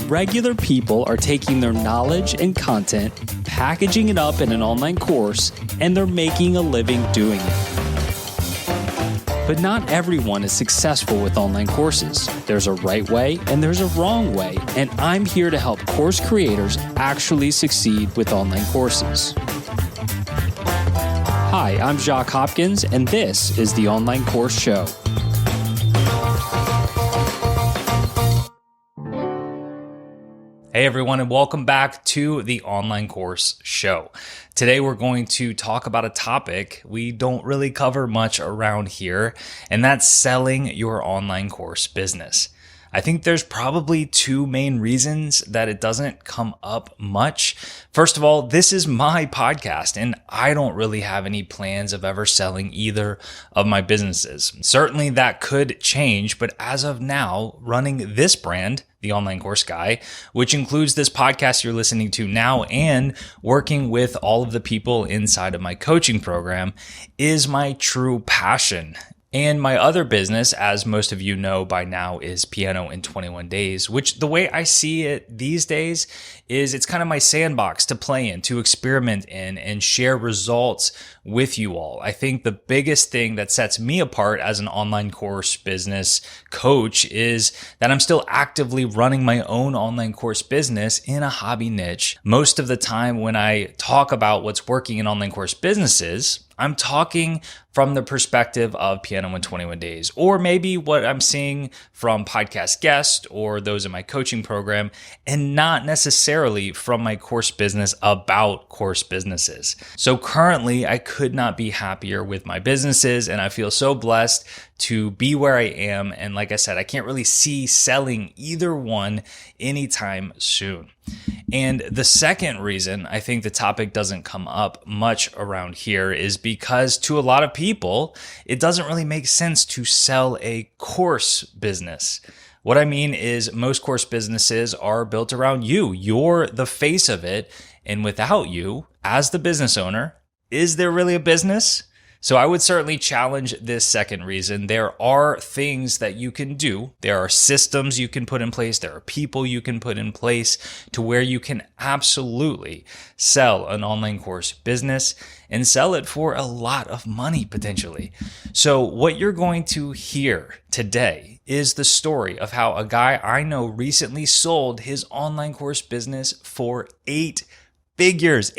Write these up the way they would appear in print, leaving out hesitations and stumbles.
Regular people are taking their knowledge and content, packaging it up in an online course, and they're making a living doing it. But not everyone is successful with online courses. There's a right way and there's a wrong way, and I'm here to help course creators actually succeed with online courses. Hi, I'm Jacques Hopkins, and this is the Online Course Show. Hey everyone, and welcome back to the Online Course Show. Today we're going to talk about a topic we don't really cover much around here, and that's selling your online course business. I think there's probably two main reasons that it doesn't come up much. First of all, this is my podcast, and I don't really have any plans of ever selling either of my businesses. Certainly that could change, but as of now, running this brand, The Online Course Guy, which includes this podcast you're listening to now and working with all of the people inside of my coaching program, is my true passion. And my other business, as most of you know by now, is Piano in 21 Days, which the way I see it these days is it's kind of my sandbox to play in, to experiment in, and share results with you all. I think the biggest thing that sets me apart as an online course business coach is that I'm still actively running my own online course business in a hobby niche. Most of the time when I talk about what's working in online course businesses, I'm talking from the perspective of Piano in 21 Days, or maybe what I'm seeing from podcast guests or those in my coaching program, and not necessarily from my course business about course businesses. So currently, I could not be happier with my businesses, and I feel so blessed to be where I am. And like I said, I can't really see selling either one anytime soon. And the second reason I think the topic doesn't come up much around here is because to a lot of people, it doesn't really make sense to sell a course business. What I mean is most course businesses are built around you. You're the face of it. And without you, as the business owner, is there really a business? So I would certainly challenge this second reason. There are things that you can do. There are systems you can put in place. There are people you can put in place to where you can absolutely sell an online course business and sell it for a lot of money potentially. So what you're going to hear today is the story of how a guy I know recently sold his online course business for 8 figures.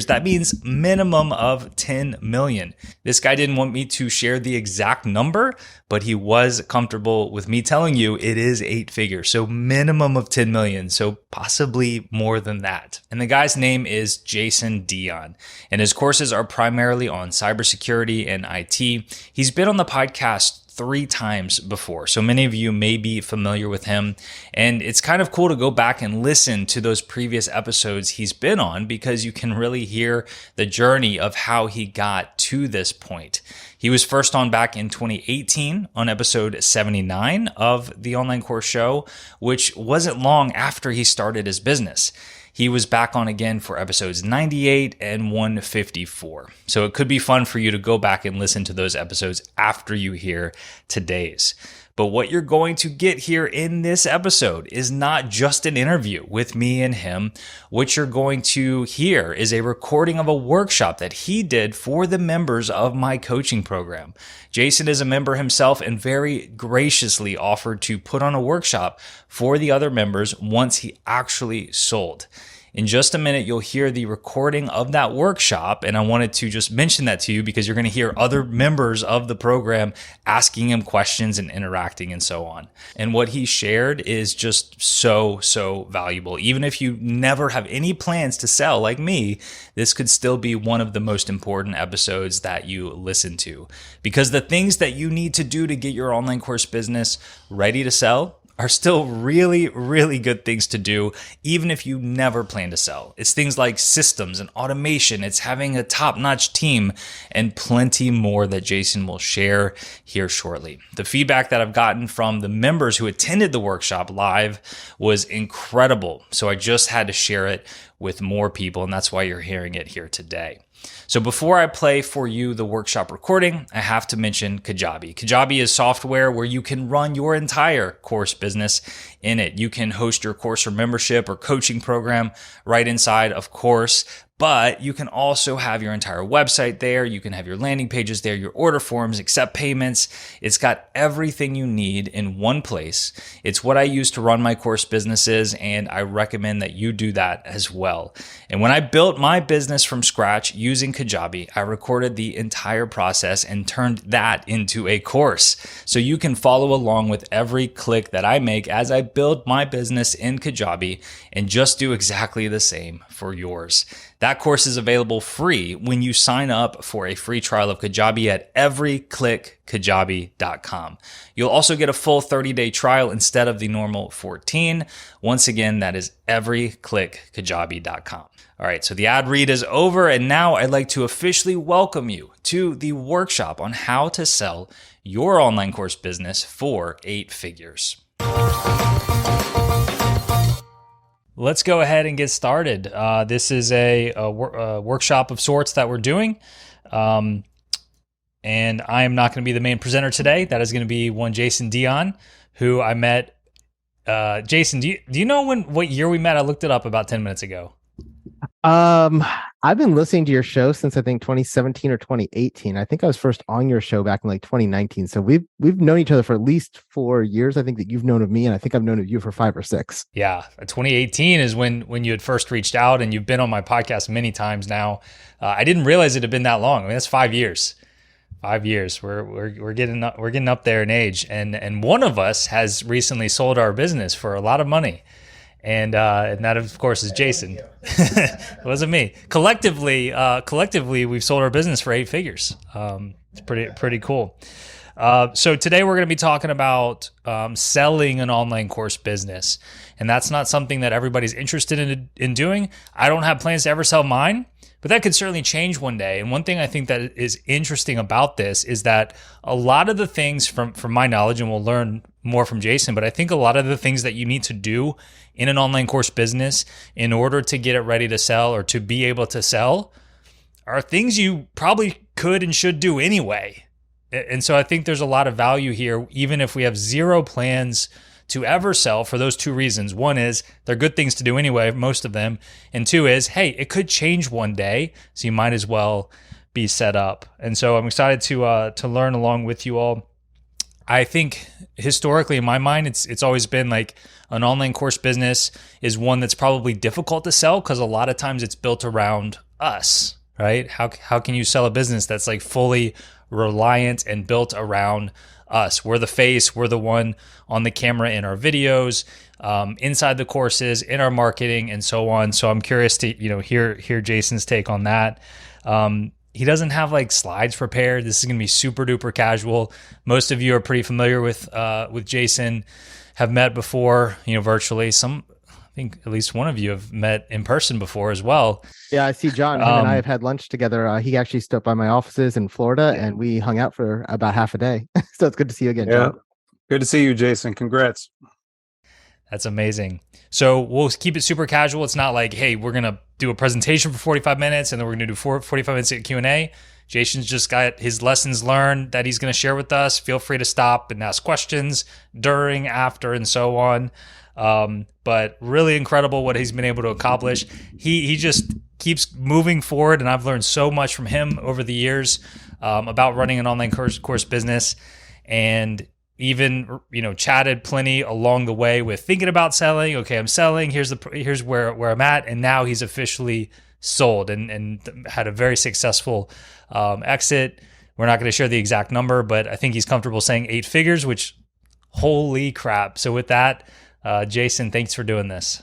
That means minimum of 10 million. This guy didn't want me to share the exact number, but he was comfortable with me telling you it is 8 figures. So minimum of 10 million. So possibly more than that. And the guy's name is Dion, and his courses are primarily on cybersecurity and IT. He's been on the podcast 3 times before. So many of you may be familiar with him. And it's kind of cool to go back and listen to those previous episodes he's been on because you can really hear the journey of how he got to this point. He was first on back in 2018 on episode 79 of the Online Course Show, which wasn't long after he started his business. He was back on again for episodes 98 and 154. So it could be fun for you to go back and listen to those episodes after you hear today's. But what you're going to get here in this episode is not just an interview with me and him. What you're going to hear is a recording of a workshop that he did for the members of my coaching program. Jason is a member himself and very graciously offered to put on a workshop for the other members once he actually sold. In just a minute, you'll hear the recording of that workshop, and I wanted to just mention that to you because you're going to hear other members of the program asking him questions and interacting and so on. And what he shared is just so valuable. Even if you never have any plans to sell like me, this could still be one of the most important episodes that you listen to. Because the things that you need to do to get your online course business ready to sell are still really good things to do, even if you never plan to sell. It's things like systems and automation. It's having a top-notch team and plenty more that Jason will share here shortly. The feedback that I've gotten from the members who attended the workshop live was incredible. So I just had to share it with more people, and that's why you're hearing it here today. So before I play for you the workshop recording, I have to mention Kajabi. Kajabi is software where you can run your entire course business in it. You can host your course or membership or coaching program right inside of course. But you can also have your entire website there. You can have your landing pages there, your order forms, accept payments. It's got everything you need in one place. It's what I use to run my course businesses, and I recommend that you do that as well. And when I built my business from scratch using Kajabi, I recorded the entire process and turned that into a course. So you can follow along with every click that I make as I build my business in Kajabi and just do exactly the same for yours. That course is available free when you sign up for a free trial of Kajabi at everyclickkajabi.com. You'll also get a full 30-day trial instead of the normal 14. Once again, that is everyclickkajabi.com. All right, so the ad read is over, and now I'd like to officially welcome you to the workshop on how to sell your online course business for 8 figures. Let's go ahead and get started. This is a workshop of sorts that we're doing. And I am not going to be the main presenter today. That is going to be one Jason Dion, who I met. Jason, do you know what year we met? I looked it up about 10 minutes ago. I've been listening to your show since I think 2017 or 2018. I think I was first on your show back in like 2019. So we've known each other for at least 4 years. I think that you've known of me, and I think I've known of you for 5 or 6. Yeah, 2018 is when you had first reached out, and you've been on my podcast many times now. I didn't realize it had been that long. I mean, that's 5 years. 5 years. We're getting up there in age, and one of us has recently sold our business for a lot of money. And that, of course, is Jason. It wasn't me. Collectively, we've sold our business for 8 figures. It's pretty cool. So today we're going to be talking about selling an online course business, and that's not something that everybody's interested in doing. I don't have plans to ever sell mine, but that could certainly change one day. And one thing I think that is interesting about this is that a lot of the things from my knowledge, and we'll learn more from Jason, but I think a lot of the things that you need to do in an online course business in order to get it ready to sell or to be able to sell are things you probably could and should do anyway. And so I think there's a lot of value here, even if we have zero plans to ever sell, for those 2 reasons. One is they're good things to do anyway, most of them. And 2 is, hey, it could change one day, so you might as well be set up. And so I'm excited to learn along with you all. I think historically in my mind, it's always been like an online course business is one that's probably difficult to sell because a lot of times it's built around us, right? How can you sell a business that's like fully reliant and built around us? We're the face, we're the one on the camera in our videos, inside the courses, in our marketing, and so on. So I'm curious to hear Jason's take on that. He doesn't have like slides prepared. This is going to be super duper casual. Most of you are pretty familiar with Jason, have met before, virtually. I think at least one of you have met in person before as well. Yeah, I see John. Him and I have had lunch together. He actually stopped by my offices in Florida, and we hung out for about half a day. So it's good to see you again, John. Good to see you, Jason. Congrats. That's amazing. So we'll keep it super casual. It's not like, hey, we're going to do a presentation for 45 minutes and then we're going to do 45 minutes of Q&A. Jason's just got his lessons learned that he's going to share with us. Feel free to stop and ask questions during, after, and so on. But really incredible what he's been able to accomplish. He just keeps moving forward, and I've learned so much from him over the years about running an online course business, and even chatted plenty along the way with thinking about selling. Okay, I'm selling. Here's where I'm at, and now he's officially sold and had a very successful exit. We're not going to share the exact number, but I think he's comfortable saying 8 figures, which holy crap. So with that, Jason, thanks for doing this.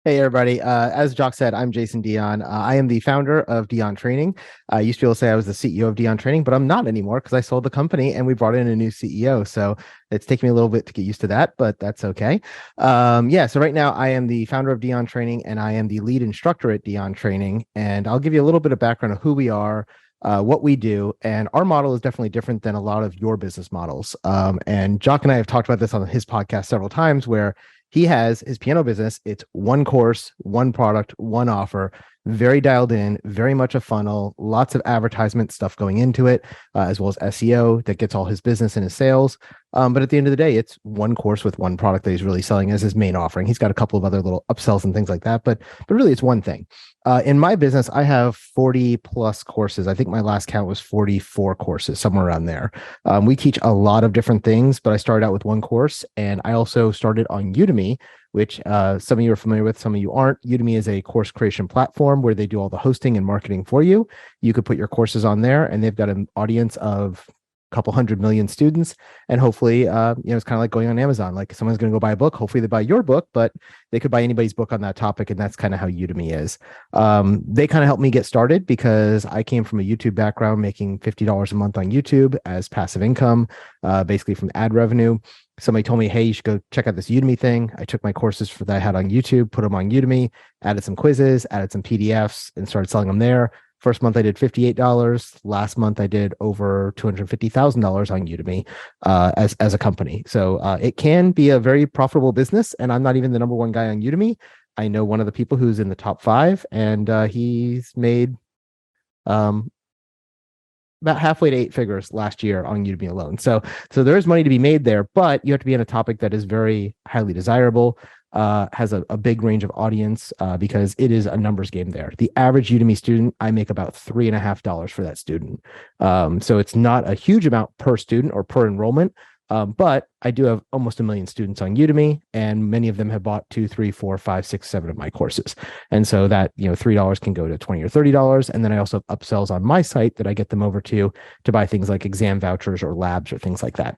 Hey, everybody. As Jacques said, I'm Jason Dion. I am the founder of Dion Training. I used to be able to say I was the CEO of Dion Training, but I'm not anymore because I sold the company and we brought in a new CEO. So it's taken me a little bit to get used to that, but that's okay. So right now I am the founder of Dion Training and I am the lead instructor at Dion Training. And I'll give you a little bit of background of who we are, what we do. And our model is definitely different than a lot of your business models. And Jacques and I have talked about this on his podcast several times, where he has his piano business. It's one course, one product, one offer. very dialed in, very much a funnel, lots of advertisement stuff going into it, as well as SEO that gets all his business and his sales. But at the end of the day, it's one course with one product that he's really selling as his main offering. He's got a couple of other little upsells and things like that, but really it's one thing. In my business, I have 40 plus courses. I think my last count was 44 courses, somewhere around there. We teach a lot of different things, but I started out with one course, and I also started on Udemy, which some of you are familiar with, some of you aren't. Udemy is a course creation platform where they do all the hosting and marketing for you. You could put your courses on there, and they've got an audience of couple 100 million students, and hopefully it's kind of like going on Amazon. Like, someone's going to go buy a book, hopefully they buy your book, but they could buy anybody's book on that topic, and that's kind of how Udemy is. They kind of helped me get started because I came from a YouTube background, making $50 a month on YouTube as passive income, basically from ad revenue. Somebody told me, hey, you should go check out this Udemy thing. I took my courses that I had on YouTube, put them on Udemy, added some quizzes, added some PDFs, and started selling them there. First month I did $58. Last month I did over $250,000 on Udemy as a company. So it can be a very profitable business, and I'm not even the number one guy on Udemy. I know one of the people who's in the top 5, and he's made about halfway to 8 figures last year on Udemy alone. So there is money to be made there, but you have to be in a topic that is very highly desirable. Has a big range of audience because it is a numbers game there. The average Udemy student, I make about $3.50 for that student. So it's not a huge amount per student or per enrollment, but I do have almost 1 million students on Udemy, and many of them have bought 2, 3, 4, 5, 6, 7 of my courses. And so that, $3 can go to $20 or $30. And then I also have upsells on my site that I get them over to buy things like exam vouchers or labs or things like that.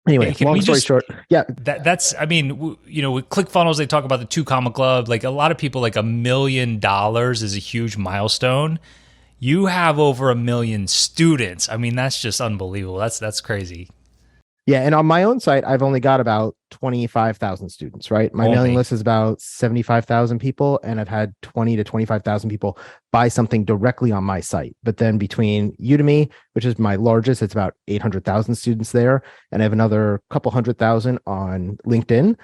Anyway, long story short, yeah. That's, I mean, with ClickFunnels, they talk about the 2 comma club. Like, a lot of people, like $1 million is a huge milestone. You have over 1 million students. I mean, that's just unbelievable. That's crazy. Yeah, and on my own site, I've only got about 25,000 students, right? My mailing list is about 75,000 people, and I've had 20 to 25,000 people buy something directly on my site. But then between Udemy, which is my largest, it's about 800,000 students there, and I have another couple 100,000 on LinkedIn.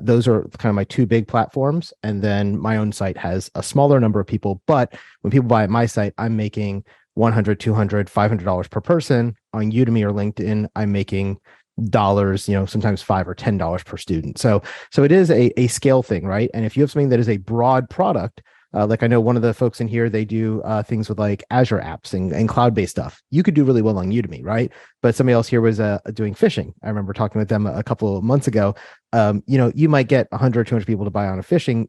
Those are kind of my 2 big platforms. And then my own site has a smaller number of people. But when people buy at my site, I'm making $100, $200, $500 per person. On Udemy or LinkedIn, I'm making dollars, sometimes $5 or $10 per student. So it is a scale thing, right? And if you have something that is a broad product, like I know one of the folks in here, they do things with like Azure apps and cloud-based stuff. You could do really well on Udemy, right? But somebody else here was doing phishing. I remember talking with them a couple of months ago. You might get 100 or 200 people to buy on a phishing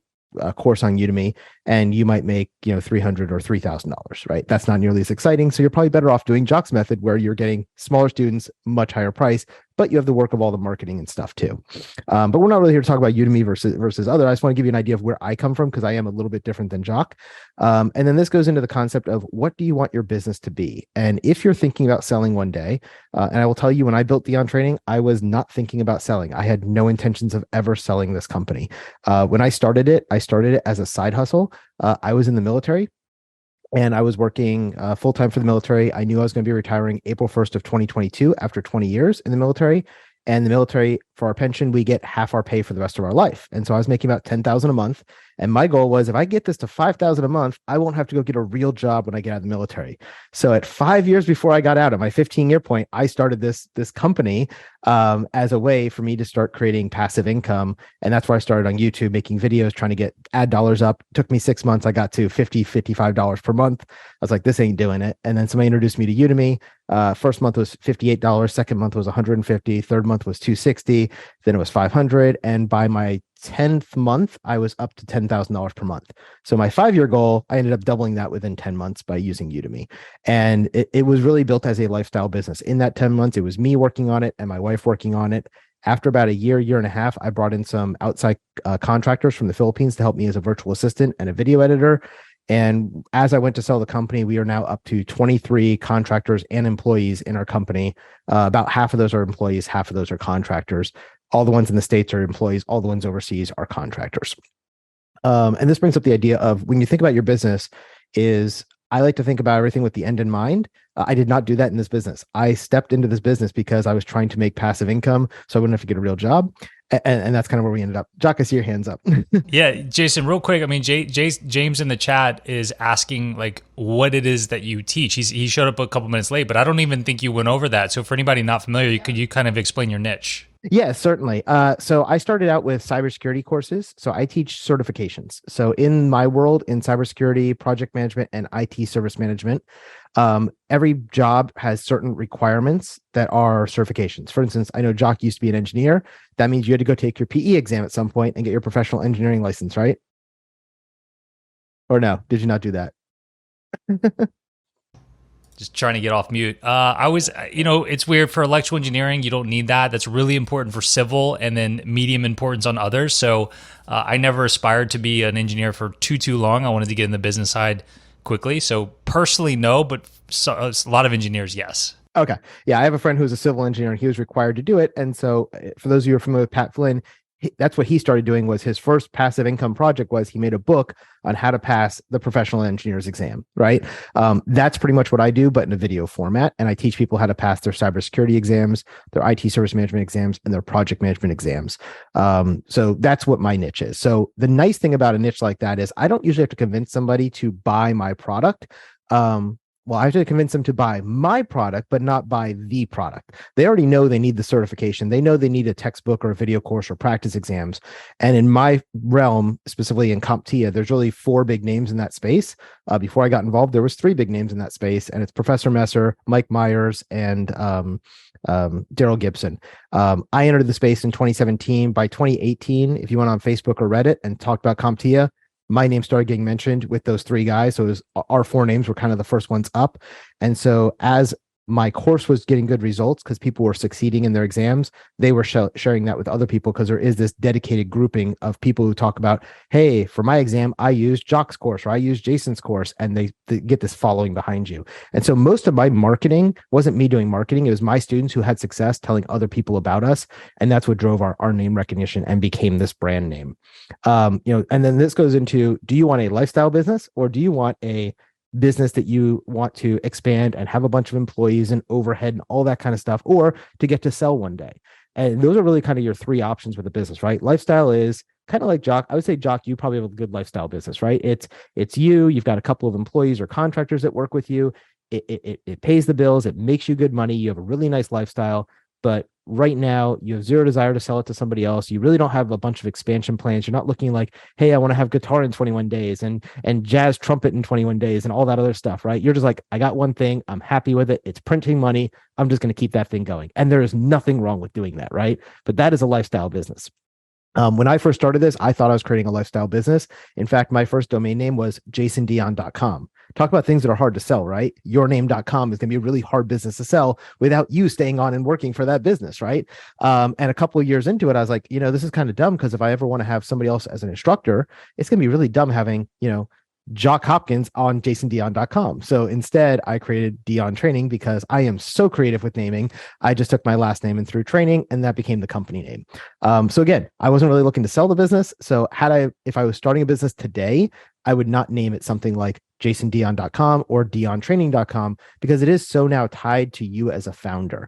course on Udemy, and you might make $300 or $3,000, right? That's not nearly as exciting. So you're probably better off doing Jacques' method, where you're getting smaller students, much higher price, but you have the work of all the marketing and stuff too. But we're not really here to talk about Udemy versus other. I just want to give you an idea of where I come from, because I am a little bit different than Jacques. And then this goes into the concept of, what do you want your business to be? And if you're thinking about selling one day, and I will tell you, when I built Dion Training, I was not thinking about selling. I had no intentions of ever selling this company. When I started it as a side hustle. I was in the military, and I was working full-time for the military. I knew I was going to be retiring April 1st of 2022 after 20 years in the military. And the military, for our pension, we get half our pay for the rest of our life. And so I was making about $10,000 a month. And my goal was, if I get this to $5,000 a month, I won't have to go get a real job when I get out of the military. So at 5 years before I got out, at my 15-year point, I started this company as a way for me to start creating passive income. And that's where I started on YouTube, making videos, trying to get ad dollars up. It took me 6 months. I got to $50, $55 per month. I was like, this ain't doing it. And then somebody introduced me to Udemy. First month was $58. Second month was $150. Third month was $260. Then it was $500. And by my 10th month, I was up to $10,000 per month. So my 5-year goal, I ended up doubling that within 10 months by using Udemy. And it was really built as a lifestyle business. In that 10 months, it was me working on it and my wife working on it. After about a year and a half, I brought in some outside contractors from the Philippines to help me as a virtual assistant and a video editor. And as I went to sell the company, we are now up to 23 contractors and employees in our company. About half of those are employees, half of those are contractors. All the ones in the States are employees. All the ones overseas are contractors. And this brings up the idea of, when you think about your business, is I like to think about everything with the end in mind. I did not do that in this business. I stepped into this business because I was trying to make passive income so I wouldn't have to get a real job. And that's kind of where we ended up. Jacques, I see your hands up. Yeah, Jason, real quick. I mean, James in the chat is asking like what it is that you teach. He showed up a couple minutes late, but I don't even think you went over that. So for anybody not familiar, you kind of explain your niche? Yeah, certainly. So I started out with cybersecurity courses. So I teach certifications. So in my world, in cybersecurity, project management, and IT service management, every job has certain requirements that are certifications. For instance, I know Jacques used to be an engineer. That means you had to go take your PE exam at some point and get your professional engineering license, right? Or no, did you not do that? Just trying to get off mute. It's weird for electrical engineering. You don't need that. That's really important for civil and then medium importance on others. So I never aspired to be an engineer for too long. I wanted to get in the business side quickly. So personally, no, but a lot of engineers, yes. Okay. Yeah, I have a friend who's a civil engineer and he was required to do it. And so for those of you who are familiar with Pat Flynn, that's what he started doing. Was his first passive income project was he made a book on how to pass the professional engineer's exam, right? That's pretty much what I do, but in a video format. And I teach people how to pass their cybersecurity exams, their IT service management exams, and their project management exams. So that's what my niche is. So the nice thing about a niche like that is I don't usually have to convince somebody to buy my product. Well, I have to convince them to buy my product, but not buy the product. They already know they need the certification. They know they need a textbook or a video course or practice exams. And in my realm, specifically in CompTIA, there's really 4 big names in that space. Before I got involved, there was 3 big names in that space, and it's Professor Messer, Mike Myers, and Daryl Gibson. I entered the space in 2017. By 2018, if you went on Facebook or Reddit and talked about CompTIA, my name started getting mentioned with those 3 guys. So our 4 names were kind of the first ones up. And so as my course was getting good results because people were succeeding in their exams, they were sharing that with other people because there is this dedicated grouping of people who talk about, hey, for my exam, I used Jacques' course or I used Jason's course, and they get this following behind you. And so most of my marketing wasn't me doing marketing. It was my students who had success telling other people about us. And that's what drove our name recognition and became this brand name. And then this goes into, do you want a lifestyle business or do you want a business that you want to expand and have a bunch of employees and overhead and all that kind of stuff, or to get to sell one day? And those are really kind of your 3 options with a business, right? Lifestyle is kind of like Jacques. I would say, Jacques, you probably have a good lifestyle business, right? It's you've got a couple of employees or contractors that work with you. It pays the bills. It makes you good money. You have a really nice lifestyle. But right now, you have zero desire to sell it to somebody else. You really don't have a bunch of expansion plans. You're not looking like, hey, I want to have guitar in 21 days and jazz trumpet in 21 days and all that other stuff, right? You're just like, I got one thing. I'm happy with it. It's printing money. I'm just going to keep that thing going. And there is nothing wrong with doing that, right? But that is a lifestyle business. When I first started this, I thought I was creating a lifestyle business. In fact, my first domain name was jasondion.com. Talk about things that are hard to sell, right? Yourname.com is going to be a really hard business to sell without you staying on and working for that business, right? And a couple of years into it, I was like, this is kind of dumb because if I ever want to have somebody else as an instructor, it's going to be really dumb having, Jacques Hopkins on jasondion.com. So instead, I created Dion Training because I am so creative with naming. I just took my last name and threw training, and that became the company name. So again, I wasn't really looking to sell the business. So if I was starting a business today, I would not name it something like jasondion.com or diontraining.com because it is so now tied to you as a founder.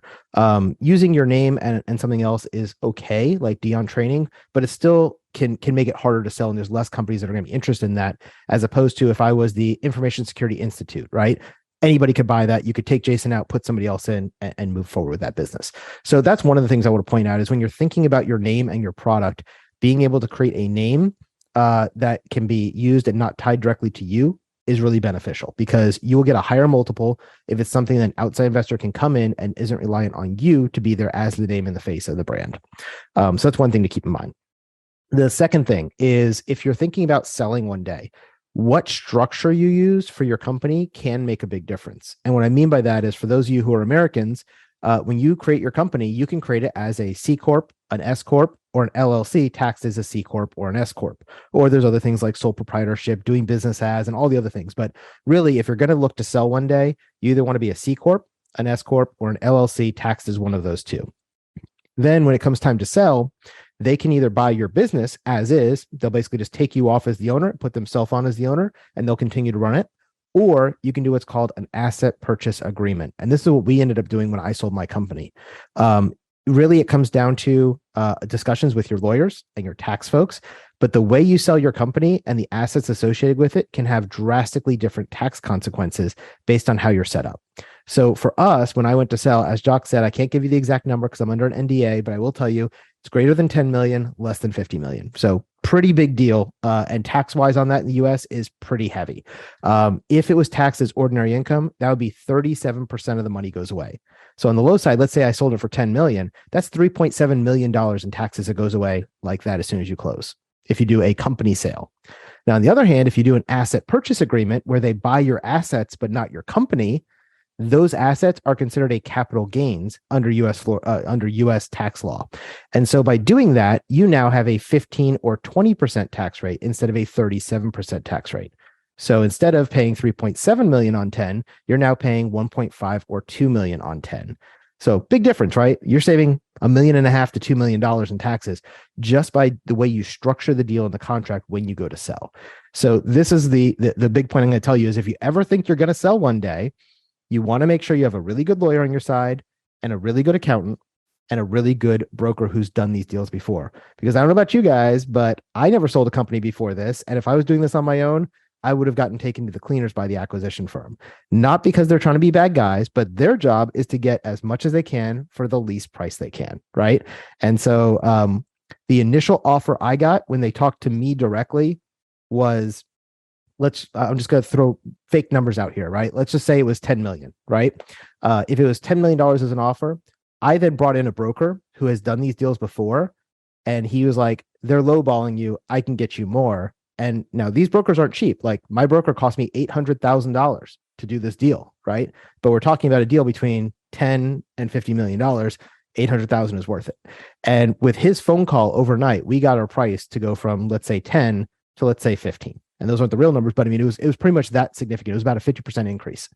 Using your name and something else is okay, like Dion Training, but it still can make it harder to sell, and there's less companies that are going to be interested in that, as opposed to if I was the Information Security Institute, right? Anybody could buy that. You could take Jason out, put somebody else in, and move forward with that business. So that's one of the things I want to point out is when you're thinking about your name and your product, being able to create a name that can be used and not tied directly to you is really beneficial because you will get a higher multiple if it's something that an outside investor can come in and isn't reliant on you to be there as the name in the face of the brand. So that's one thing to keep in mind. The second thing is if you're thinking about selling one day, what structure you use for your company can make a big difference. And what I mean by that is for those of you who are Americans, when you create your company, you can create it as a C Corp, an S Corp, or an LLC taxed as a C Corp or an S Corp. Or there's other things like sole proprietorship, doing business as, and all the other things. But really, if you're going to look to sell one day, you either want to be a C Corp, an S Corp, or an LLC taxed as one of those 2. Then when it comes time to sell, they can either buy your business as is. They'll basically just take you off as the owner, put themselves on as the owner, and they'll continue to run it. or you can do what's called an asset purchase agreement. And this is what we ended up doing when I sold my company. Really, it comes down to discussions with your lawyers and your tax folks. But the way you sell your company and the assets associated with it can have drastically different tax consequences based on how you're set up. So for us, when I went to sell, as Jacques said, I can't give you the exact number because I'm under an NDA, but I will tell you it's greater than 10 million, less than 50 million. So pretty big deal. And tax wise on that in the US is pretty heavy. If it was taxed as ordinary income, that would be 37% of the money goes away. So on the low side, let's say I sold it for 10 million, that's $3.7 million in taxes that goes away like that as soon as you close, if you do a company sale. Now, on the other hand, if you do an asset purchase agreement where they buy your assets, but not your company, those assets are considered a capital gains under US tax law. And so by doing that, you now have a 15 or 20% tax rate instead of a 37% tax rate. So instead of paying 3.7 million on 10, you're now paying 1.5 or 2 million on 10. So big difference, right? You're saving $1.5 million to $2 million in taxes just by the way you structure the deal in the contract when you go to sell. So this is the big point I'm going to tell you is if you ever think you're going to sell one day, you want to make sure you have a really good lawyer on your side and a really good accountant and a really good broker who's done these deals before. Because I don't know about you guys, but I never sold a company before this. And if I was doing this on my own, I would have gotten taken to the cleaners by the acquisition firm. Not because they're trying to be bad guys, but their job is to get as much as they can for the least price they can, right? And so the initial offer I got when they talked to me directly was, I'm just going to throw fake numbers out here, right? Let's just say it was 10 million, right? If it was $10 million as an offer, I then brought in a broker who has done these deals before. And he was like, they're lowballing you. I can get you more. And now these brokers aren't cheap. Like my broker cost me $800,000 to do this deal, right? But we're talking about a deal between 10 and $50 million. 800,000 is worth it. And with his phone call overnight, we got our price to go from, let's say 10 to let's say 15. And those aren't the real numbers, but I mean, it was pretty much that significant. It was about a 50% increase.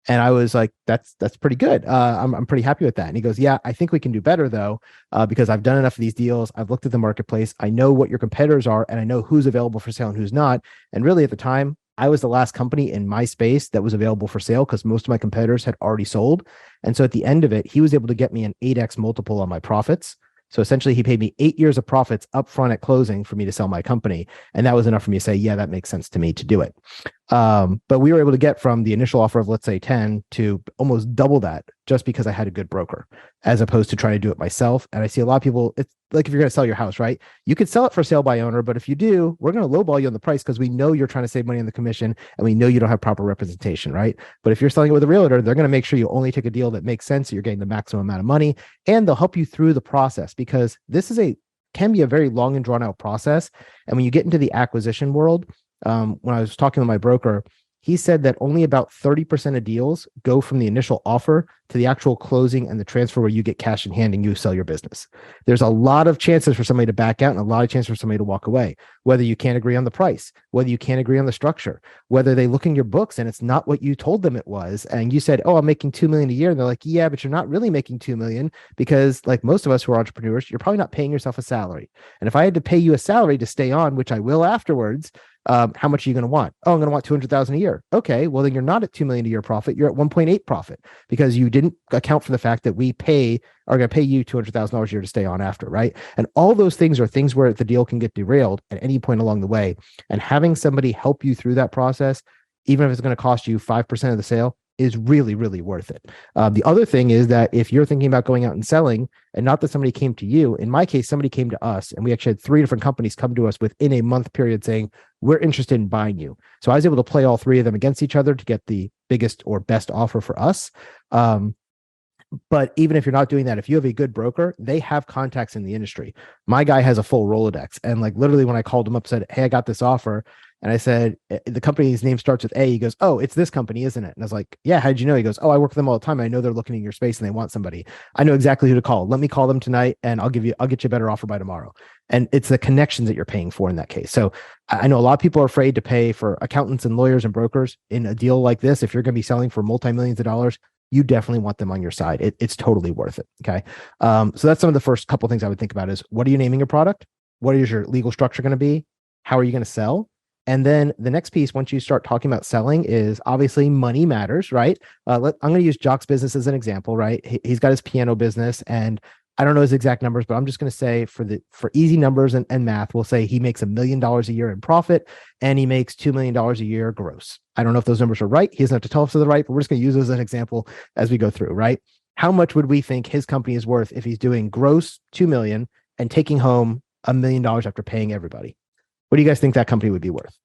And I was like, that's pretty good. I'm pretty happy with that. And he goes, yeah, I think we can do better though, because I've done enough of these deals. I've looked at the marketplace. I know what your competitors are, and I know who's available for sale and who's not. And really at the time, I was the last company in my space that was available for sale because most of my competitors had already sold. And so at the end of it, he was able to get me an 8x multiple on my profits. So essentially he paid me 8 years of profits upfront at closing for me to sell my company. And that was enough for me to say, yeah, that makes sense to me to do it. But we were able to get from the initial offer of, let's say 10 to almost double that just because I had a good broker, as opposed to trying to do it myself. And I see a lot of people, it's like if you're going to sell your house, right? You could sell it for sale by owner, but if you do, we're going to lowball you on the price because we know you're trying to save money on the commission and we know you don't have proper representation, right? But if you're selling it with a realtor, they're going to make sure you only take a deal that makes sense, so you're getting the maximum amount of money, and they'll help you through the process because this is can be a very long and drawn out process. And when you get into the acquisition world, when I was talking with my broker, he said that only about 30% of deals go from the initial offer to the actual closing and the transfer where you get cash in hand and you sell your business. There's a lot of chances for somebody to back out and a lot of chances for somebody to walk away, whether you can't agree on the price, whether you can't agree on the structure, whether they look in your books and it's not what you told them it was. And you said, oh, I'm making 2 million a year. And they're like, yeah, but you're not really making 2 million because like most of us who are entrepreneurs, you're probably not paying yourself a salary. And if I had to pay you a salary to stay on, which I will afterwards, how much are you going to want? Oh, I'm going to want 200,000 a year. Okay, well then you're not at 2 million a year profit. You're at 1.8 profit because you didn't account for the fact that we are going to pay you $200,000 a year to stay on after, right? And all those things are things where the deal can get derailed at any point along the way. And having somebody help you through that process, even if it's going to cost you 5% of the sale, is really, really worth it. The other thing is that if you're thinking about going out and selling, and not that somebody came to you, in my case, somebody came to us and we actually had 3 different companies come to us within a month period saying, we're interested in buying you. So I was able to play all 3 of them against each other to get the biggest or best offer for us. But even if you're not doing that, if you have a good broker, they have contacts in the industry. My guy has a full Rolodex. And like literally when I called him up, said, hey, I got this offer. And I said, the company's name starts with A. He goes, oh, it's this company, isn't it? And I was like, yeah, how did you know? He goes, oh, I work with them all the time. I know they're looking in your space and they want somebody. I know exactly who to call. Let me call them tonight and I'll get you a better offer by tomorrow. And it's the connections that you're paying for in that case. So I know a lot of people are afraid to pay for accountants and lawyers and brokers in a deal like this. If you're going to be selling for multi-millions of dollars, you definitely want them on your side. It's totally worth it. Okay. So that's some of the first couple of things I would think about is what are you naming your product? What is your legal structure going to be? How are you going to sell? And then the next piece, once you start talking about selling, is obviously money matters, right? I'm going to use Jacques' business as an example, right? He's got his piano business, and I don't know his exact numbers, but I'm just going to say for easy numbers and math, we'll say he makes $1 million a year in profit, and he makes $2 million a year gross. I don't know if those numbers are right. He doesn't have to tell us they're right, but we're just going to use those as an example as we go through, right? How much would we think his company is worth if he's doing gross 2 million and taking home $1 million after paying everybody? What do you guys think that company would be worth?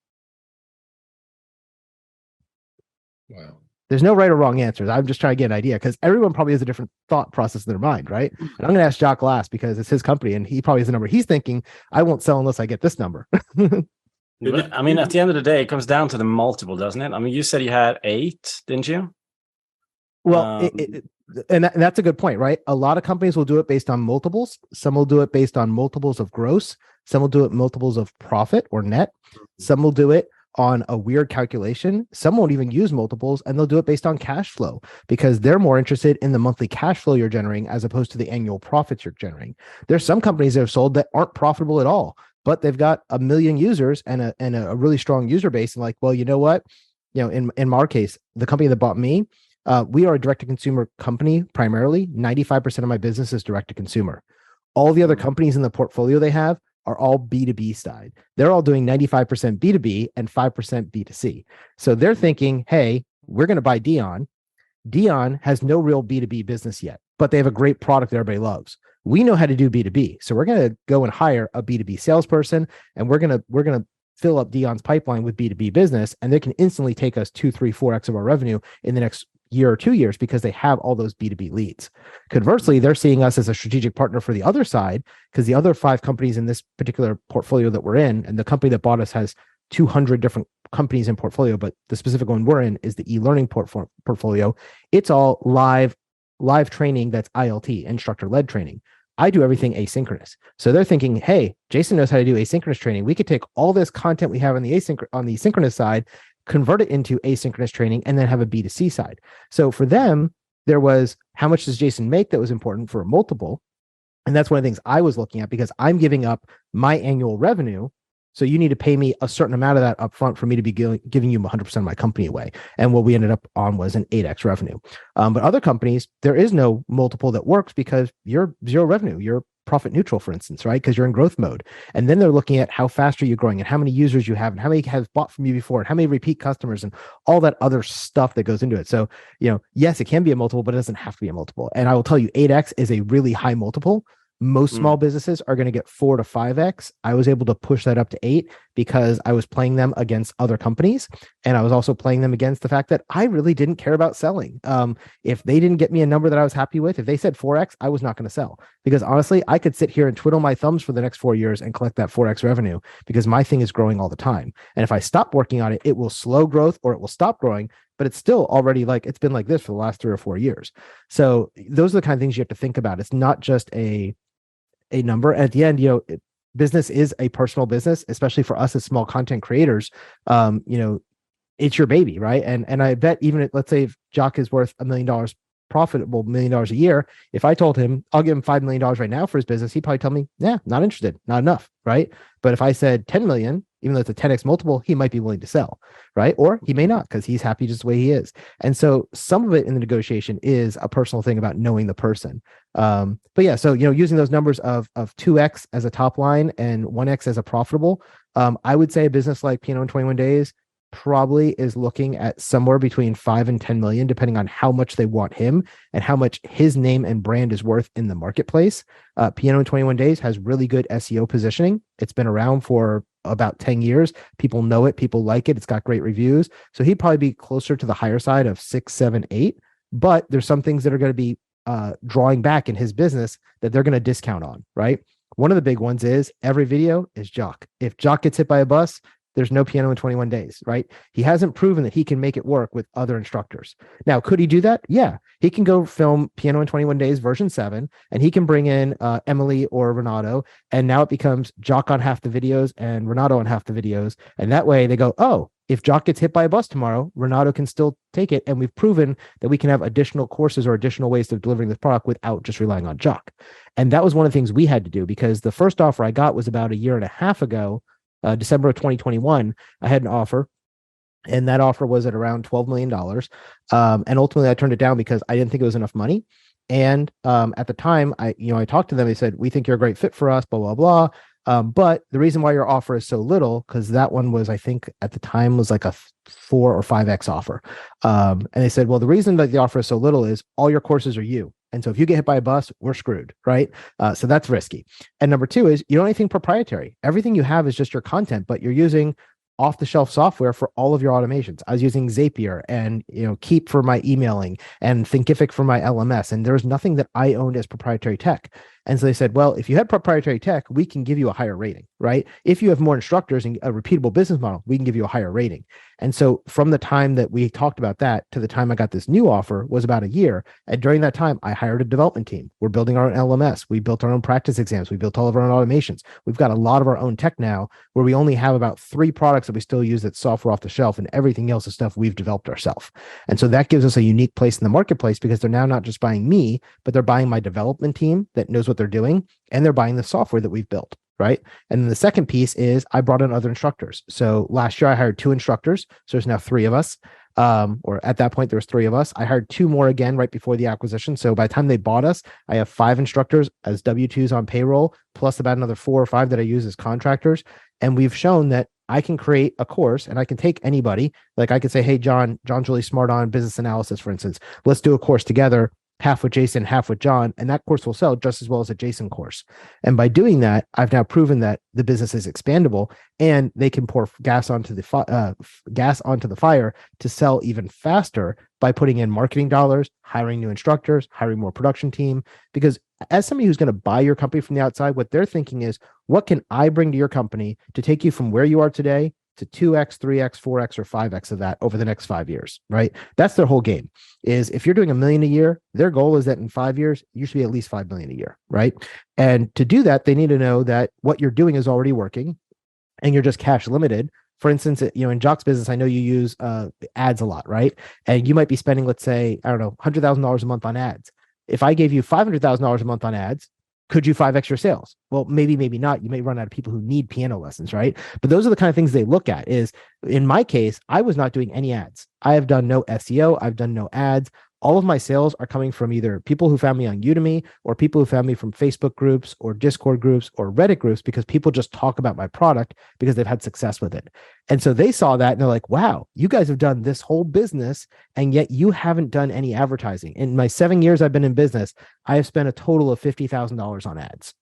Wow. There's no right or wrong answers. I'm just trying to get an idea because everyone probably has a different thought process in their mind, right? And I'm going to ask Jacques last because it's his company and he probably has a number he's thinking, I won't sell unless I get this number. I mean, at the end of the day, it comes down to the multiple, doesn't it? I mean, you said you had 8, didn't you? Well, that's a good point, right? A lot of companies will do it based on multiples. Some will do it based on multiples of gross. Some will do it multiples of profit or net. Some will do it on a weird calculation. Some won't even use multiples, and they'll do it based on cash flow because they're more interested in the monthly cash flow you're generating as opposed to the annual profits you're generating. There's some companies that have sold that aren't profitable at all, but they've got 1 million users and a really strong user base. And like, well, you know what? In our case, the company that bought me, we are a direct-to-consumer company primarily. 95% of my business is direct-to-consumer. All the other companies in the portfolio they have are all B2B side. They're all doing 95% B2B and 5% B2C. So they're thinking, hey, we're going to buy Dion. Dion has no real B2B business yet, but they have a great product that everybody loves. We know how to do B2B. So we're going to go and hire a B2B salesperson, and we're going to fill up Dion's pipeline with B2B business, and they can instantly take us 2, 3, 4x of our revenue in the next year or 2 years because they have all those B2B leads. Conversely, they're seeing us as a strategic partner for the other side because the other 5 companies in this particular portfolio that we're in, and the company that bought us has 200 different companies in portfolio, but the specific one we're in is the e-learning portfolio. It's all live training that's ILT, instructor-led training. I do everything asynchronous. So they're thinking, hey, Jason knows how to do asynchronous training. We could take all this content we have on the synchronous side, convert it into asynchronous training, and then have a B2C side. So for them, there was how much does Jason make that was important for a multiple. And that's one of the things I was looking at because I'm giving up my annual revenue. So you need to pay me a certain amount of that upfront for me to be giving you 100% of my company away. And what we ended up on was an 8x revenue. But other companies, there is no multiple that works because you're zero revenue. You're profit neutral, for instance, right? Because you're in growth mode. And then they're looking at how fast are you growing and how many users you have and how many have bought from you before and how many repeat customers and all that other stuff that goes into it. So, yes, it can be a multiple, but it doesn't have to be a multiple. And I will tell you, 8x is a really high multiple. Most small businesses are going to get 4 to 5x. I was able to push that up to 8 because I was playing them against other companies. And I was also playing them against the fact that I really didn't care about selling. If they didn't get me a number that I was happy with, if they said 4x, I was not going to sell because honestly, I could sit here and twiddle my thumbs for the next 4 years and collect that 4x revenue because my thing is growing all the time. And if I stop working on it, it will slow growth or it will stop growing, but it's still already it's been like this for the last 3 or 4 years. So those are the kind of things you have to think about. It's not just a number. At the end, business is a personal business, especially for us as small content creators. It's your baby, right? And I bet even let's say if Jacques is worth $1 million profitable, $1 million a year, if I told him I'll give him $5 million right now for his business, he'd probably tell me, yeah, not interested, not enough, right? But if I said 10 million, even though it's a 10x multiple, he might be willing to sell, right? Or he may not because he's happy just the way he is. And so some of it in the negotiation is a personal thing about knowing the person. But yeah, so using those numbers of 2x as a top line and 1x as a profitable, I would say a business like Piano in 21 Days probably is looking at somewhere between 5 and 10 million, depending on how much they want him and how much his name and brand is worth in the marketplace. Piano in 21 Days has really good SEO positioning. It's been around for about 10 years. People know it. People like it. It's got great reviews. So he'd probably be closer to the higher side of 6, 7, 8. But there's some things that are going to be drawing back in his business that they're going to discount on, right? One of the big ones is every video is Jacques. If Jacques gets hit by a bus, there's no Piano in 21 Days, right? He hasn't proven that he can make it work with other instructors. Now, could he do that? Yeah. He can go film Piano in 21 Days version 7, and he can bring in Emily or Renato, and now it becomes Jacques on half the videos and Renato on half the videos. And that way they go, oh, if Jacques gets hit by a bus tomorrow, Renato can still take it. And we've proven that we can have additional courses or additional ways of delivering this product without just relying on Jacques. And that was one of the things we had to do because the first offer I got was about 1.5 years ago. December of 2021, I had an offer, and that offer was at around $12 million. And ultimately I turned it down because I didn't think it was enough money. And at the time, I talked to them. They said, we think you're a great fit for us, blah, blah, blah. But the reason why your offer is so little, because that one was, I think at the time, was like a 4 or 5x offer. And they said, well, the reason that the offer is so little is all your courses are you. And so if you get hit by a bus, we're screwed, right? So that's risky. And number two is you don't have anything proprietary. Everything you have is just your content, but you're using off-the-shelf software for all of your automations. I was using Zapier and Keep for my emailing and Thinkific for my LMS, and there was nothing that I owned as proprietary tech. And so they said, well, if you had proprietary tech, we can give you a higher rating, right? If you have more instructors and a repeatable business model, we can give you a higher rating. And so from the time that we talked about that to the time I got this new offer was about a year. And during that time, I hired a development team. We're building our own LMS. We built our own practice exams. We built all of our own automations. We've got a lot of our own tech now, where we only have about 3 products that we still use that's software off the shelf, and everything else is stuff we've developed ourselves. And so that gives us a unique place in the marketplace, because they're now not just buying me, but they're buying my development team that knows what they're doing, and they're buying the software that we've built. Right. And then the second piece is I brought in other instructors. So last year I hired 2 instructors. So there's now 3 of us. Or at that point, there was 3 of us. I hired 2 more again right before the acquisition. So by the time they bought us, I have 5 instructors as W-2s on payroll, plus about another 4 or 5 that I use as contractors. And we've shown that I can create a course, and I can take anybody. Like I could say, hey, John's really smart on business analysis, for instance. Let's do a course together, half with Jason, half with John, and that course will sell just as well as a Jason course. And by doing that, I've now proven that the business is expandable, and they can pour gas onto the fire to sell even faster by putting in marketing dollars, hiring new instructors, hiring more production team. Because as somebody who's going to buy your company from the outside, what they're thinking is, what can I bring to your company to take you from where you are today to 2x, 3x, 4x, or 5x of that over the next 5 years, right? That's their whole game. Is if you're doing $1 million a year, their goal is that in 5 years, you should be at least $5 million a year, right? And to do that, they need to know that what you're doing is already working, and you're just cash limited. For instance, in Jacques' business, I know you use ads a lot, right? And you might be spending, let's say, I don't know, $100,000 a month on ads. If I gave you $500,000 a month on ads, could you 5x your sales? Well, maybe not. You may run out of people who need piano lessons, right? But those are the kind of things they look at. Is in my case, I was not doing any ads. I have done no SEO. I've done no ads. All of my sales are coming from either people who found me on Udemy, or people who found me from Facebook groups or Discord groups or Reddit groups, because people just talk about my product because they've had success with it. And so they saw that and they're like, wow, you guys have done this whole business, and yet you haven't done any advertising. In my 7 years I've been in business, I have spent a total of $50,000 on ads.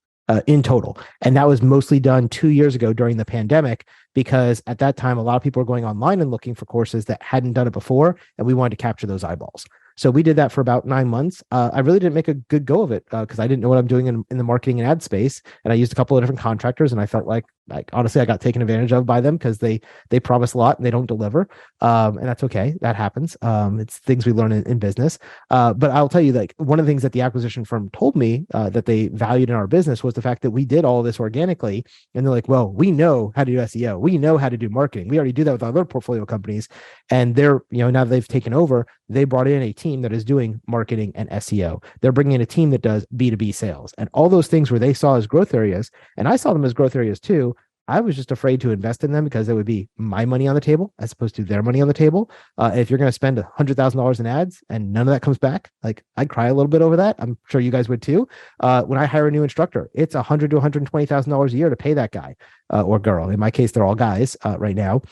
In total. And that was mostly done 2 years ago during the pandemic, because at that time, a lot of people were going online and looking for courses that hadn't done it before, and we wanted to capture those eyeballs. So we did that for about 9 months. I really didn't make a good go of it because I didn't know what I'm doing in the marketing and ad space. And I used a couple of different contractors, and I felt like honestly, I got taken advantage of by them because they promise a lot and they don't deliver. And that's okay. That happens. It's things we learn in business. But I'll tell you, like, one of the things that the acquisition firm told me that they valued in our business was the fact that we did all this organically. And they're like, well, we know how to do SEO. We know how to do marketing. We already do that with our other portfolio companies. And they're, now that they've taken over, they brought in a team that is doing marketing and SEO. They're bringing in a team that does B2B sales, and all those things where they saw as growth areas. And I saw them as growth areas too. I was just afraid to invest in them because it would be my money on the table as opposed to their money on the table. If you're going to spend $100,000 in ads and none of that comes back, like, I'd cry a little bit over that. I'm sure you guys would too. When I hire a new instructor, it's $100,000 to $120,000 a year to pay that guy or girl. In my case, they're all guys right now.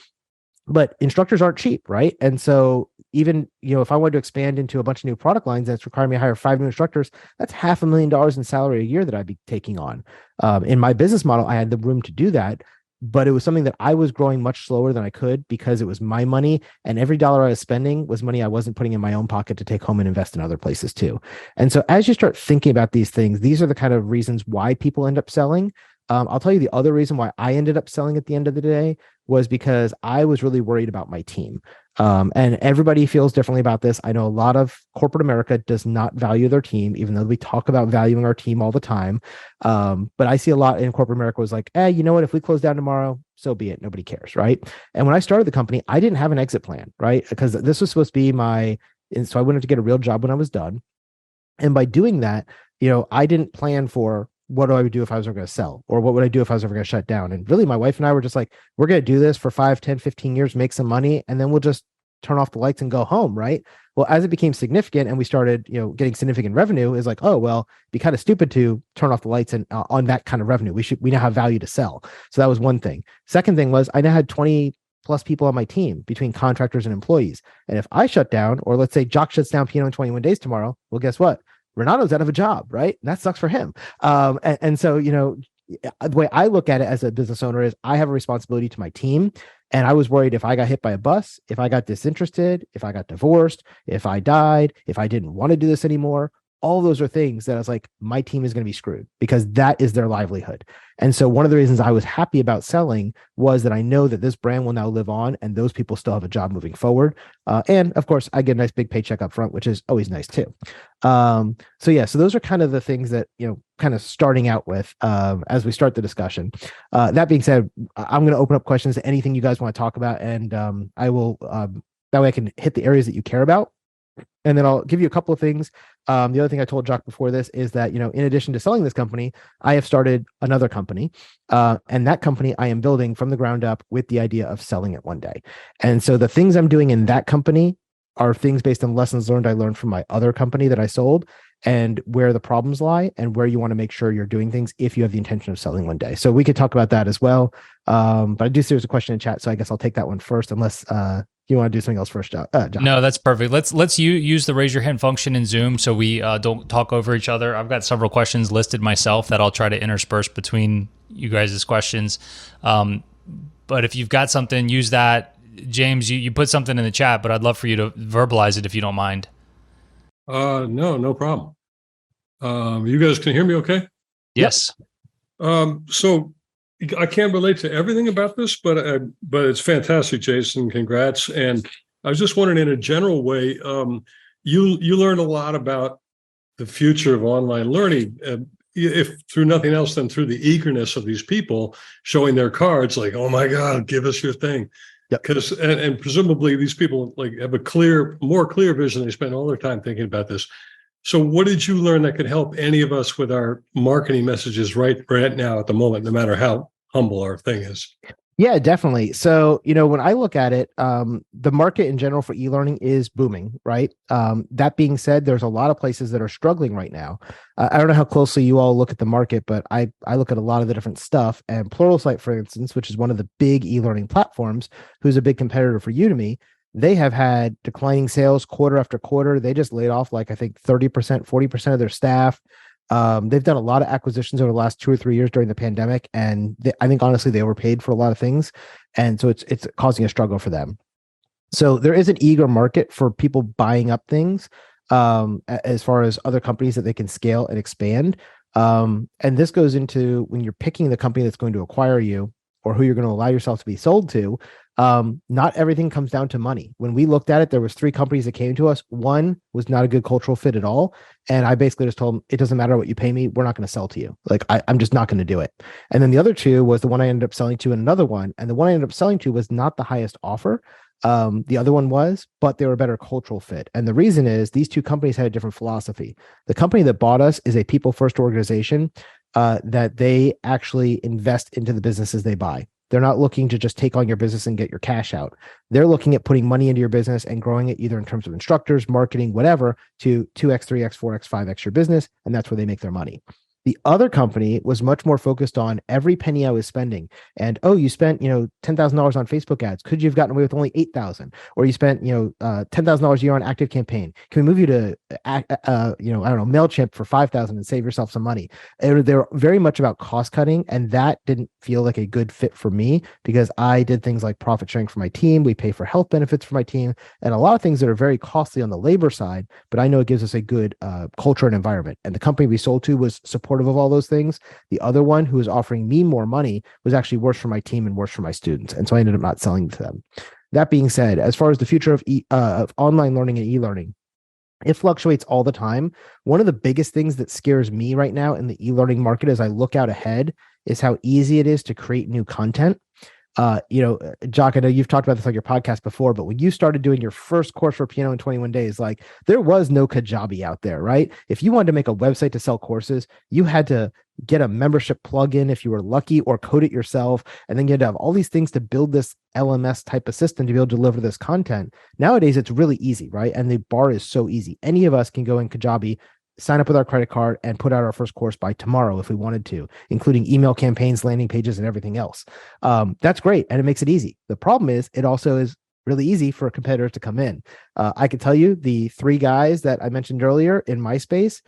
But instructors aren't cheap, right? And so even, if I wanted to expand into a bunch of new product lines that's requiring me to hire 5 new instructors, that's $500,000 in salary a year that I'd be taking on. In my business model, I had the room to do that, but it was something that I was growing much slower than I could because it was my money, and every dollar I was spending was money I wasn't putting in my own pocket to take home and invest in other places too. And so as you start thinking about these things, these are the kind of reasons why people end up selling. I'll tell you the other reason why I ended up selling at the end of the day was because I was really worried about my team. And everybody feels differently about this. I know a lot of corporate America does not value their team, even though we talk about valuing our team all the time. But I see a lot in corporate America was like, you know what? If we close down tomorrow, so be it. Nobody cares, right? And when I started the company, I didn't have an exit plan, right? Because this was supposed to be so I wanted to get a real job when I was done. And by doing that, I didn't plan for what do I do if I was ever going to sell? Or what would I do if I was ever going to shut down? And really, my wife and I were just like, we're going to do this for 5, 10, 15 years, make some money, and then we'll just turn off the lights and go home, right? Well, as it became significant and we started, getting significant revenue, is like, oh, well, it'd be kind of stupid to turn off the lights and on that kind of revenue. We now have value to sell. So that was one thing. Second thing was I now had 20 plus people on my team between contractors and employees. And if I shut down, or let's say Jacques shuts down Piano in 21 days tomorrow, well, guess what? Renato's out of a job, right? And that sucks for him. And so, the way I look at it as a business owner is I have a responsibility to my team. And I was worried if I got hit by a bus, if I got disinterested, if I got divorced, if I died, if I didn't want to do this anymore. All those are things that I was like, my team is going to be screwed because that is their livelihood. And so one of the reasons I was happy about selling was that I know that this brand will now live on and those people still have a job moving forward. And of course, I get a nice big paycheck up front, which is always nice too. So those are kind of the things that, kind of starting out with as we start the discussion. That being said, I'm going to open up questions to anything you guys want to talk about. And I will, that way I can hit the areas that you care about. And then I'll give you a couple of things. The other thing I told Jacques before this is that, in addition to selling this company, I have started another company. And that company I am building from the ground up with the idea of selling it one day. And so the things I'm doing in that company are things based on lessons learned I learned from my other company that I sold, and where the problems lie and where you want to make sure you're doing things if you have the intention of selling one day. So we could talk about that as well. But I do see there's a question in chat, so I guess I'll take that one first, unless you want to do something else first, John? No, that's perfect. Let's use the raise your hand function in Zoom so we don't talk over each other. I've got several questions listed myself that I'll try to intersperse between you guys' questions. But if you've got something, use that. James, you put something in the chat, but I'd love for you to verbalize it if you don't mind. No problem. You guys can hear me okay? Yes. So I can't relate to everything about this, but it's fantastic, Jason. Congrats. And I was just wondering, in a general way, you learned a lot about the future of online learning, if through nothing else than through the eagerness of these people showing their cards, like, oh my God, give us your thing. Because and presumably these people have a more clear vision. They spend all their time thinking about this. So what did you learn that could help any of us with our marketing messages right now at the moment, no matter how humble our thing is? Yeah, definitely. So, when I look at it, the market in general for e-learning is booming, right? That being said, there's a lot of places that are struggling right now. I don't know how closely you all look at the market, but I look at a lot of the different stuff. And Pluralsight, for instance, which is one of the big e-learning platforms, who's a big competitor for Udemy, they have had declining sales quarter after quarter. They just laid off I think 30%, 40% of their staff. They've done a lot of acquisitions over the last 2 or 3 years during the pandemic. And I think honestly, they overpaid for a lot of things. And so it's causing a struggle for them. So there is an eager market for people buying up things as far as other companies that they can scale and expand. And this goes into when you're picking the company that's going to acquire you or who you're going to allow yourself to be sold to. Not everything comes down to money. When we looked at it, there was 3 companies that came to us. One was not a good cultural fit at all. And I basically just told them, it doesn't matter what you pay me. We're not going to sell to you. I'm just not going to do it. And then the other 2 was the one I ended up selling to and another one. And the one I ended up selling to was not the highest offer. The other one was, but they were a better cultural fit. And the reason is these 2 companies had a different philosophy. The company that bought us is a people-first organization that they actually invest into the businesses they buy. They're not looking to just take on your business and get your cash out. They're looking at putting money into your business and growing it either in terms of instructors, marketing, whatever, to 2x, 3x, 4x, 5x your business. And that's where they make their money. The other company was much more focused on every penny I was spending. And, oh, you spent, $10,000 on Facebook ads. Could you have gotten away with only 8,000? Or you spent, $10,000 a year on active campaign. Can we move you to, MailChimp for 5,000 and save yourself some money? They're very much about cost cutting. And that didn't feel like a good fit for me because I did things like profit sharing for my team. We pay for health benefits for my team and a lot of things that are very costly on the labor side. But I know it gives us a good culture and environment. And the company we sold to was supportive of all those things. The other one, who was offering me more money, was actually worse for my team and worse for my students. And so I ended up not selling to them. That being said, as far as the future of online learning and e-learning, it fluctuates all the time. One of the biggest things that scares me right now in the e-learning market as I look out ahead is how easy it is to create new content. Jacques, I know you've talked about this on your podcast before, but when you started doing your first course for piano in 21 days, like there was no Kajabi out there, right? If you wanted to make a website to sell courses, you had to get a membership plugin if you were lucky, or code it yourself. And then you had to have all these things to build this LMS type of system to be able to deliver this content. Nowadays, it's really easy, right? And the bar is so easy. Any of us can go in Kajabi, sign up with our credit card, and put out our first course by tomorrow if we wanted to, including email campaigns, landing pages, and everything else. That's great. And it makes it easy. The problem is it also is really easy for a competitor to come in. I can tell you the 3 guys that I mentioned earlier in my space,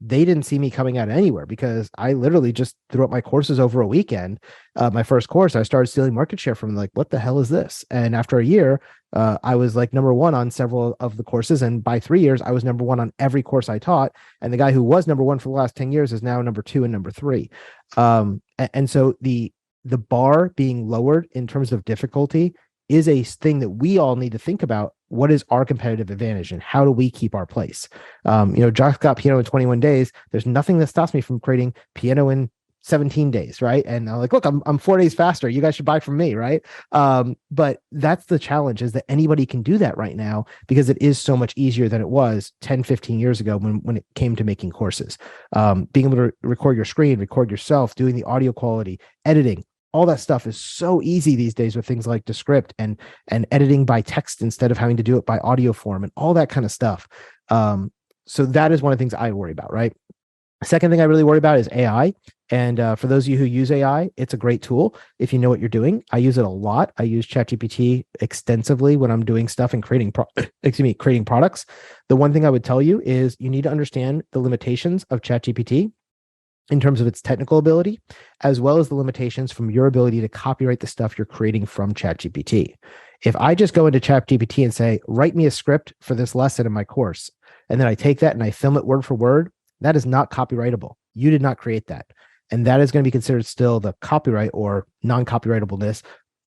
they didn't see me coming out anywhere because I literally just threw up my courses over a weekend. My first course, I started stealing market share from them, like, what the hell is this? And after a year, I was like number 1 on several of the courses. And by 3 years, I was number 1 on every course I taught. And the guy who was number 1 for the last 10 years is now number 2 and number 3. And so the bar being lowered in terms of difficulty is a thing that we all need to think about. What is our competitive advantage and how do we keep our place? Jacques got piano in 21 days. There's nothing that stops me from creating piano in 17 days, right? And I'm like, look, I'm 4 days faster. You guys should buy from me, right? But that's the challenge, is that anybody can do that right now because it is so much easier than it was 10, 15 years ago when it came to making courses. Being able to record your screen, record yourself, doing the audio quality, editing, all that stuff is so easy these days with things like Descript and editing by text instead of having to do it by audio form and all that kind of stuff. So that is one of the things I worry about, right? Second thing I really worry about is AI. And for those of you who use AI, it's a great tool if you know what you're doing. I use it a lot. I use ChatGPT extensively when I'm doing stuff and creating products. The one thing I would tell you is you need to understand the limitations of ChatGPT in terms of its technical ability, as well as the limitations from your ability to copyright the stuff you're creating from ChatGPT. If I just go into ChatGPT and say, write me a script for this lesson in my course, and then I take that and I film it word for word, that is not copyrightable. You did not create that. And that is going to be considered still the copyright or non-copyrightableness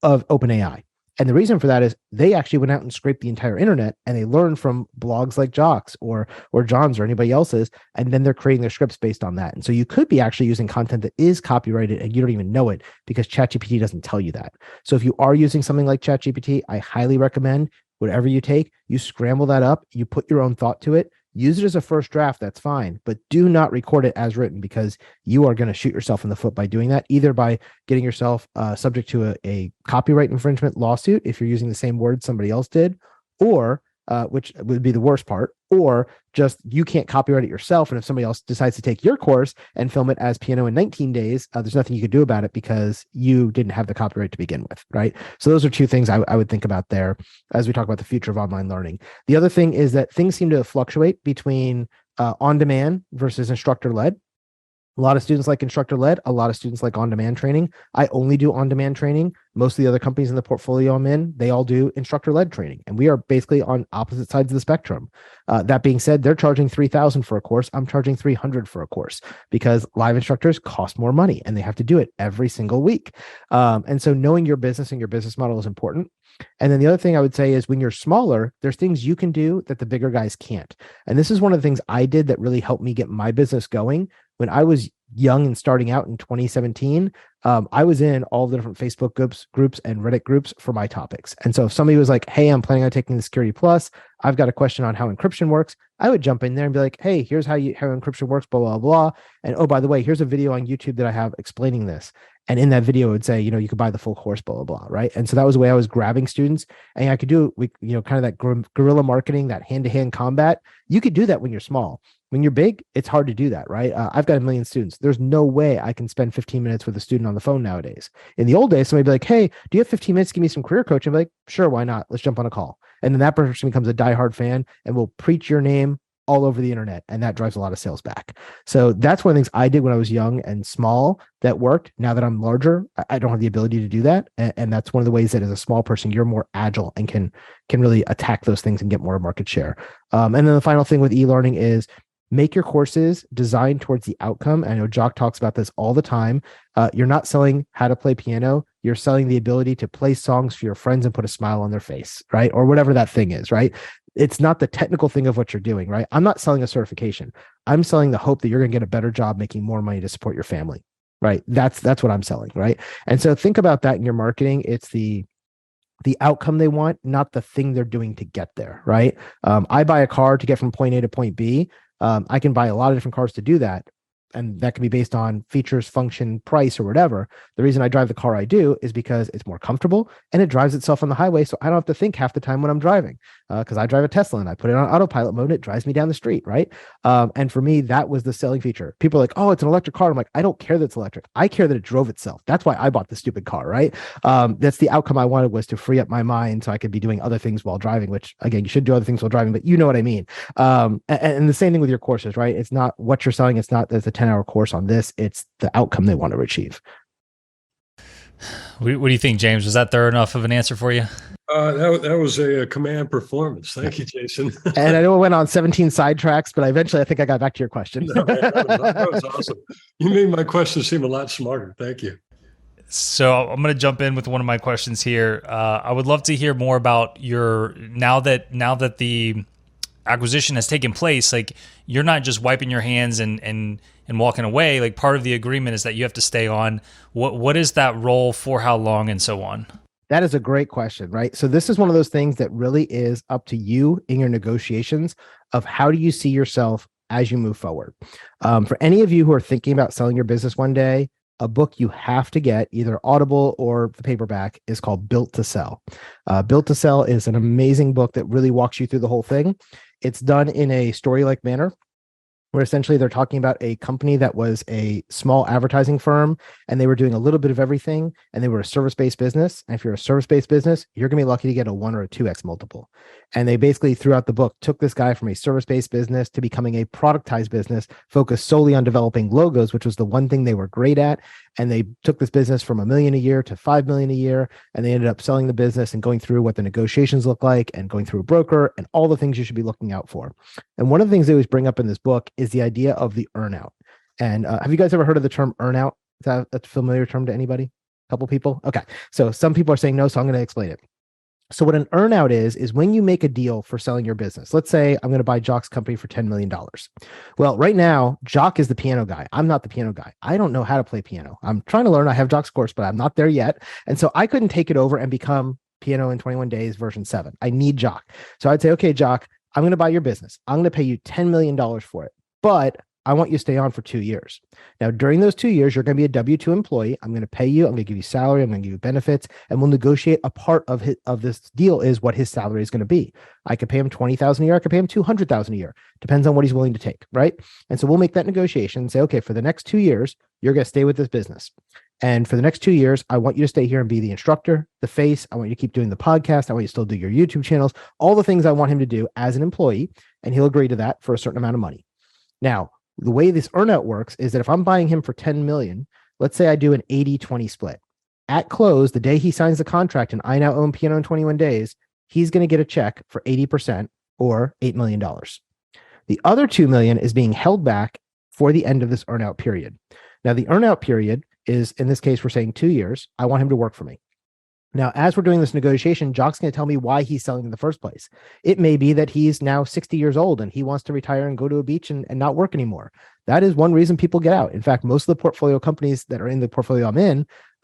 of OpenAI. And the reason for that is they actually went out and scraped the entire internet, and they learned from blogs like Jacques or John's or anybody else's, and then they're creating their scripts based on that. And so you could be actually using content that is copyrighted and you don't even know it because ChatGPT doesn't tell you that. So if you are using something like ChatGPT, I highly recommend whatever you take, you scramble that up, you put your own thought to it, use it as a first draft, that's fine, but do not record it as written because you are going to shoot yourself in the foot by doing that, either by getting yourself subject to a copyright infringement lawsuit if you're using the same words somebody else did, or which would be the worst part, or just you can't copyright it yourself. And if somebody else decides to take your course and film it as piano in 19 days, there's nothing you could do about it because you didn't have the copyright to begin with, right? So those are 2 things I would think about there as we talk about the future of online learning. The other thing is that things seem to fluctuate between on-demand versus instructor-led. A lot of students like instructor-led, a lot of students like on-demand training. I only do on-demand training. Most of the other companies in the portfolio I'm in, they all do instructor-led training. And we are basically on opposite sides of the spectrum. That being said, they're charging $3,000 for a course. I'm charging $300 for a course because live instructors cost more money and they have to do it every single week. And so knowing your business and your business model is important. And then the other thing I would say is when you're smaller, there's things you can do that the bigger guys can't. And this is one of the things I did that really helped me get my business going. When I was young and starting out in 2017, I was in all the different Facebook groups and Reddit groups for my topics. And so if somebody was like, hey, I'm planning on taking the Security Plus, I've got a question on how encryption works, I would jump in there and be like, hey, here's how encryption works, blah, blah, bblah. And oh, by the way, here's a video on YouTube that I have explaining this. And in that video, it would say, you could buy the full course, blah, blah, blah, right? And so that was the way I was grabbing students. And I could do, kind of that guerrilla marketing, that hand-to-hand combat. You could do that when you're small. When you're big, it's hard to do that, right? I've got 1 million students. There's no way I can spend 15 minutes with a student on the phone nowadays. In the old days, somebody would be like, hey, do you have 15 minutes to give me some career coaching? I'm like, sure, why not? Let's jump on a call. And then that person becomes a diehard fan and will preach your name all over the internet. And that drives a lot of sales back. So that's one of the things I did when I was young and small that worked. Now that I'm larger, I don't have the ability to do that. And that's one of the ways that as a small person, you're more agile and can really attack those things and get more market share. And then the final thing with e-learning is make your courses designed towards the outcome. I know Jacques talks about this all the time. You're not selling how to play piano. You're selling the ability to play songs for your friends and put a smile on their face, right? Or whatever that thing is, right? It's not the technical thing of what you're doing, right? I'm not selling a certification. I'm selling the hope that you're going to get a better job making more money to support your family. right? That's what I'm selling, right? And so think about that in your marketing. It's the outcome they want, not the thing they're doing to get there, right? I buy a car to get from point A to point B. I can buy a lot of different cars to do that. And that can be based on features, function, price, or whatever. The reason I drive the car I do is because it's more comfortable and it drives itself on the highway. So I don't have to think half the time when I'm driving, because I drive a Tesla and I put it on autopilot mode and it drives me down the street, right? And for me, that was the selling feature. People are like, oh, it's an electric car. I'm like, I don't care that it's electric. I care that it drove itself. That's why I bought the stupid car, right? That's the outcome I wanted, was to free up my mind so I could be doing other things while driving, which again, you should do other things while driving, but you know what I mean. And the same thing with your courses, right? It's not what you're selling. It's not there's a 10-hour course on this. It's the outcome they want to achieve. What do you think, James? Was that thorough enough of an answer for you? That was a command performance. Thank you, Jason. And I know it went on 17 sidetracks, but eventually I think I got back to your question. No, man, that was awesome. You made my question seem a lot smarter. Thank you. So I'm going to jump in with one of my questions here. I would love to hear more about your now that the acquisition has taken place. Like, you're not just wiping your hands and walking away. Like, part of the agreement is that you have to stay on. What is that role, for how long, and so on? That is a great question, right? So this is one of those things that really is up to you in your negotiations of how do you see yourself as you move forward. For any of you who are thinking about selling your business one day, a book you have to get, either Audible or the paperback, is called Built to Sell. Built to Sell is an amazing book that really walks you through the whole thing. It's done in a story-like manner, where essentially they're talking about a company that was a small advertising firm, and they were doing a little bit of everything, and they were a service-based business. And if you're a service-based business, you're going to be lucky to get a 1 or a 2x multiple. And they basically, throughout the book, took this guy from a service-based business to becoming a productized business focused solely on developing logos, which was the one thing they were great at. And they took this business from $1 million a year to $5 million a year. And they ended up selling the business and going through what the negotiations look like and going through a broker and all the things you should be looking out for. And one of the things they always bring up in this book is the idea of the earnout. And have you guys ever heard of the term earnout? Is that a familiar term to anybody? A couple people? Okay. So some people are saying no, so I'm going to explain it. So what an earnout is when you make a deal for selling your business. Let's say I'm going to buy Jacques' company for $10 million. Well, right now, Jacques is the piano guy. I'm not the piano guy. I don't know how to play piano. I'm trying to learn. I have Jacques' course, but I'm not there yet. And so I couldn't take it over and become Piano in 21 Days version 7. I need Jacques. So I'd say, okay, Jacques, I'm going to buy your business. I'm going to pay you $10 million for it, but I want you to stay on for 2 years. Now, during those 2 years, you're going to be a W-2 employee. I'm going to pay you. I'm going to give you salary. I'm going to give you benefits, and we'll negotiate a part of this deal is what his salary is going to be. I could pay him $20,000 a year. I could pay him $200,000 a year. Depends on what he's willing to take, right? And so we'll make that negotiation and say, okay, for the next 2 years, you're going to stay with this business. And for the next 2 years, I want you to stay here and be the instructor, the face. I want you to keep doing the podcast. I want you to still do your YouTube channels, all the things I want him to do as an employee. And he'll agree to that for a certain amount of money. Now, the way this earnout works is that if I'm buying him for 10 million, let's say I do an 80-20 split. At close, the day he signs the contract and I now own Piano in 21 Days, he's going to get a check for 80% or $8 million. The other 2 million is being held back for the end of this earnout period. Now, the earnout period is, in this case, we're saying 2 years. I want him to work for me. Now, as we're doing this negotiation, Jacques' going to tell me why he's selling in the first place. It may be that he's now 60 years old and he wants to retire and go to a beach and not work anymore. That is one reason people get out. In fact, most of the portfolio companies that are in the portfolio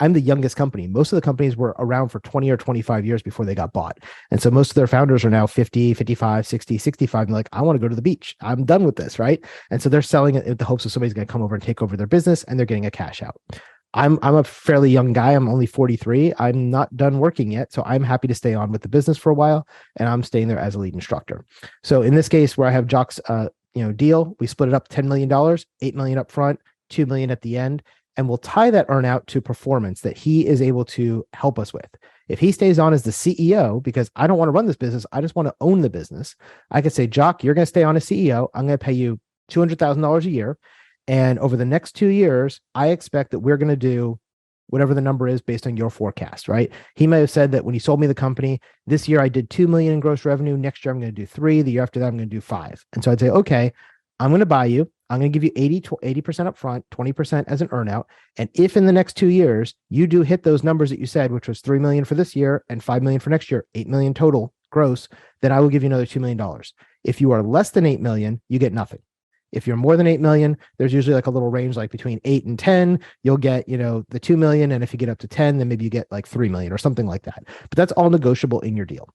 I'm the youngest company. Most of the companies were around for 20 or 25 years before they got bought. And so most of their founders are now 50, 55, 60, 65. And like, I want to go to the beach. I'm done with this, right? And so they're selling it in the hopes that somebody's going to come over and take over their business and they're getting a cash out. I'm a fairly young guy. I'm only 43. I'm not done working yet. So I'm happy to stay on with the business for a while. And I'm staying there as a lead instructor. So in this case, where I have Jacques' deal, we split it up $10 million, $8 million up front, $2 million at the end. And we'll tie that earnout to performance that he is able to help us with. If he stays on as the CEO, because I don't want to run this business, I just want to own the business. I could say, Jacques, you're going to stay on as CEO. I'm going to pay you $200,000 a year. And over the next 2 years, I expect that we're going to do whatever the number is based on your forecast, right? He may have said that when he sold me the company, this year I did 2 million in gross revenue. Next year, I'm going to do 3. The year after that, I'm going to do 5. And so I'd say, okay, I'm going to buy you. I'm going to give you 80% up front, 20% as an earnout. And if in the next 2 years, you do hit those numbers that you said, which was 3 million for this year and 5 million for next year, 8 million total gross, then I will give you another $2 million. If you are less than 8 million, you get nothing. If you're more than 8 million, there's usually like a little range, like between 8 and 10, you'll get, the 2 million. And if you get up to 10, then maybe you get like 3 million or something like that. But that's all negotiable in your deal.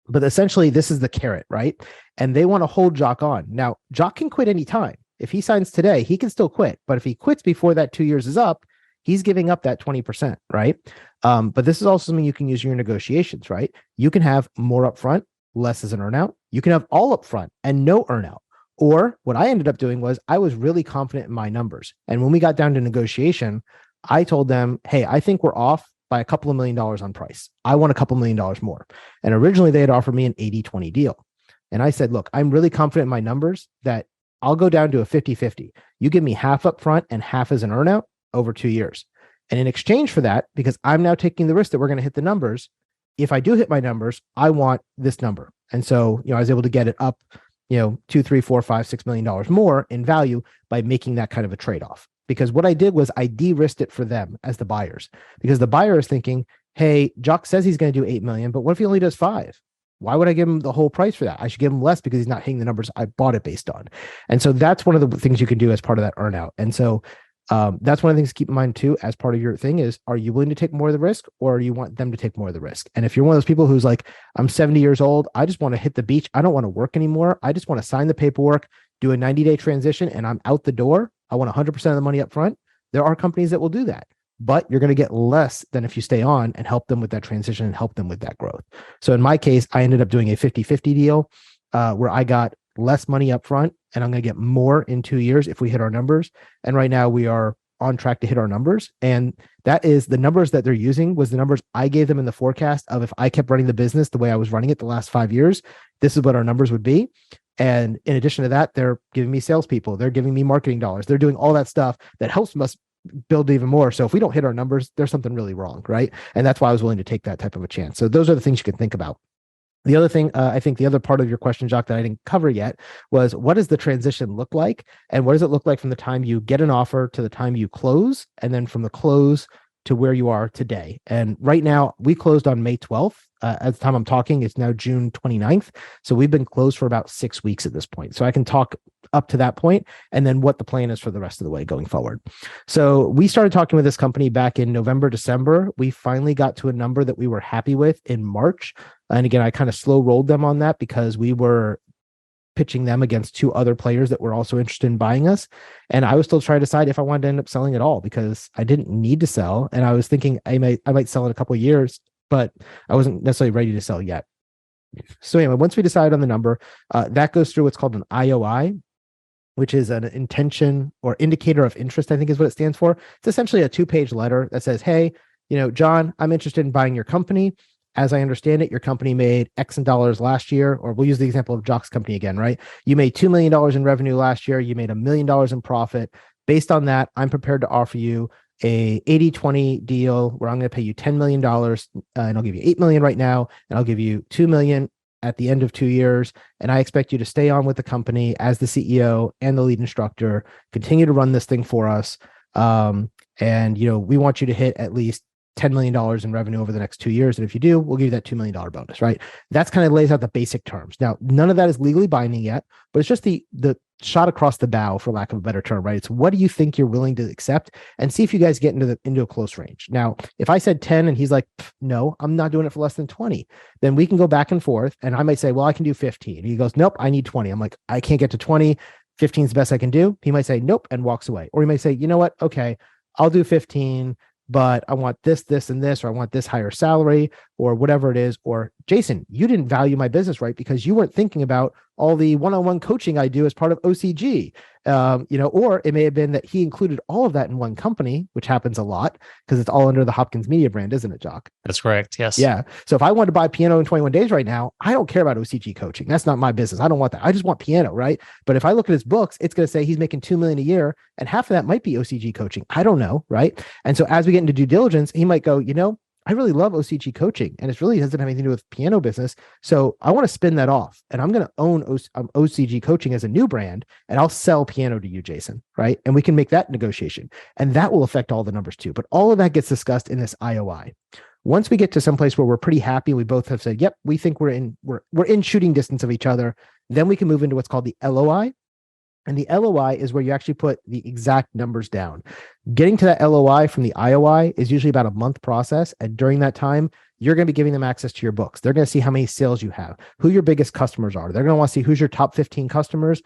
But essentially, this is the carrot, right? And they want to hold Jacques on. Now, Jacques can quit anytime. If he signs today, he can still quit. But if he quits before that 2 years is up, he's giving up that 20%, right? But this is also something you can use in your negotiations, right? You can have more upfront, less as an earnout. You can have all upfront and no earnout. Or what I ended up doing was I was really confident in my numbers. And when we got down to negotiation, I told them, hey, I think we're off by a couple of $1 million on price. I want a couple $1 million more. And originally they had offered me an 80-20 deal. And I said, look, I'm really confident in my numbers that I'll go down to a 50-50. You give me half up front and half as an earnout over 2 years. And in exchange for that, because I'm now taking the risk that we're going to hit the numbers, if I do hit my numbers, I want this number. And so, I was able to get it up, $2, $3, $4, $5, $6 million more in value by making that kind of a trade-off. Because what I did was I de-risked it for them as the buyers, because the buyer is thinking, hey, Jacques says he's going to do 8 million, but what if he only does 5? Why would I give him the whole price for that? I should give him less because he's not hitting the numbers I bought it based on. And so that's one of the things you can do as part of that earnout. And so that's one of the things to keep in mind too, as part of your thing is, are you willing to take more of the risk, or do you want them to take more of the risk? And if you're one of those people who's like, I'm 70 years old, I just want to hit the beach, I don't want to work anymore, I just want to sign the paperwork, do a 90-day transition, and I'm out the door, I want 100% of the money up front, there are companies that will do that. But you're going to get less than if you stay on and help them with that transition and help them with that growth. So in my case, I ended up doing a 50-50 deal where I got less money up front and I'm going to get more in 2 years if we hit our numbers. And right now we are on track to hit our numbers. And that is the numbers that they're using was the numbers I gave them in the forecast of if I kept running the business the way I was running it the last 5 years, this is what our numbers would be. And in addition to that, they're giving me salespeople, they're giving me marketing dollars, they're doing all that stuff that helps us build even more. So if we don't hit our numbers, there's something really wrong, right? And that's why I was willing to take that type of a chance. So those are the things you can think about. The other thing, I think the other part of your question, Jacques, that I didn't cover yet was, what does the transition look like? And what does it look like from the time you get an offer to the time you close, and then from the close to where you are today? And right now, we closed on May 12th. At the time I'm talking, it's now June 29th. So we've been closed for about 6 weeks at this point. So I can talk up to that point and then what the plan is for the rest of the way going forward. So we started talking with this company back in November, December. We finally got to a number that we were happy with in March. And again, I kind of slow rolled them on that because we were pitching them against 2 other players that were also interested in buying us. And I was still trying to decide if I wanted to end up selling at all, because I didn't need to sell. And I was thinking I might sell in a couple of years, but I wasn't necessarily ready to sell yet. So anyway, once we decided on the number, that goes through what's called an IOI, which is an intention or indicator of interest, I think is what it stands for. It's essentially a 2-page letter that says, hey, John, I'm interested in buying your company. As I understand it, your company made X in dollars last year, or we'll use the example of Jacques' company again, right? You made $2 million in revenue last year. You made $1 million in profit. Based on that, I'm prepared to offer you a 80-20 deal where I'm going to pay you $10 million and I'll give you $8 million right now. And I'll give you $2 million at the end of 2 years. And I expect you to stay on with the company as the CEO and the lead instructor, continue to run this thing for us. And, we want you to hit at least $10 million in revenue over the next 2 years. And if you do, we'll give you that $2 million bonus, right? That's kind of lays out the basic terms. Now, none of that is legally binding yet, but it's just the shot across the bow, for lack of a better term, right? It's what do you think you're willing to accept, and see if you guys get into a close range. Now, if I said 10 and he's like, no, I'm not doing it for less than 20, then we can go back and forth. And I might say, well, I can do 15. He goes, nope, I need 20. I'm like, I can't get to 20. 15 is the best I can do. He might say, nope, and walks away. Or he might say, you know what? Okay, I'll do 15. But I want this, this, and this, or I want this higher salary, or whatever it is. Or Jason, you didn't value my business right because you weren't thinking about all the one-on-one coaching I do as part of OCG. Or it may have been that he included all of that in one company, which happens a lot because it's all under the Hopkins media brand, isn't it, Jacques? That's correct. Yes. Yeah. So if I wanted to buy piano in 21 days right now, I don't care about OCG coaching. That's not my business. I don't want that. I just want piano, right? But if I look at his books, it's going to say he's making $2 million a year, and half of that might be OCG coaching. I don't know, right? And so as we get into due diligence, he might go, I really love OCG coaching, and it really doesn't have anything to do with piano business. So I want to spin that off, and I'm going to own OCG coaching as a new brand, and I'll sell piano to you, Jason, right? And we can make that negotiation, and that will affect all the numbers too. But all of that gets discussed in this IOI. Once we get to some place where we're pretty happy, we both have said, yep, we think we're in shooting distance of each other, then we can move into what's called the LOI. And the LOI is where you actually put the exact numbers down. Getting to that LOI from the IOI is usually about a month process. And during that time, you're going to be giving them access to your books. They're going to see how many sales you have, who your biggest customers are. They're going to want to see who's your top 15 customers,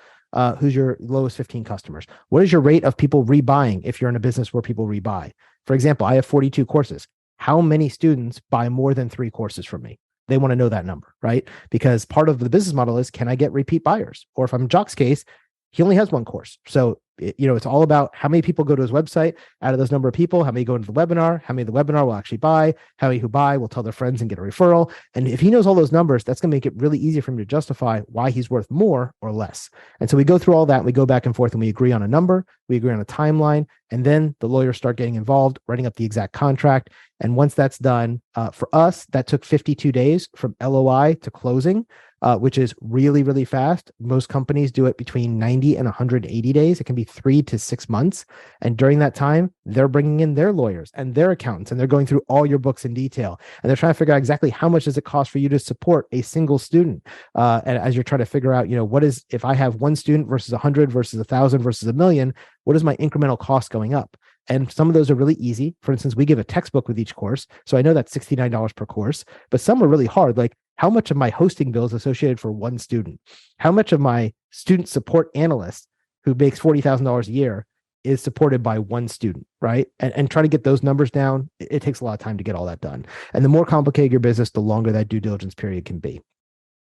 who's your lowest 15 customers. What is your rate of people rebuying if you're in a business where people rebuy? For example, I have 42 courses. How many students buy more than 3 courses from me? They want to know that number, right? Because part of the business model is, can I get repeat buyers? Or if I'm Jacques' case, he only has 1 course. So, it's all about how many people go to his website. Out of those number of people, how many go into the webinar, how many of the webinar will actually buy, how many who buy will tell their friends and get a referral. And if he knows all those numbers, that's going to make it really easy for him to justify why he's worth more or less. And so we go through all that, and we go back and forth, and we agree on a number, we agree on a timeline, and then the lawyers start getting involved, writing up the exact contract. And once that's done, for us, that took 52 days from LOI to closing, which is really, really fast. Most companies do it between 90 and 180 days. It can be 3 to 6 months. And during that time, they're bringing in their lawyers and their accountants, and they're going through all your books in detail. And they're trying to figure out exactly how much does it cost for you to support a single student. And as you're trying to figure out, what is, if I have 1 student versus 100 versus 1,000 versus 1,000,000, what is my incremental cost going up? And some of those are really easy. For instance, we give a textbook with each course. So I know that's $69 per course, but some are really hard. Like, how much of my hosting bill is associated for 1 student? How much of my student support analyst who makes $40,000 a year is supported by 1 student, right? And try to get those numbers down. It takes a lot of time to get all that done. And the more complicated your business, the longer that due diligence period can be.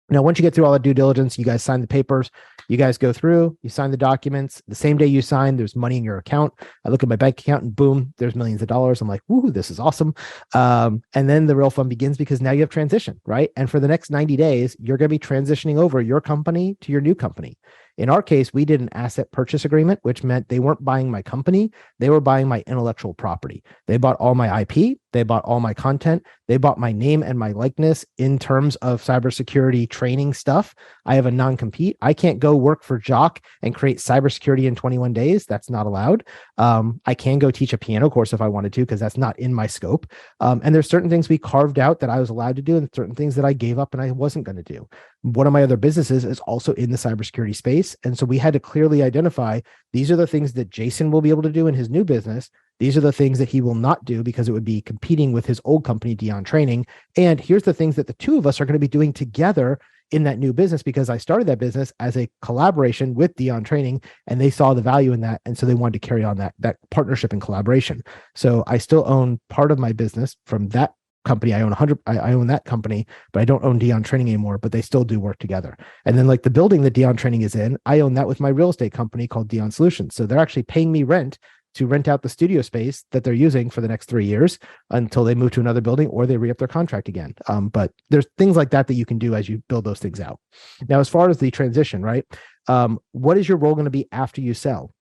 Now, once you get through all that due diligence, you guys sign the papers, you guys go through, you sign the documents. The same day you sign, there's money in your account. I look at my bank account and boom, there's millions of dollars. I'm like, woohoo, this is awesome. And then the real fun begins, because now you have transition, right? And for the next 90 days, you're going to be transitioning over your company to your new company. In our case, we did an asset purchase agreement, which meant they weren't buying my company. They were buying my intellectual property. They bought all my IP. They bought all my content. They bought my name and my likeness in terms of cybersecurity training stuff. I have a non-compete. I can't go work for Jacques and create cybersecurity in 21 days. That's not allowed. I can go teach a piano course if I wanted to, because that's not in my scope. And there's certain things we carved out that I was allowed to do, and certain things that I gave up and I wasn't going to do. One of my other businesses is also in the cybersecurity space. And so we had to clearly identify, these are the things that Jason will be able to do in his new business. These are the things that he will not do, because it would be competing with his old company, Dion Training. And here's the things that the 2 of us are going to be doing together in that new business, because I started that business as a collaboration with Dion Training, and they saw the value in that. And so they wanted to carry on that partnership and collaboration. So I still own part of my business from that company. I own that company, but I don't own Dion Training anymore, but they still do work together. And then, like, the building that Dion Training is in, I own that with my real estate company called Dion Solutions. So they're actually paying me rent to rent out the studio space that they're using for the next 3 years until they move to another building or they re-up their contract again. But there's things like that you can do as you build those things out. Now, as far as the transition, right? What is your role going to be after you sell?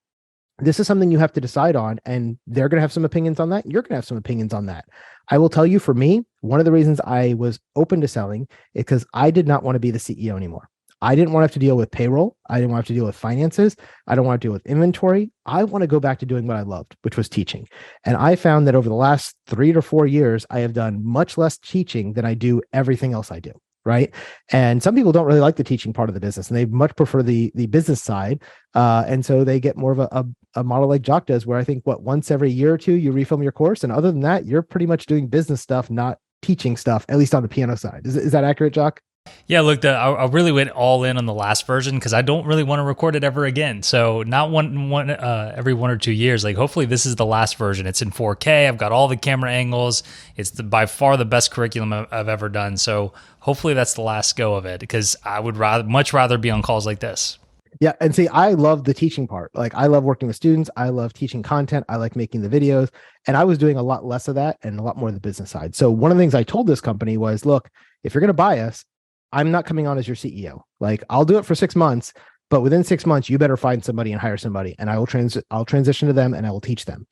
This is something you have to decide on, and they're going to have some opinions on that. You're going to have some opinions on that. I will tell you, for me, one of the reasons I was open to selling is because I did not want to be the CEO anymore. I didn't want to have to deal with payroll. I didn't want to have to deal with finances. I don't want to deal with inventory. I want to go back to doing what I loved, which was teaching. And I found that over the last 3 to 4 years, I have done much less teaching than I do everything else I do. Right. And some people don't really like the teaching part of the business, and they much prefer the business side. And so they get more of a model like Jacques does, where I think once every year or 2, you refilm your course. And other than that, you're pretty much doing business stuff, not teaching stuff, at least on the piano side. Is that accurate, Jacques? Yeah, look, I really went all in on the last version because I don't really want to record it ever again. So not every 1 or 2 years. Like, hopefully this is the last version. It's in 4K. I've got all the camera angles. It's by far the best curriculum I've ever done. So hopefully that's the last go of it, because I would much rather be on calls like this. Yeah. And see, I love the teaching part. Like, I love working with students. I love teaching content. I like making the videos. And I was doing a lot less of that and a lot more of the business side. So one of the things I told this company was, look, if you're going to buy us, I'm not coming on as your CEO. Like, I'll do it for 6 months, but within 6 months, you better find somebody and hire somebody, and I'll transition to them and I will teach them.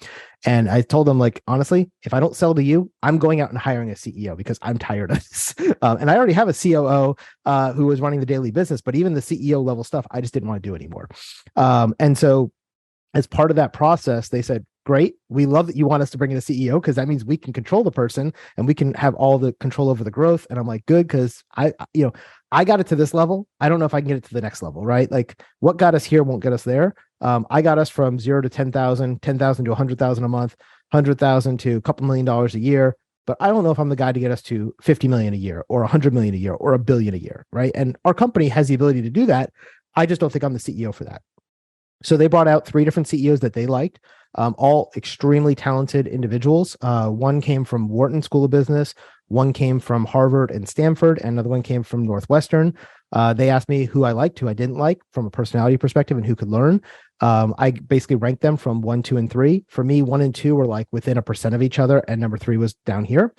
And I told them, like, honestly, if I don't sell to you, I'm going out and hiring a CEO, because I'm tired of this. And I already have a COO who was running the daily business, but even the CEO level stuff, I just didn't want to do anymore. And so as part of that process, they said, great. We love that you want us to bring in a CEO because that means we can control the person and we can have all the control over the growth. And I'm like, good, because I got it to this level. I don't know if I can get it to the next level, right? Like what got us here won't get us there. I got us from 0 to 10,000 to 100,000 a month, 100,000 to a couple $1 million a year. But I don't know if I'm the guy to get us to 50 million a year or 100 million a year or $1 billion a year, right? And our company has the ability to do that. I just don't think I'm the CEO for that. So they brought out 3 different CEOs that they liked, all extremely talented individuals. One came from Wharton School of Business, one came from Harvard and Stanford, and another one came from Northwestern. They asked me who I liked, who I didn't like from a personality perspective, and who could learn. I basically ranked them from 1, 2, and 3. For me, 1 and 2 were like within 1% of each other, and number 3 was down here.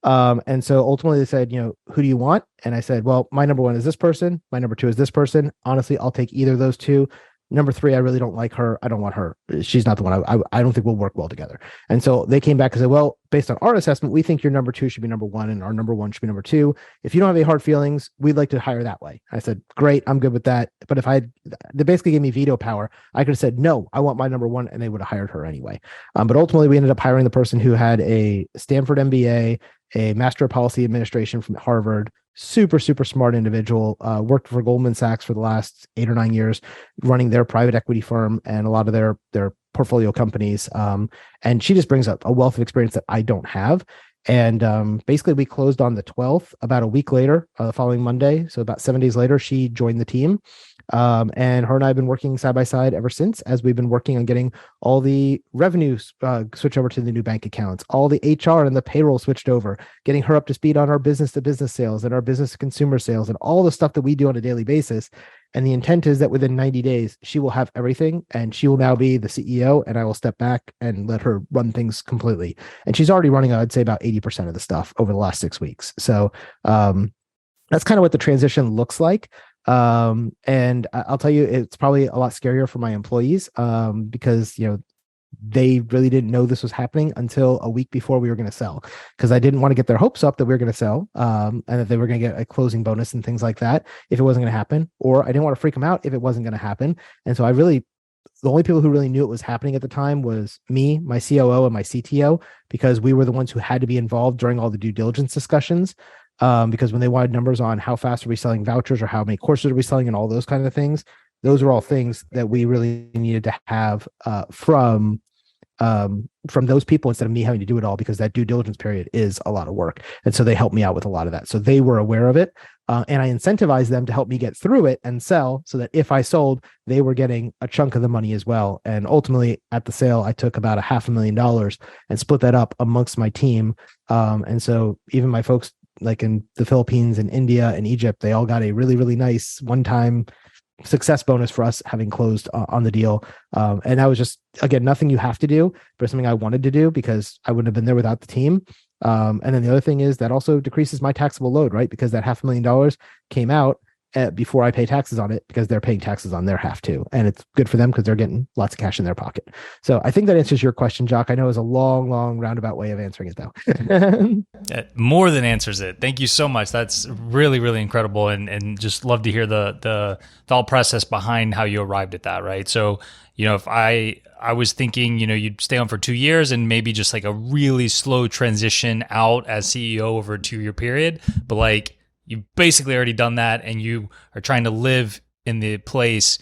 And so ultimately they said, who do you want? And I said, well, my number 1 is this person. My number 2 is this person. Honestly, I'll take either of those 2. Number 3, I really don't like her. I don't want her. She's not the one. I don't think we'll work well together. And so they came back and said, well, based on our assessment, we think your number 2 should be number 1 and our number 1 should be number 2. If you don't have any hard feelings, we'd like to hire that way. I said, great, I'm good with that. But they basically gave me veto power. I could have said, no, I want my number 1, and they would have hired her anyway. But ultimately we ended up hiring the person who had a Stanford MBA, a Master of Policy Administration from Harvard, super, super smart individual, worked for Goldman Sachs for the last 8 or 9 years, running their private equity firm and a lot of their portfolio companies. And she just brings up a wealth of experience that I don't have. And basically we closed on the 12th. About a week later, the following Monday, so about 7 days later, she joined the team. And her and I have been working side by side ever since, as we've been working on getting all the revenues switched over to the new bank accounts, all the HR and the payroll switched over, getting her up to speed on our business to business sales and our business to consumer sales and all the stuff that we do on a daily basis. And the intent is that within 90 days, she will have everything and she will now be the CEO, and I will step back and let her run things completely. And she's already running, I'd say, about 80% of the stuff over the last 6 weeks. So that's kind of what the transition looks like. And I'll tell you, it's probably a lot scarier for my employees because, they really didn't know this was happening until a week before we were going to sell, because I didn't want to get their hopes up that we were going to sell and that they were going to get a closing bonus and things like that if it wasn't going to happen, or I didn't want to freak them out if it wasn't going to happen. And so the only people who really knew it was happening at the time was me, my COO, and my CTO, because we were the ones who had to be involved during all the due diligence discussions. Because when they wanted numbers on how fast are we selling vouchers or how many courses are we selling and all those kinds of things, those are all things that we really needed to have from those people instead of me having to do it all, because that due diligence period is a lot of work. And so they helped me out with a lot of that. So they were aware of it. And I incentivized them to help me get through it and sell, so that if I sold, they were getting a chunk of the money as well. And ultimately at the sale, I took about $500,000 and split that up amongst my team. And so even my folks like in the Philippines and India and Egypt, they all got a really, really nice one-time success bonus for us having closed on the deal. And that was just, again, nothing you have to do, but something I wanted to do because I wouldn't have been there without the team. And then the other thing is that also decreases my taxable load, right? Because that $500,000 came out before I pay taxes on it, because they're paying taxes on their half too. And it's good for them because they're getting lots of cash in their pocket. So I think that answers your question, Jacques. I know it's a long, long roundabout way of answering it though. It more than answers it. Thank you so much. That's really, really incredible. And just love to hear the thought process behind how you arrived at that, right? So, if I was thinking, you'd stay on for 2 years and maybe just like a really slow transition out as CEO over a 2-year period, but like, you've basically already done that, and you are trying to live in the place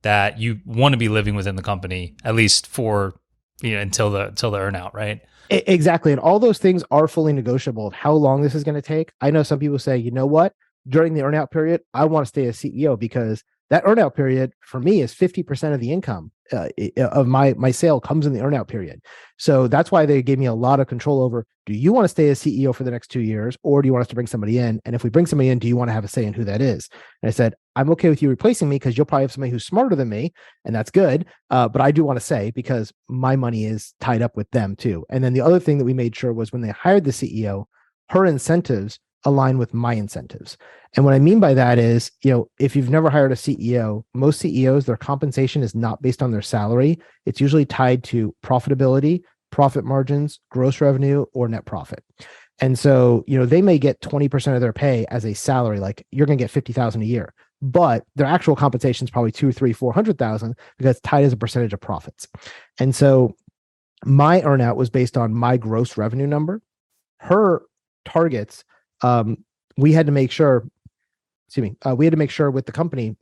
that you want to be living within the company, at least for until the earnout, right? Exactly. And all those things are fully negotiable of how long this is going to take. I know some people say, you know what, during the earnout period, I want to stay as CEO, because that earnout period for me is 50% of the income of my sale comes in the earnout period. So that's why they gave me a lot of control over, do you want to stay as CEO for the next 2 years, or do you want us to bring somebody in? And if we bring somebody in, do you want to have a say in who that is? And I said, I'm okay with you replacing me because you'll probably have somebody who's smarter than me, and that's good. But I do want to say, because my money is tied up with them too. And then the other thing that we made sure was when they hired the CEO, her incentives align with my incentives. And what I mean by that is, if you've never hired a CEO, most CEOs, their compensation is not based on their salary. It's usually tied to profitability, profit margins, gross revenue, or net profit. And so, they may get 20% of their pay as a salary, like you're going to get $50,000 a year, but their actual compensation is probably 2, 3, 400,000 because it's tied as a percentage of profits. And so My earnout was based on my gross revenue number. Her targets, we had to make sure, we had to make sure with the company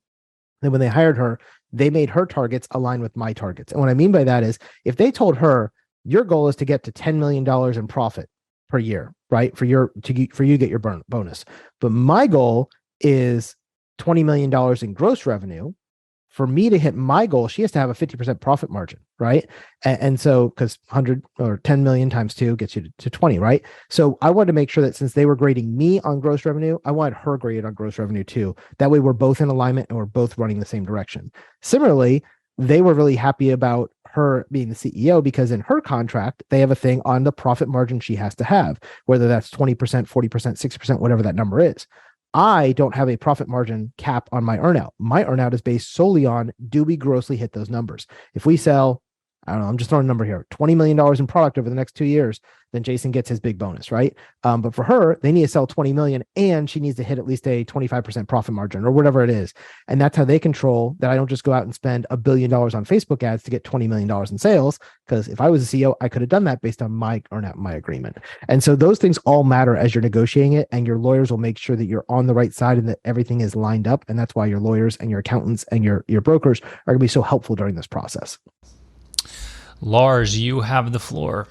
that when they hired her, they made her targets align with my targets. And what I mean by that is if they told her, your goal is to get to $10 million in profit per year, right? For you to get your bonus. But my goal is $20 million in gross revenue. For me to hit my goal, she has to have a 50% profit margin, right? And so, because 100 or 10 million times 2 gets you to 20, right? So I wanted to make sure that since they were grading me on gross revenue, I wanted her graded on gross revenue too. That way we're both in alignment and we're both running the same direction. Similarly, they were really happy about her being the CEO because in her contract, they have a thing on the profit margin she has to have, whether that's 20%, 40%, 60%, whatever that number is. I don't have a profit margin cap on my earnout. My earnout is based solely on, do we grossly hit those numbers? If we sell, I don't know, I'm just throwing a number here, $20 million in product over the next 2 years, then Jason gets his big bonus, right? But for her, they need to sell 20 million and she needs to hit at least a 25% profit margin or whatever it is. And that's how they control that I don't just go out and spend $1 billion on Facebook ads to get $20 million in sales. Because if I was a CEO, I could have done that based on my earnout, my agreement. And so those things all matter as you're negotiating it, and your lawyers will make sure that you're on the right side and that everything is lined up. And that's why your lawyers and your accountants and your brokers are going to be so helpful during this process. Lars, you have the floor.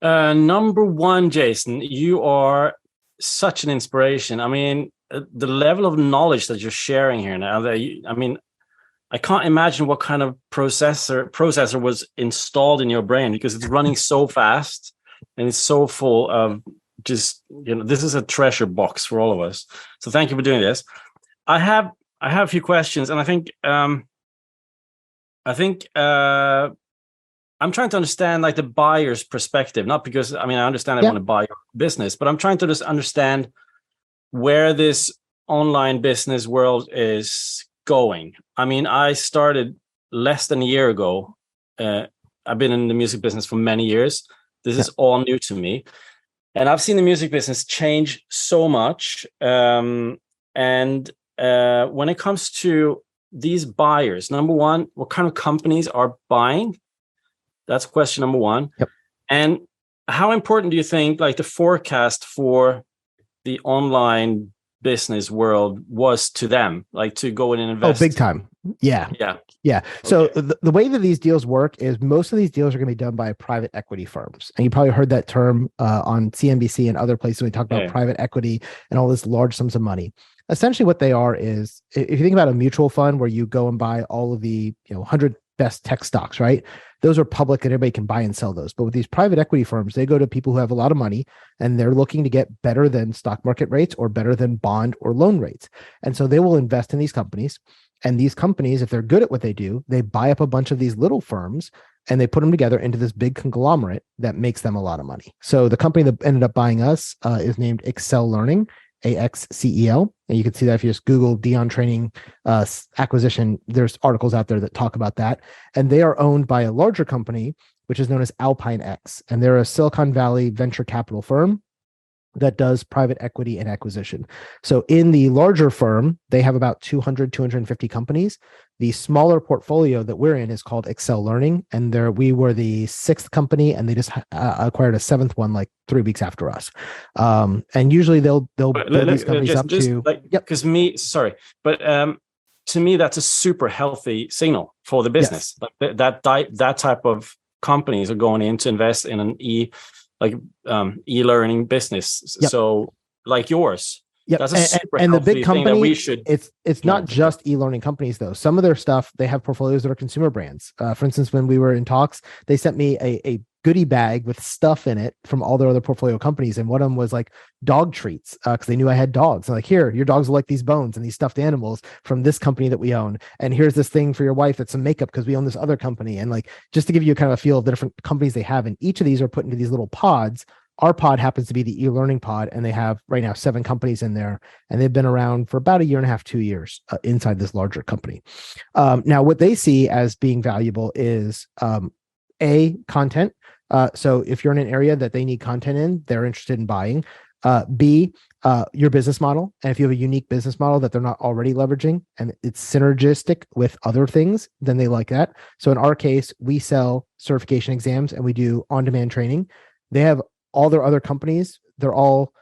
Number one, Jason, you are such an inspiration. I mean, the level of knowledge that you're sharing here now, I can't imagine what kind of processor was installed in your brain, because it's running so fast and it's so full of just, this is a treasure box for all of us. So thank you for doing this. I have a few questions, and I think I'm trying to understand like the buyer's perspective, not because, I understand I want to buy your business, but I'm trying to just understand where this online business world is going. I started less than a year ago. I've been in the music business for many years. This is all new to me. And I've seen the music business change so much. And when it comes to these buyers, number one, what kind of companies are buying? That's question number one. Yep. And how important do you think like the forecast for the online business world was to them, like to go in and invest? Oh, big time. Yeah. So the way that these deals work is most of these deals are going to be done by private equity firms. And you probably heard that term on CNBC and other places when we talk about private equity and all this large sums of money. Essentially what they are is, if you think about a mutual fund where you go and buy all of the 100 best tech stocks, right? Those are public and everybody can buy and sell those. But with these private equity firms, they go to people who have a lot of money and they're looking to get better than stock market rates or better than bond or loan rates. And so they will invest in these companies. And these companies, if they're good at what they do, they buy up a bunch of these little firms and they put them together into this big conglomerate that makes them a lot of money. So the company that ended up buying us is named Excel Learning, AXCEL. And you can see that if you just Google Dion training acquisition, there's articles out there that talk about that. And they are owned by a larger company, which is known as Alpine X. And they're a Silicon Valley venture capital firm that does private equity and acquisition. So in the larger firm, they have about 250 companies. The smaller portfolio that we're in is called Excel Learning. And we were the 6th company, and they just acquired a 7th one like 3 weeks after us. And usually they'll build these companies up to... Because to me, that's a super healthy signal for the business. Yes. Like that type of companies are going in to invest in an e-learning business. Yep. So like yours. Yep. That's a super and the healthy big company, thing that we should. It's not just e-learning companies though. Some of their stuff, they have portfolios that are consumer brands. For instance, when we were in talks, they sent me a goodie bag with stuff in it from all their other portfolio companies. And one of them was like dog treats because they knew I had dogs. And like, here, your dogs will like these bones and these stuffed animals from this company that we own. And here's this thing for your wife that's some makeup because we own this other company. And like, just to give you kind of a feel of the different companies they have. And each of these are put into these little pods. Our pod happens to be the e-learning pod, and they have right now 7 companies in there, and they've been around for about 1.5 years, 2 years inside this larger company. Now, what they see as being valuable is content. So if you're in an area that they need content in, they're interested in buying. B, your business model. And if you have a unique business model that they're not already leveraging and it's synergistic with other things, then they like that. So in our case, we sell certification exams and we do on-demand training. They have all their other companies. They're all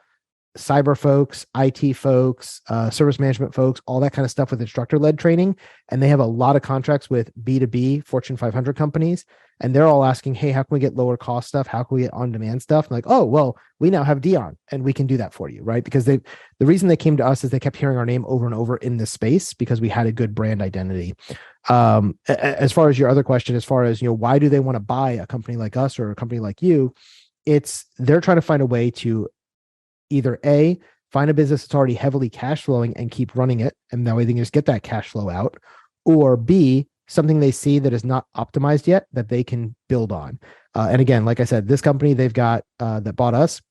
cyber folks, IT folks, service management folks, all that kind of stuff with instructor-led training. And they have a lot of contracts with B2B Fortune 500 companies. And they're all asking, hey, how can we get lower cost stuff? How can we get on-demand stuff? I'm like, oh, well, we now have Dion and we can do that for you, right? Because the reason they came to us is they kept hearing our name over and over in this space because we had a good brand identity. As far as your other question, as far as, why do they want to buy a company like us or a company like you? They're trying to find a way to either A, find a business that's already heavily cash flowing and keep running it, and that way they can just get that cash flow out, or B, something they see that is not optimized yet that they can build on. And again, like I said, this company they've got that bought us,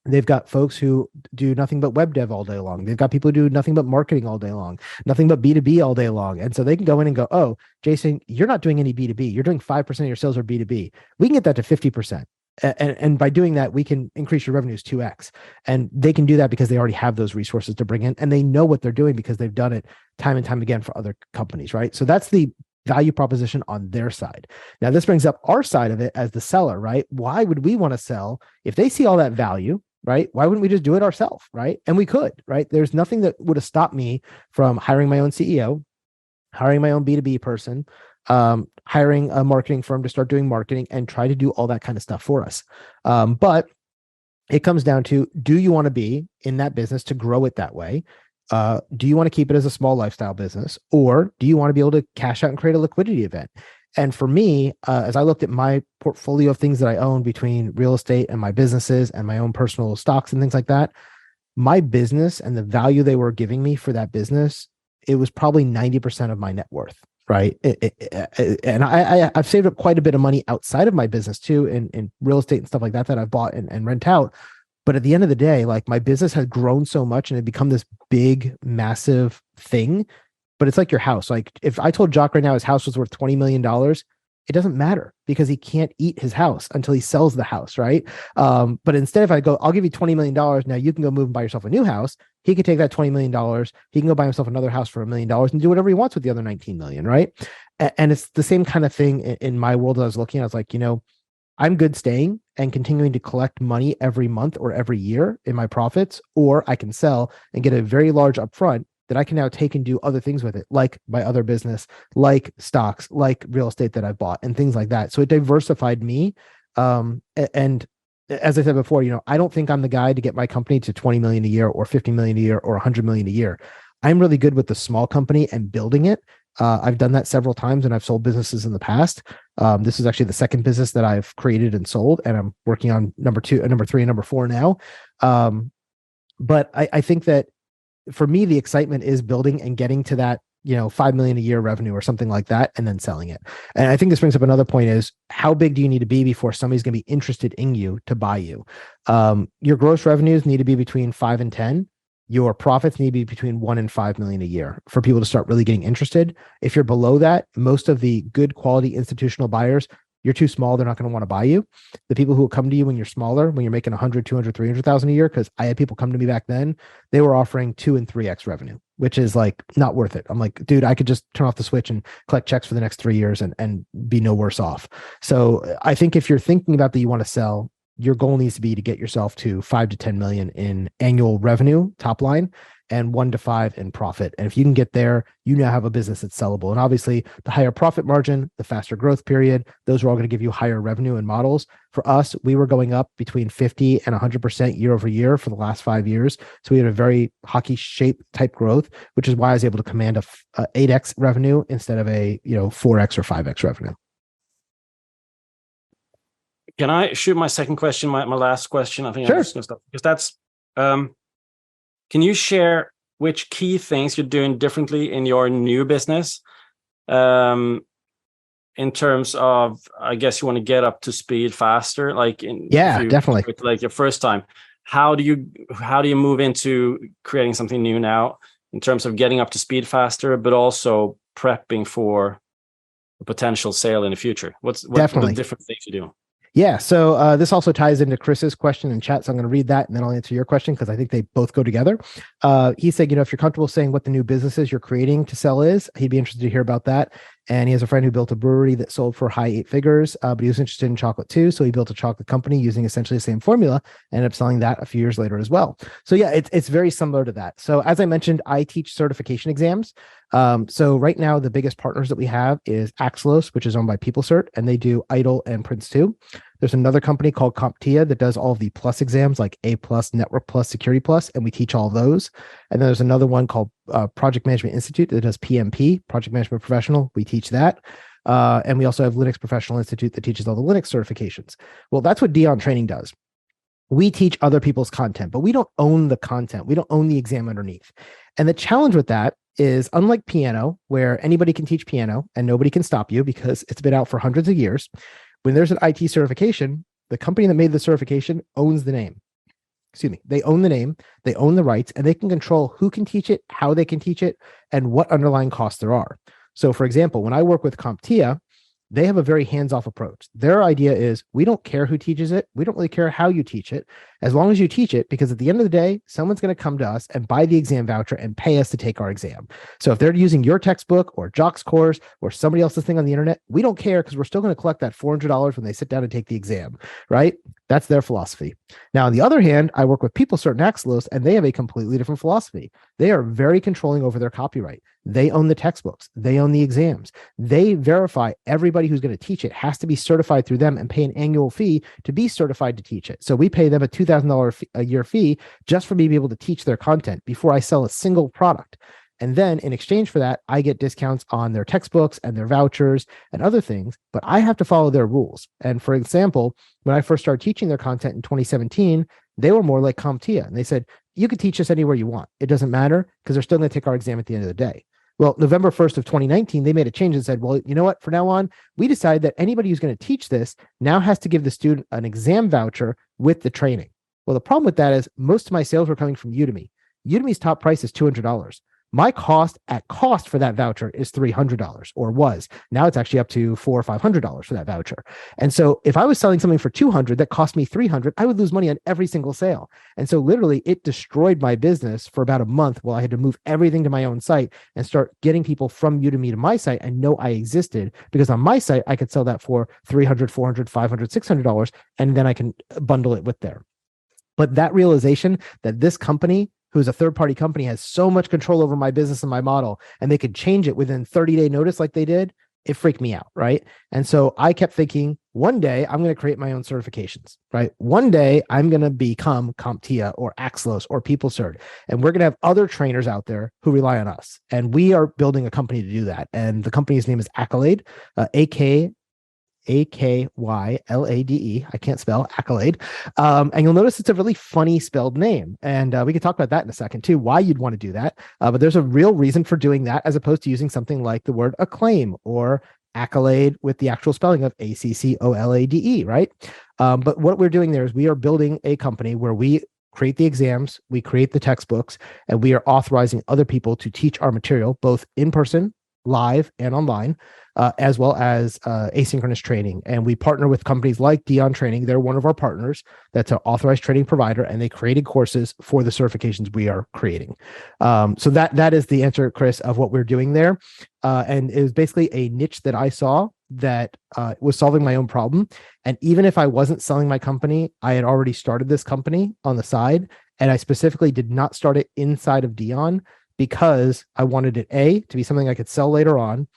they've got folks who do nothing but web dev all day long. They've got people who do nothing but marketing all day long, nothing but B2B all day long. And so they can go in and go, oh, Jason, you're not doing any B2B. You're doing 5% of your sales are B2B. We can get that to 50%. And by doing that, we can increase your revenues 2x. And they can do that because they already have those resources to bring in, and they know what they're doing because they've done it time and time again for other companies, right? So that's the value proposition on their side. Now, this brings up our side of it as the seller, right? Why would we want to sell if they see all that value, right? Why wouldn't we just do it ourselves, right? And we could, right? There's nothing that would have stopped me from hiring my own CEO, hiring my own B2B person, hiring a marketing firm to start doing marketing and try to do all that kind of stuff for us. But it comes down to, do you want to be in that business to grow it that way? Do you want to keep it as a small lifestyle business, or do you want to be able to cash out and create a liquidity event? And for me, as I looked at my portfolio of things that I own between real estate and my businesses and my own personal stocks and things like that, my business and the value they were giving me for that business, it was probably 90% of my net worth. Right. And I've saved up quite a bit of money outside of my business too, in real estate and stuff like that I've bought and rent out. But at the end of the day, like, my business has grown so much and it become this big, massive thing. But it's like your house. Like, if I told Jacques right now his house was worth $20 million, it doesn't matter because he can't eat his house until he sells the house. Right. But instead, if I go, I'll give you $20 million. Now you can go move and buy yourself a new house. He could take that $20 million. He can go buy himself another house for $1 million and do whatever he wants with the other 19 million. Right. And it's the same kind of thing in my world that I was looking at. I was like, I'm good staying and continuing to collect money every month or every year in my profits, or I can sell and get a very large upfront that I can now take and do other things with it, like my other business, like stocks, like real estate that I bought and things like that. So it diversified me. And as I said before, I don't think I'm the guy to get my company to 20 million a year or 50 million a year or 100 million a year. I'm really good with the small company and building it. I've done that several times and I've sold businesses in the past. This is actually the second business that I've created and sold, and I'm working on number 3, and number 4 now. But I think that for me, the excitement is building and getting to that, 5 million a year revenue or something like that, and then selling it. And I think this brings up another point: is how big do you need to be before somebody's going to be interested in you to buy you? Your gross revenues need to be between 5 and 10. Your profits need to be between 1 and 5 million a year for people to start really getting interested. If you're below that, most of the good quality institutional buyers, you're too small, they're not going to want to buy you. The people who will come to you when you're smaller, when you're making 100, 200, 300,000 a year, because I had people come to me back then, they were offering 2 and 3x revenue, which is like not worth it. I'm like, dude, I could just turn off the switch and collect checks for the next 3 years and be no worse off. So I think if you're thinking about that you want to sell, your goal needs to be to get yourself to 5 to 10 million in annual revenue, top line, and 1 to 5 in profit. And if you can get there, you now have a business that's sellable. And obviously, the higher profit margin, the faster growth period, those are all going to give you higher revenue and models. For us, we were going up between 50 and 100% year over year for the last 5 years. So we had a very hockey shape type growth, which is why I was able to command a 8x revenue instead of a 4x or 5x revenue. Can I shoot my second question, my last question? I think sure. I'm just going to stop because that's. Can you share which key things you're doing differently in your new business, in terms of, I guess you want to get up to speed faster, definitely. Like your first time, how do you move into creating something new now in terms of getting up to speed faster, but also prepping for a potential sale in the future? What are the different things you do? Yeah, so this also ties into Chris's question in chat. So I'm going to read that and then I'll answer your question because I think they both go together. He said, if you're comfortable saying what the new businesses you're creating to sell is, he'd be interested to hear about that. And he has a friend who built a brewery that sold for high 8 figures, but he was interested in chocolate too. So he built a chocolate company using essentially the same formula, ended up selling that a few years later as well. So yeah, it's very similar to that. So as I mentioned, I teach certification exams. So right now, the biggest partners that we have is Axelos, which is owned by PeopleCert, and they do IDLE and Prince 2. There's another company called CompTIA that does all of the plus exams like A plus, Network plus, Security plus, and we teach all of those. And then there's another one called Project Management Institute that does PMP, Project Management Professional. We teach that. And we also have Linux Professional Institute that teaches all the Linux certifications. Well, that's what Dion Training does. We teach other people's content, but we don't own the content. We don't own the exam underneath. And the challenge with that is, unlike piano, where anybody can teach piano and nobody can stop you because it's been out for hundreds of years, when there's an IT certification, the company that made the certification owns the name. Excuse me. They own the name, they own the rights, and they can control who can teach it, how they can teach it, and what underlying costs there are. So for example, when I work with CompTIA, they have a very hands-off approach. Their idea is, we don't care who teaches it. We don't really care how you teach it, as long as you teach it, because at the end of the day, someone's going to come to us and buy the exam voucher and pay us to take our exam. So if they're using your textbook or Jacques' course or somebody else's thing on the internet, we don't care because we're still going to collect that $400 when they sit down and take the exam, right? That's their philosophy. Now, on the other hand, I work with PeopleCert and Axelos, and they have a completely different philosophy. They are very controlling over their copyright. They own the textbooks. They own the exams. They verify everybody who's going to teach it has to be certified through them and pay an annual fee to be certified to teach it. So we pay them a $2,000 a year fee just for me to be able to teach their content before I sell a single product. And then in exchange for that, I get discounts on their textbooks and their vouchers and other things, but I have to follow their rules. And for example, when I first started teaching their content in 2017, they were more like CompTIA. And they said, you could teach this anywhere you want. It doesn't matter because they're still going to take our exam at the end of the day. Well, November 1st of 2019, they made a change and said, well, you know what? From now on, we decided that anybody who's going to teach this now has to give the student an exam voucher with the training. Well, the problem with that is most of my sales were coming from Udemy. Udemy's top price is $200. My cost for that voucher is $300, or was. Now it's actually up to $400 or $500 for that voucher. And so if I was selling something for $200 that cost me $300, I would lose money on every single sale. And so literally it destroyed my business for about a month while I had to move everything to my own site and start getting people from Udemy to my site and know I existed, because on my site, I could sell that for $300, $400, $500, $600, and then I can bundle it with there. But that realization that this company, who's a third-party company, has so much control over my business and my model, and they could change it within 30-day notice like they did, it freaked me out, right? And so I kept thinking, one day I'm going to create my own certifications, right? One day I'm going to become CompTIA or Axelos or PeopleCert, and we're going to have other trainers out there who rely on us. And we are building a company to do that. And the company's name is Accolade, Akyllade. I can't spell Accolade. And you'll notice it's a really funny spelled name. And we can talk about that in a second too, why you'd want to do that. But there's a real reason for doing that, as opposed to using something like the word acclaim or accolade with the actual spelling of ACCOLADE, right? But what we're doing there is we are building a company where we create the exams, we create the textbooks, and we are authorizing other people to teach our material, both in person, live, and online, as well as asynchronous training. And we partner with companies like Dion Training. They're one of our partners. That's an authorized training provider, and they created courses for the certifications we are creating. So that is the answer, Chris, of what we're doing there. And it was basically a niche that I saw that was solving my own problem. And even if I wasn't selling my company, I had already started this company on the side, and I specifically did not start it inside of Dion because I wanted it, A, to be something I could sell later on,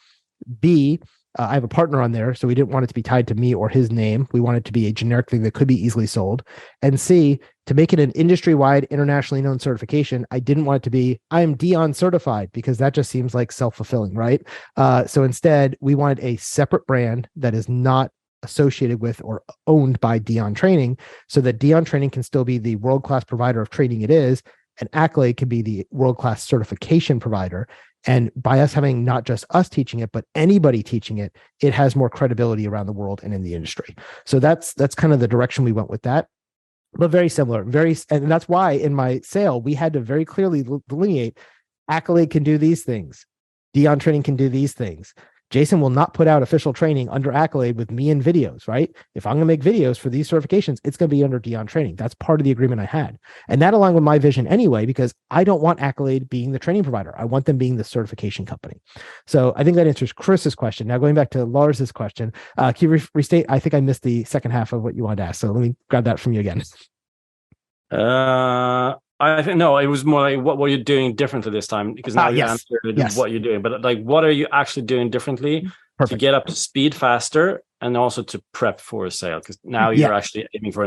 B, I have a partner on there, so we didn't want it to be tied to me or his name. We want it to be a generic thing that could be easily sold. And C, to make it an industry-wide, internationally known certification, I didn't want it to be, I'm Dion certified, because that just seems like self-fulfilling, right? So instead, we wanted a separate brand that is not associated with or owned by Dion Training, so that Dion Training can still be the world-class provider of training it is, and Accolade can be the world-class certification provider. And by us having not just us teaching it, but anybody teaching it, it has more credibility around the world and in the industry. So that's kind of the direction we went with that. But very similar, and that's why in my sale, we had to very clearly delineate Accolade can do these things. Dion Training can do these things. Jason will not put out official training under Accolade with me in videos, right? If I'm going to make videos for these certifications, it's going to be under Dion Training. That's part of the agreement I had. And that aligned with my vision anyway, because I don't want Accolade being the training provider. I want them being the certification company. So I think that answers Chris's question. Now going back to Lars's question, can you restate? I think I missed the second half of what you wanted to ask. So let me grab that from you again. I think no, it was more like what were you doing differently this time? Because now you answered what you're doing, but like what are you actually doing differently to get up to speed faster and also to prep for a sale? Because now you're actually aiming for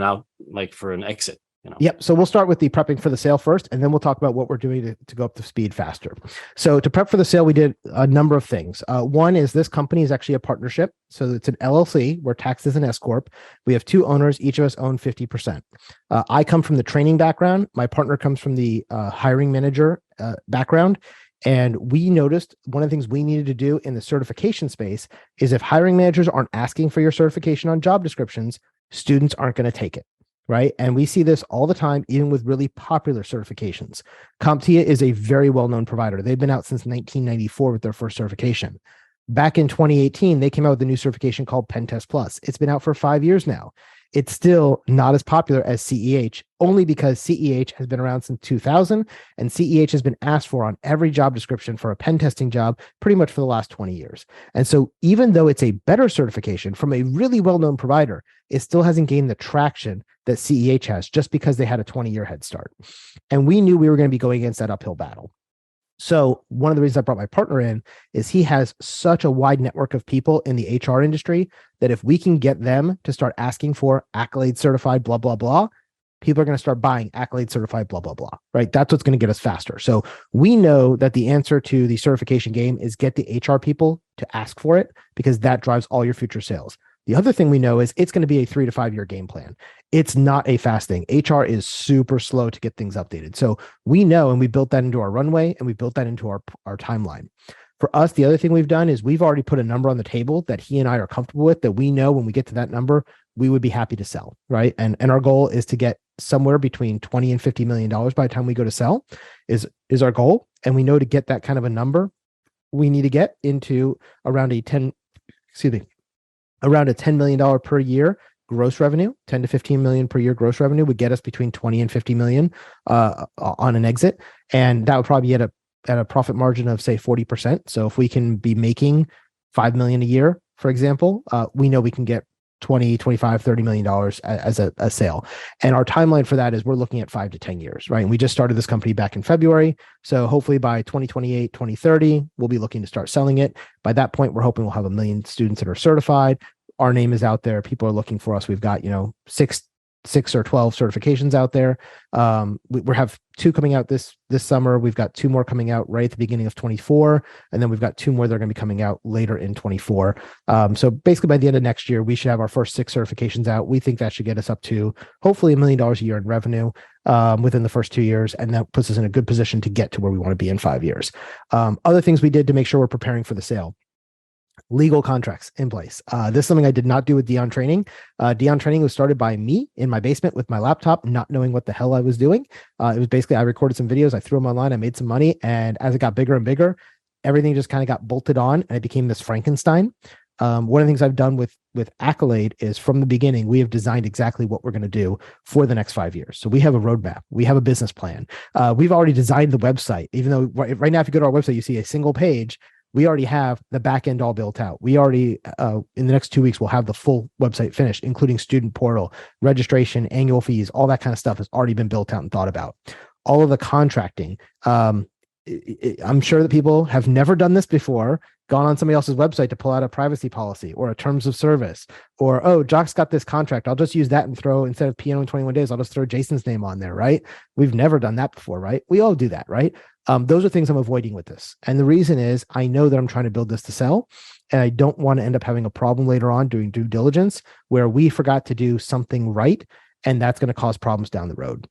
an exit. Yep. So we'll start with the prepping for the sale first, and then we'll talk about what we're doing to go up to speed faster. So to prep for the sale, we did a number of things. One is this company is actually a partnership. So it's an LLC. We're taxed as an S Corp. We have two owners. Each of us own 50%. I come from the training background. My partner comes from the hiring manager background. And we noticed one of the things we needed to do in the certification space is if hiring managers aren't asking for your certification on job descriptions, students aren't going to take it. Right. And we see this all the time, even with really popular certifications. CompTIA is a very well-known provider. They've been out since 1994 with their first certification. Back in 2018, they came out with a new certification called Pen Test Plus. It's been out for 5 years now. It's still not as popular as CEH, only because CEH has been around since 2000, and CEH has been asked for on every job description for a pen testing job pretty much for the last 20 years. And so even though it's a better certification from a really well-known provider, it still hasn't gained the traction that CEH has just because they had a 20-year head start. And we knew we were going to be going against that uphill battle. So one of the reasons I brought my partner in is he has such a wide network of people in the HR industry that if we can get them to start asking for Accolade certified, blah, blah, blah, people are going to start buying Accolade certified, blah, blah, blah, right? That's what's going to get us faster. So we know that the answer to the certification game is get the HR people to ask for it because that drives all your future sales. The other thing we know is it's going to be a 3 to 5 year game plan. It's not a fast thing. HR is super slow to get things updated. So we know, and we built that into our runway and we built that into our timeline. For us, the other thing we've done is we've already put a number on the table that he and I are comfortable with, that we know when we get to that number, we would be happy to sell, right? And our goal is to get somewhere between $20 and $50 million by the time we go to sell is our goal. And we know to get that kind of a number, we need to get into around a $10 million per year gross revenue. 10 to 15 million per year gross revenue would get us between 20 and 50 million on an exit. And that would probably be at a profit margin of say 40%. So if we can be making 5 million a year, for example, we know we can get 20, 25, $30 million as a sale. And our timeline for that is we're looking at 5 to 10 years, right? And we just started this company back in February. So hopefully by 2028, 2030, we'll be looking to start selling it. By that point, we're hoping we'll have 1 million students that are certified. Our name is out there. People are looking for us. We've got, 6 or 12 certifications out there. We have 2 coming out this summer. We've got 2 more coming out right at the beginning of 24. And then we've got 2 more that are going to be coming out later in 24. So basically by the end of next year, we should have our first 6 certifications out. We think that should get us up to hopefully $1 million a year in revenue within the first 2 years. And that puts us in a good position to get to where we want to be in 5 years. Other things we did to make sure we're preparing for the sale. Legal contracts in place. This is something I did not do with Dion Training. Dion Training was started by me in my basement with my laptop, not knowing what the hell I was doing. It was basically, I recorded some videos, I threw them online, I made some money. And as it got bigger and bigger, everything just kind of got bolted on and it became this Frankenstein. One of the things I've done with Accolade is from the beginning, we have designed exactly what we're going to do for the next 5 years. So we have a roadmap. We have a business plan. We've already designed the website, even though right now, if you go to our website, you see a single page. We already have the back end all built out. We already, in the next 2 weeks, we'll have the full website finished, including student portal, registration, annual fees, all that kind of stuff has already been built out and thought about. All of the contracting. I'm sure that people have never done this before, gone on somebody else's website to pull out a privacy policy or a terms of service, or, oh, Jacques got this contract. I'll just use that and throw, instead of piano in 21 days, I'll just throw Jason's name on there, right? We've never done that before, right? We all do that, right? Those are things I'm avoiding with this. And the reason is I know that I'm trying to build this to sell, and I don't want to end up having a problem later on doing due diligence where we forgot to do something right, and that's going to cause problems down the road.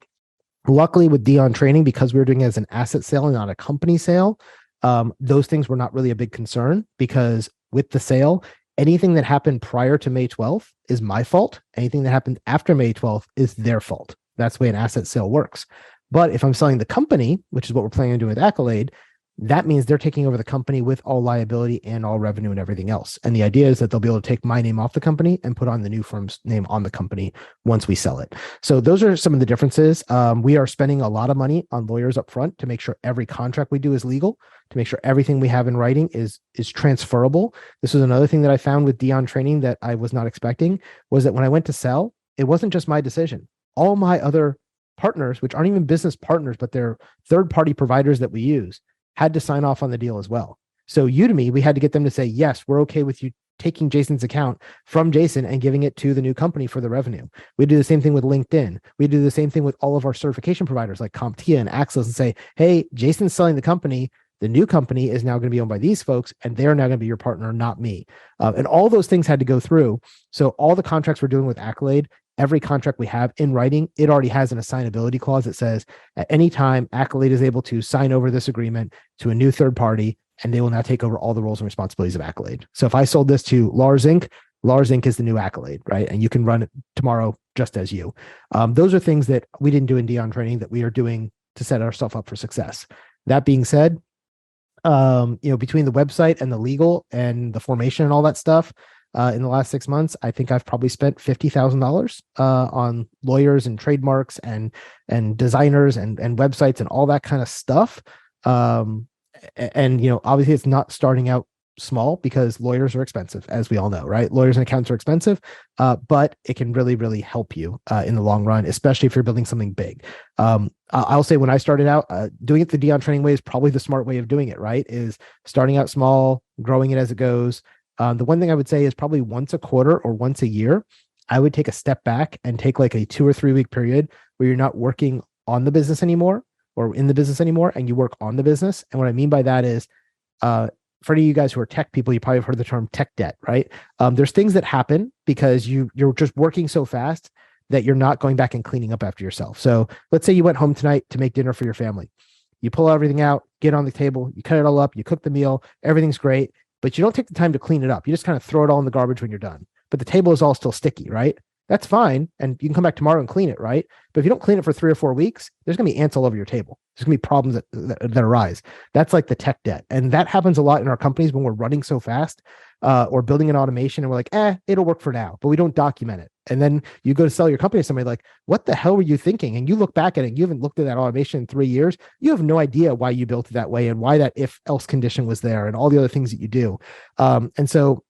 Luckily with Dion Training, because we were doing it as an asset sale and not a company sale, those things were not really a big concern, because with the sale, anything that happened prior to May 12th is my fault. Anything that happened after May 12th is their fault. That's the way an asset sale works. But if I'm selling the company, which is what we're planning on doing with Accolade, that means they're taking over the company with all liability and all revenue and everything else. And the idea is that they'll be able to take my name off the company and put on the new firm's name on the company once we sell it. So those are some of the differences. We are spending a lot of money on lawyers up front to make sure every contract we do is legal, to make sure everything we have in writing is transferable. This was another thing that I found with Dion training that I was not expecting, was that when I went to sell, it wasn't just my decision. All my other partners, which aren't even business partners, but they're third-party providers that we use, had to sign off on the deal as well. So Udemy, we had to get them to say, yes, we're okay with you taking Jason's account from Jason and giving it to the new company for the revenue. We do the same thing with LinkedIn. We do the same thing with all of our certification providers like CompTIA and Axos, and say, hey, Jason's selling the company. The new company is now going to be owned by these folks, and they're now going to be your partner, not me. And all those things had to go through. So all the contracts we're doing with Accolade, every contract we have in writing, it already has an assignability clause that says at any time Accolade is able to sign over this agreement to a new third party, and they will now take over all the roles and responsibilities of Accolade. So if I sold this to Lars Inc., Lars Inc. is the new Accolade, right? And you can run it tomorrow just as you. Those are things that we didn't do in Dion training that we are doing to set ourselves up for success. That being said, between the website and the legal and the formation and all that stuff, in the last 6 months, I think I've probably spent $50,000 on lawyers and trademarks and designers and websites and all that kind of stuff. Obviously it's not starting out small because lawyers are expensive, as we all know, right? Lawyers and accountants are expensive, but it can really, really help you in the long run, especially if you're building something big. I'll say when I started out, doing it the Dion training way is probably the smart way of doing it, right? Is starting out small, growing it as it goes. The one thing I would say is probably once a quarter or once a year, I would take a step back and take like a 2 or 3 week period where you're not working on the business anymore or in the business anymore, and you work on the business. And what I mean by that is, for any of you guys who are tech people, you probably have heard the term tech debt, right? There's things that happen because you're just working so fast that you're not going back and cleaning up after yourself. So let's say you went home tonight to make dinner for your family. You pull everything out, get on the table, you cut it all up, you cook the meal, everything's great, but you don't take the time to clean it up. You just kind of throw it all in the garbage when you're done. But the table is all still sticky, right? That's fine. And you can come back tomorrow and clean it, right? But if you don't clean it for 3 or 4 weeks, there's going to be ants all over your table. There's going to be problems that arise. That's like the tech debt. And that happens a lot in our companies when we're running so fast or building an automation and we're like, it'll work for now, but we don't document it. And then you go to sell your company to somebody like, what the hell were you thinking? And you look back at it, you haven't looked at that automation in 3 years. You have no idea why you built it that way and why that if else condition was there and all the other things that you do. And so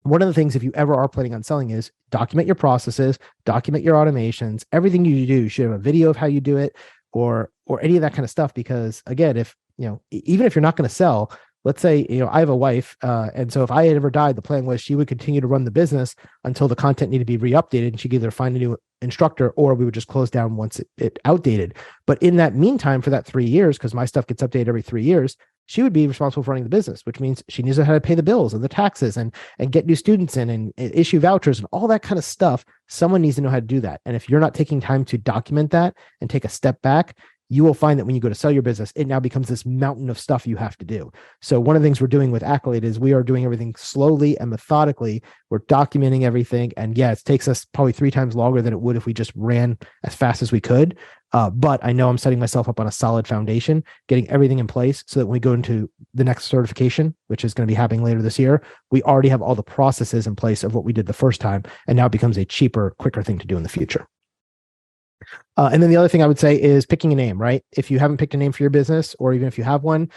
one of the things, if you ever are planning on selling, is document your processes, document your automations, everything you do. You should have a video of how you do it or any of that kind of stuff. Because again, if, even if you're not going to sell, let's say, I have a wife. And so if I had ever died, the plan was she would continue to run the business until the content needed to be re-updated, and she could either find a new instructor or we would just close down once it outdated. But in that meantime, for that 3 years, because my stuff gets updated every 3 years, she would be responsible for running the business, which means she needs to know how to pay the bills and the taxes and get new students in and issue vouchers and all that kind of stuff. Someone needs to know how to do that. And if you're not taking time to document that and take a step back, you will find that when you go to sell your business, it now becomes this mountain of stuff you have to do. So one of the things we're doing with Accolade is we are doing everything slowly and methodically. We're documenting everything. And yeah, it takes us probably 3 times longer than it would if we just ran as fast as we could. But I know I'm setting myself up on a solid foundation, getting everything in place so that when we go into the next certification, which is going to be happening later this year, we already have all the processes in place of what we did the first time. And now it becomes a cheaper, quicker thing to do in the future. And then the other thing I would say is picking a name, right? If you haven't picked a name for your business, or even if you have one,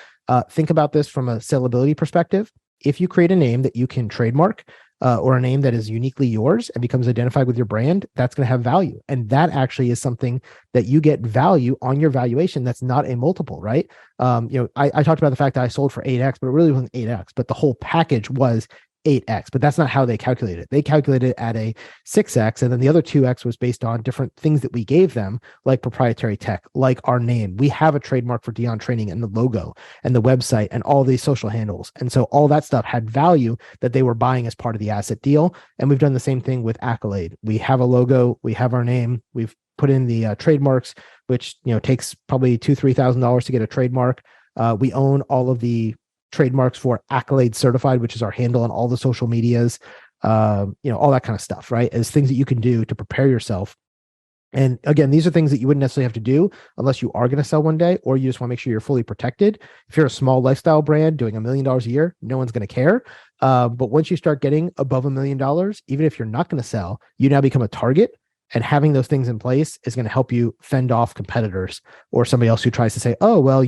think about this from a sellability perspective. If you create a name that you can trademark, or a name that is uniquely yours and becomes identified with your brand, that's going to have value. And that actually is something that you get value on your valuation. That's not a multiple, right? I talked about the fact that I sold for 8x, but it really wasn't 8x, but the whole package was 8x, but that's not how they calculated it. They calculated it at a 6x, and then the other 2x was based on different things that we gave them, like proprietary tech, like our name. We have a trademark for Dion Training and the logo and the website and all these social handles. And so all that stuff had value that they were buying as part of the asset deal. And we've done the same thing with Accolade. We have a logo, we have our name, we've put in the trademarks, which takes probably $2,000-$3,000 to get a trademark. We own all of the trademarks for Accolade Certified, which is our handle on all the social medias, all that kind of stuff, right? As things that you can do to prepare yourself And again, these are things that you wouldn't necessarily have to do unless you are going to sell one day, or you just want to make sure you're fully protected. If you're a small lifestyle brand doing $1 million a year, no one's going to care. But once you start getting above $1 million, even if you're not going to sell, you now become a target. And having those things in place is going to help you fend off competitors or somebody else who tries to say, oh, well,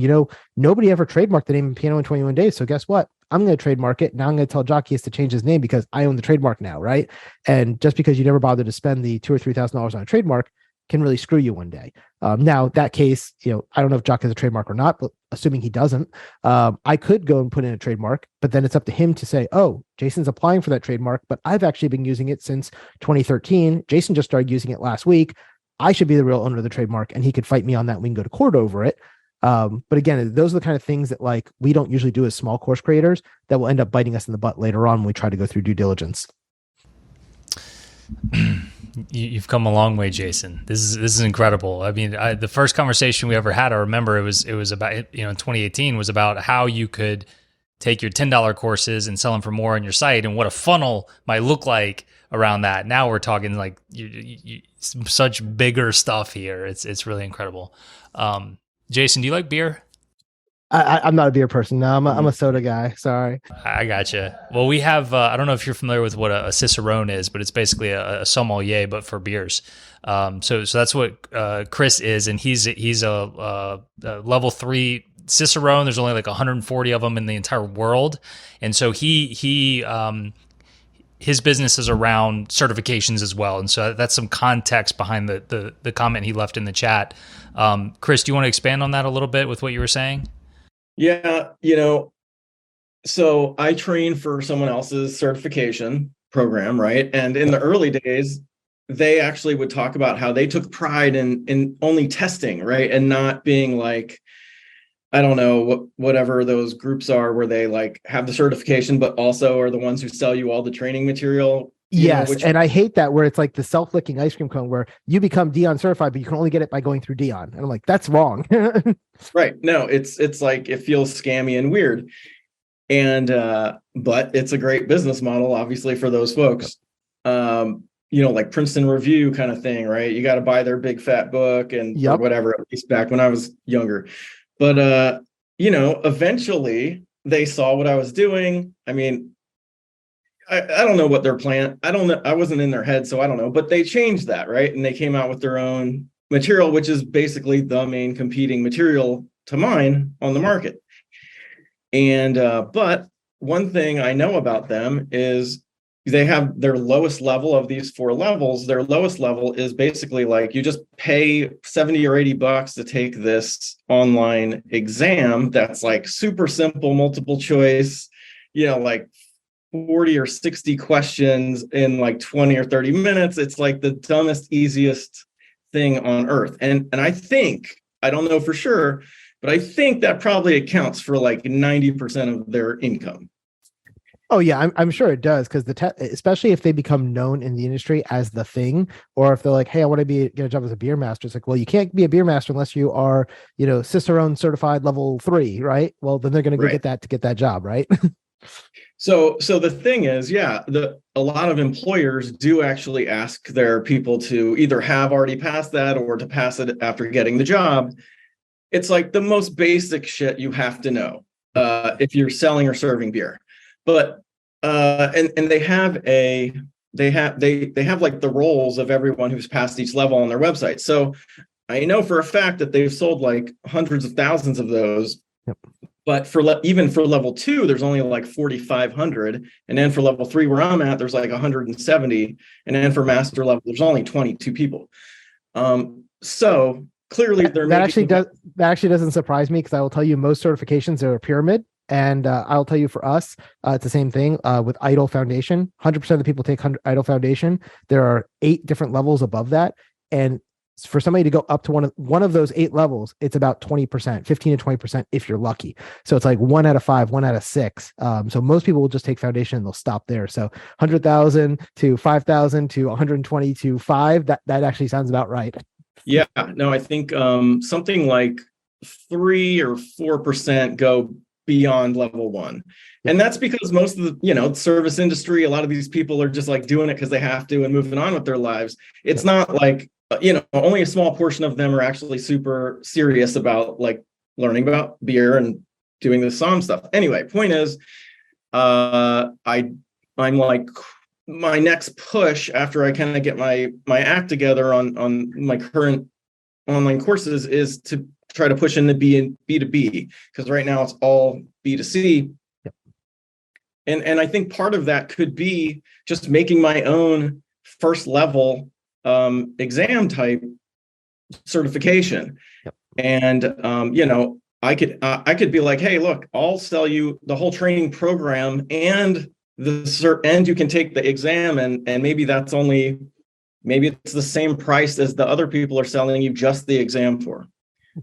nobody ever trademarked the name Piano in 21 days. So guess what? I'm going to trademark it. Now I'm going to tell Jacques he has to change his name because I own the trademark now, right? And just because you never bothered to spend the $2,000 or $3,000 on a trademark can really screw you one day. Now, that case, I don't know if Jacques has a trademark or not, but assuming he doesn't, I could go and put in a trademark, but then it's up to him to say, oh, Jason's applying for that trademark, but I've actually been using it since 2013. Jason just started using it last week. I should be the real owner of the trademark, and he could fight me on that. We can go to court over it. But again, those are the kind of things that we don't usually do as small course creators that will end up biting us in the butt later on when we try to go through due diligence. You've come a long way, Jason. This is incredible. I mean, the first conversation we ever had, I remember it was about, in 2018, was about how you could take your $10 courses and sell them for more on your site and what a funnel might look like around that. Now we're talking like such bigger stuff here. It's really incredible. Jason, do you like beer? I'm not a beer person. No, I'm a soda guy. Sorry. I gotcha. Well, we have, I don't know if you're familiar with what a cicerone is, but it's basically a sommelier, but for beers. So that's what Chris is. And he's a level 3 cicerone. There's only like 140 of them in the entire world. And so his business is around certifications as well. And so that's some context behind the comment he left in the chat. Chris, do you want to expand on that a little bit with what you were saying? Yeah, so I trained for someone else's certification program, right? And in the early days, they actually would talk about how they took pride in only testing, right? And not being like, I don't know, whatever those groups are where they have the certification, but also are the ones who sell you all the training material. Yes, and I hate that where it's like the self-licking ice cream cone where you become Dion certified, but you can only get it by going through Dion. And I'm like, that's wrong. Right. No, it's like it feels scammy and weird. And but it's a great business model, obviously, for those folks. Like Princeton Review kind of thing, right? You got to buy their big fat book and or whatever, at least back when I was younger. But eventually they saw what I was doing. I mean, I don't know what their plan. I don't know. I wasn't in their head, so I don't know. But they changed that, right? And they came out with their own material, which is basically the main competing material to mine on the market. And but one thing I know about them is they have their lowest level of these 4 levels. Their lowest level is basically like you just pay $70 or $80 to take this online exam. That's like super simple, multiple choice, like 40 or 60 questions in like 20 or 30 minutes. It's like the dumbest, easiest thing on earth. And I think, I don't know for sure, but I think that probably accounts for like 90% of their income. Oh yeah, I'm sure it does, because especially if they become known in the industry as the thing, or if they're like, hey, I want to get a job as a beer master. It's like, well, you can't be a beer master unless you are, Cicerone certified level 3, right? Well, then they're going to go get that to get that job, right? So the thing is, a lot of employers do actually ask their people to either have already passed that or to pass it after getting the job. It's like the most basic shit you have to know if you're selling or serving beer. But and they have like the roles of everyone who's passed each level on their website. So I know for a fact that they've sold like hundreds of thousands of those. Yep. But even for level 2, there's only like 4,500. And then for level 3, where I'm at, there's like 170. And then for master level, there's only 22 people. So clearly that actually doesn't surprise me, because I will tell you most certifications are a pyramid. And I'll tell you, for us, it's the same thing with IDLE Foundation. 100% of the people take IDLE Foundation. There are 8 different levels above that. And for somebody to go up to one of those 8 levels, it's about 20%, 15 to 20% if you're lucky. So it's like 1 out of 5, 1 out of 6. So most people will just take foundation and they'll stop there. So 100,000 to 5,000 to 120 to 5. That actually sounds about right. Yeah, no, I think something like 3 or 4% go beyond level 1. And that's because most of the, service industry, a lot of these people are just like doing it because they have to and moving on with their lives. It's not like only a small portion of them are actually super serious about like learning about beer and doing the SOM stuff. Anyway, point is, I'm like, my next push after I kind of get my act together on my current online courses is to try to push into B2B, because right now it's all B2C. Yep. And I think part of that could be just making my own first level exam type certification. Yep. And I could be like, hey, look, I'll sell you the whole training program and you can take the exam, and maybe it's the same price as the other people are selling you just the exam for.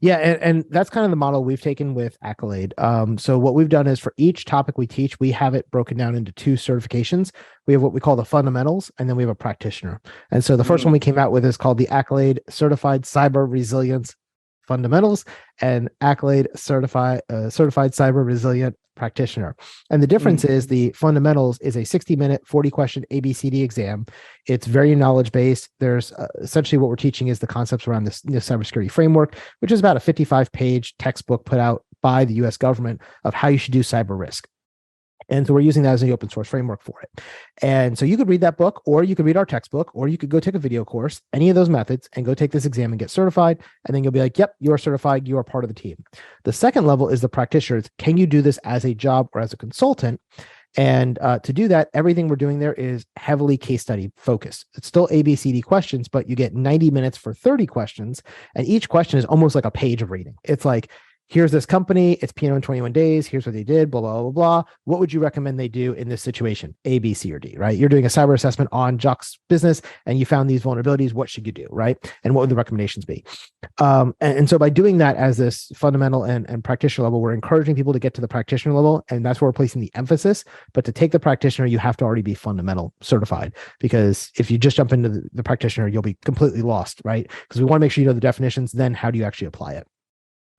Yeah, and that's kind of the model we've taken with Accolade. So what we've done is for each topic we teach, we have it broken down into 2 certifications. We have what we call the fundamentals, and then we have a practitioner. And so the first one we came out with is called the Accolade Certified Cyber Resilience Fundamentals and Accolade Certified Cyber Resilient Practitioner. And the difference is the fundamentals is a 60-minute, 40-question ABCD exam. It's very knowledge-based. There's essentially what we're teaching is the concepts around this cybersecurity framework, which is about a 55-page textbook put out by the US government of how you should do cyber risk. And so we're using that as an open source framework for it. And so you could read that book, or you could read our textbook, or you could go take a video course, any of those methods, and go take this exam and get certified. And then you'll be like, yep, you are certified. You are part of the team. The second level is the practitioners. Can you do this as a job or as a consultant? And to do that, everything we're doing there is heavily case study focused. It's still ABCD questions, but you get 90 minutes for 30 questions. And each question is almost like a page of reading. It's like, here's this company, it's P&O in 21 days, here's what they did, blah, blah, blah, blah. What would you recommend they do in this situation? A, B, C, or D, right? You're doing a cyber assessment on Jacques' business and you found these vulnerabilities. What should you do, right? And what would the recommendations be? And so by doing that as this fundamental and practitioner level, we're encouraging people to get to the practitioner level, and that's where we're placing the emphasis. But to take the practitioner, you have to already be fundamental certified, because if you just jump into the practitioner, you'll be completely lost, right? Because we want to make sure you know the definitions, then how do you actually apply it?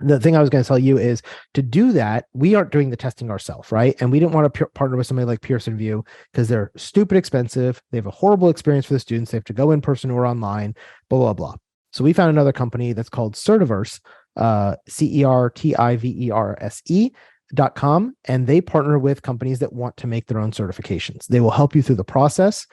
The thing I was going to tell you is to do that, we aren't doing the testing ourselves, right? And we didn't want to partner with somebody like Pearson VUE because they're stupid expensive. They have a horrible experience for the students. They have to go in person or online, blah, blah, blah. So we found another company that's called Certiverse, CERTIVERSE.com, and they partner with companies that want to make their own certifications. They will help you through the process.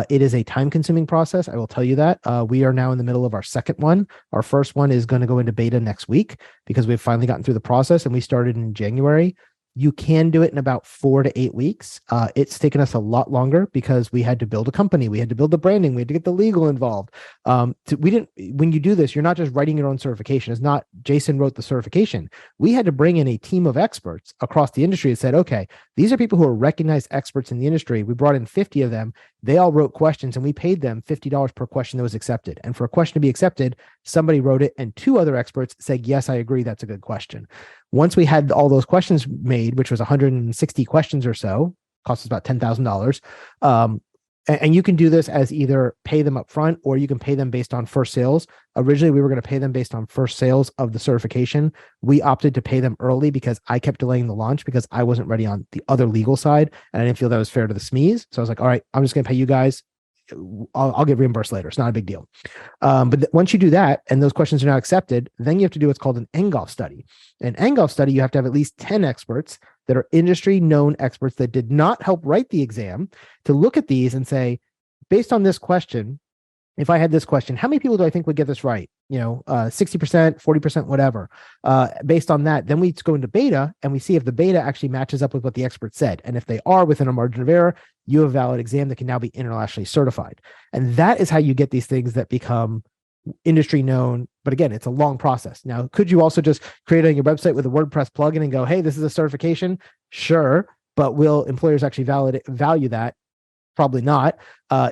It is a time-consuming process. I will tell you that. We are now in the middle of our second one. Our first one is going to go into beta next week because we've finally gotten through the process, and we started in January. You can do it in about 4 to 8 weeks. It's taken us a lot longer because we had to build a company. We had to build the branding. We had to get the legal involved. When you do this, you're not just writing your own certification. It's not Jason wrote the certification. We had to bring in a team of experts across the industry and said, okay, these are people who are recognized experts in the industry. We brought in 50 of them. They all wrote questions, and we paid them $50 per question that was accepted. And for a question to be accepted, somebody wrote it, and 2 other experts said, yes, I agree, that's a good question. Once we had all those questions made, which was 160 questions or so, cost us about $10,000. And you can do this as either pay them up front or you can pay them based on first sales. Originally, we were going to pay them based on first sales of the certification. We opted to pay them early because I kept delaying the launch because I wasn't ready on the other legal side. And I didn't feel that was fair to the SMEs. So I was like, all right, I'm just going to pay you guys. I'll get reimbursed later. It's not a big deal. But once you do that and those questions are now accepted, then you have to do what's called an NGOLF study. An NGOLF study, you have to have at least 10 experts that are industry known experts that did not help write the exam to look at these and say, based on this question, if I had this question, how many people do I think would get this right? 60%, 40%, whatever. Based on that, then we go into beta and we see if the beta actually matches up with what the expert said. And if they are within a margin of error, you have a valid exam that can now be internationally certified. And that is how you get these things that become industry known. But again, it's a long process. Now, could you also just create on your website with a WordPress plugin and go, hey, this is a certification? Sure. But will employers actually value that? Probably not.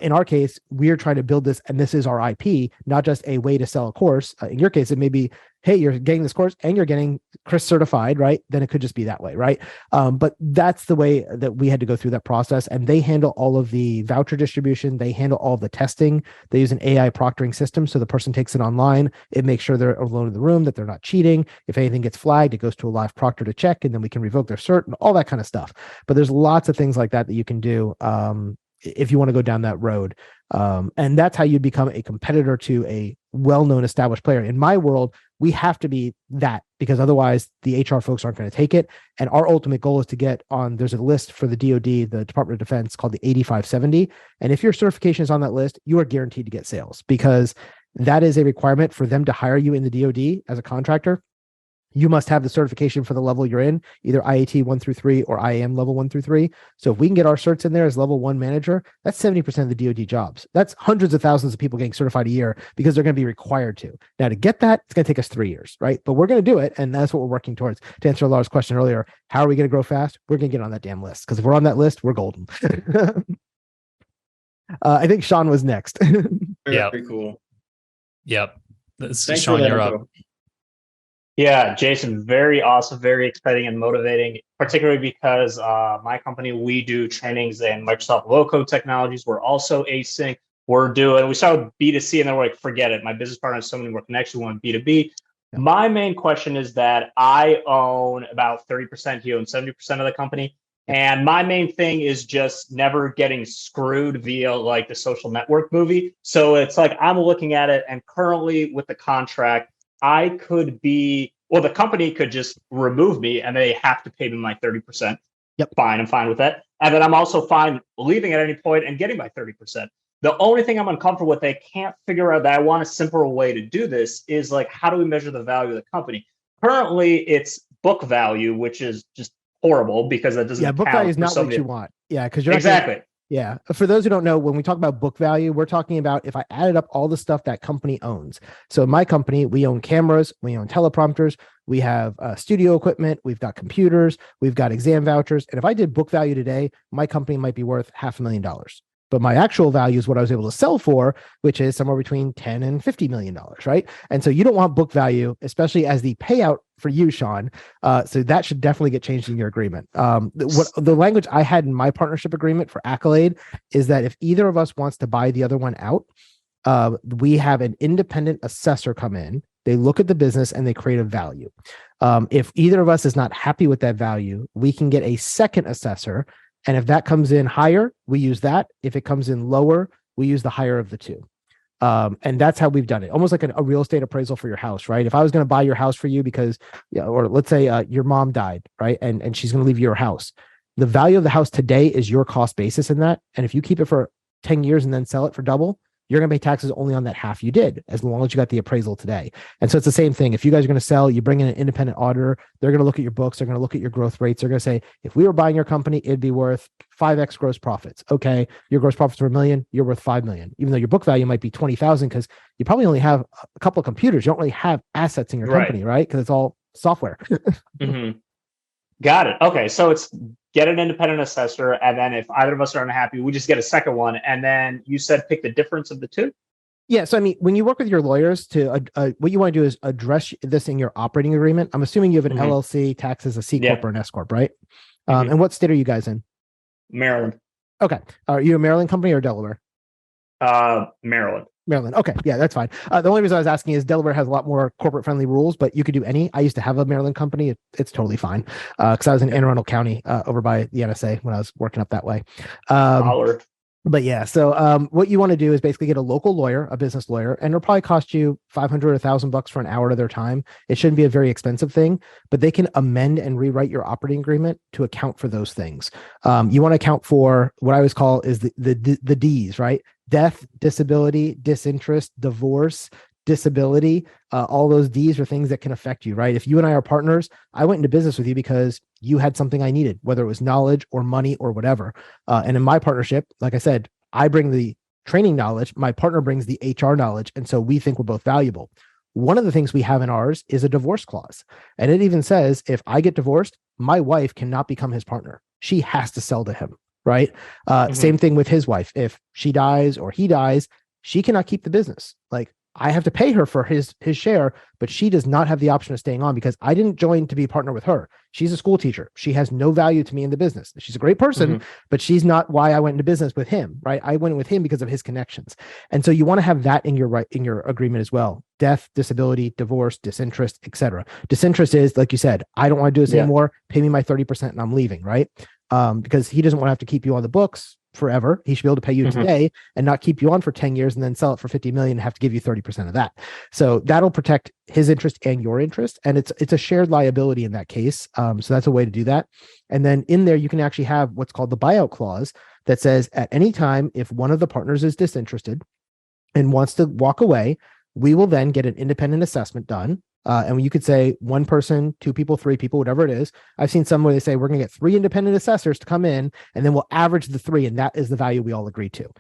In our case, we're trying to build this, and this is our IP, not just a way to sell a course. In your case, it may be hey, you're getting this course and you're getting Chris certified, right? Then it could just be that way, right? But that's the way that we had to go through that process. And they handle all of the voucher distribution. They handle all of the testing. They use an AI proctoring system. So the person takes it online. It makes sure they're alone in the room, that they're not cheating. If anything gets flagged, it goes to a live proctor to check, and then we can revoke their cert and all that kind of stuff. But there's lots of things like that you can do if you want to go down that road. And that's how you become a competitor to a well-known established player. In my world, we have to be that, because otherwise the HR folks aren't going to take it. And our ultimate goal is to get on, there's a list for the DoD, the Department of Defense, called the 8570. And if your certification is on that list, you are guaranteed to get sales, because that is a requirement for them to hire you in the DoD as a contractor. You must have the certification for the level you're in, either IAT 1 through 3 or IAM level 1 through 3. So if we can get our certs in there as level 1 manager, that's 70% of the DoD jobs. That's hundreds of thousands of people getting certified a year, because they're going to be required to. Now, to get that, it's going to take us 3 years, right? But we're going to do it. And that's what we're working towards. To answer Laura's question earlier, how are we going to grow fast? We're going to get on that damn list, because if we're on that list, we're golden. I think Sean was next. Very cool. Yep. Thanks Sean, for that you're info. up. Yeah, Jason, very awesome, very exciting and motivating, particularly because my company, we do trainings in Microsoft low-code technologies. We're also async. We started with B2C, and then we're like, forget it. My business partner has so many more connections. We want B2B. Yeah. My main question is that I own about 30%, he owns 70% of the company. And my main thing is just never getting screwed via like the Social Network movie. So it's like, I'm looking at it, and currently with the contract, the company could just remove me and they have to pay me my 30%. Yep. Fine. I'm fine with that. And then I'm also fine leaving at any point and getting my 30%. The only thing I'm uncomfortable with, they can't figure out, that I want a simpler way to do this, is like, how do we measure the value of the company? Currently, it's book value, which is just horrible, because that doesn't. Yeah, book value is not what you want. Yeah, because you're exactly. Yeah. For those who don't know, when we talk about book value, we're talking about if I added up all the stuff that company owns. So my company, we own cameras, we own teleprompters, we have studio equipment, we've got computers, we've got exam vouchers. And if I did book value today, my company might be worth $500,000. But my actual value is what I was able to sell for, which is somewhere between $10 and $50 million, right? And so you don't want book value, especially as the payout for you, Sean. So that should definitely get changed in your agreement. The language I had in my partnership agreement for Accolade is that if either of us wants to buy the other one out, we have an independent assessor come in. They look at the business and they create a value. If either of us is not happy with that value, we can get a second assessor. And if that comes in higher, we use that. If it comes in lower, we use the higher of the two. And that's how we've done it. Almost like a real estate appraisal for your house, right? If I was going to buy your house for you because, or let's say your mom died, right? And she's going to leave you your house. The value of the house today is your cost basis in that. And if you keep it for 10 years and then sell it for double, you're going to pay taxes only on that half you did, as long as you got the appraisal today. And so it's the same thing. If you guys are going to sell, you bring in an independent auditor, they're going to look at your books, they're going to look at your growth rates. They're going to say, if we were buying your company, it'd be worth 5x gross profits. Okay, your gross profits were $1 million, you're worth $5 million, even though your book value might be 20,000, because you probably only have a couple of computers. You don't really have assets in your company, right? Because it's all software. Mm-hmm. Got it. Okay, so it's get an independent assessor, and then if either of us are unhappy, we just get a second one. And then you said pick the difference of the two? Yeah. So, I mean, when you work with your lawyers to, what you want to do is address this in your operating agreement. I'm assuming you have an LLC, taxes, a C Corp or an S Corp, right? And what state are you guys in? Maryland. Okay. Are you a Maryland company or Delaware? Maryland. Maryland. Okay. Yeah, that's fine. The only reason I was asking is Delaware has a lot more corporate friendly rules, but you could do any. I used to have a Maryland company. It's totally fine. Because I was in Anne Arundel County over by the NSA when I was working up that way. But yeah, so what you want to do is basically get a local lawyer, a business lawyer, and it'll probably cost you $500 or $1,000 for an hour of their time. It shouldn't be a very expensive thing, but they can amend and rewrite your operating agreement to account for those things. You want to account for what I always call is the D's, right? Death, disability, disinterest, divorce, disability. All those D's are things that can affect you, right? If you and I are partners, I went into business with you because you had something I needed, whether it was knowledge or money or whatever. And in my partnership, like I said, I bring the training knowledge, my partner brings the HR knowledge. And so we think we're both valuable. One of the things we have in ours is a divorce clause. And it even says, if I get divorced, my wife cannot become his partner. She has to sell to him, right? Same thing with his wife. If she dies or he dies, she cannot keep the business. Like, I have to pay her for his share, but she does not have the option of staying on because I didn't join to be a partner with her. She's a school teacher. She has no value to me in the business. She's a great person, but she's not why I went into business with him, right? I went with him because of his connections. And so you want to have that in your agreement as well. Death, disability, divorce, disinterest, etc. Disinterest is, like you said, I don't want to do this anymore. Pay me my 30% and I'm leaving, right? Because he doesn't want to have to keep you on the books forever. He should be able to pay you today and not keep you on for 10 years and then sell it for 50 million and have to give you 30% of that. So that'll protect his interest and your interest. And it's a shared liability in that case. So that's a way to do that. And then in there, you can actually have what's called the buyout clause that says at any time, if one of the partners is disinterested and wants to walk away, we will then get an independent assessment done. And you could say one person, two people, three people, whatever it is. I've seen some where they say we're going to get 3 independent assessors to come in, and then we'll average the 3, and that is the value we all agree to.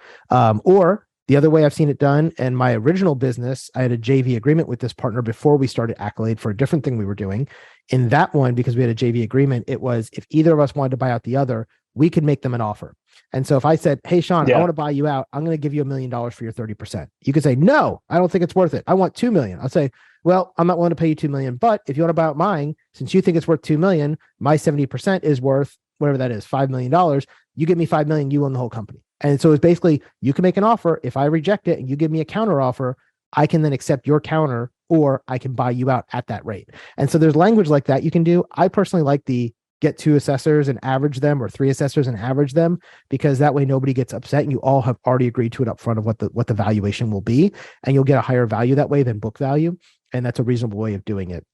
Or the other way I've seen it done, and my original business, I had a JV agreement with this partner before we started Accolade for a different thing we were doing. In that one, because we had a JV agreement, it was if either of us wanted to buy out the other, we could make them an offer. And so if I said, hey, Sean, I want to buy you out, I'm going to give you $1 million for your 30%. You could say, no, I don't think it's worth it. I want $2 million. I'll say, well, I'm not willing to pay you $2 million, but if you want to buy out mine, since you think it's worth $2 million, my 70% is worth whatever that is, $5 million. You give me $5 million, you own the whole company. And so it's basically, you can make an offer. If I reject it and you give me a counter offer, I can then accept your counter, or I can buy you out at that rate. And so there's language like that you can do. I personally like the get 2 assessors and average them, or 3 assessors and average them, because that way nobody gets upset and you all have already agreed to it up front of what the valuation will be, and you'll get a higher value that way than book value. And that's a reasonable way of doing it.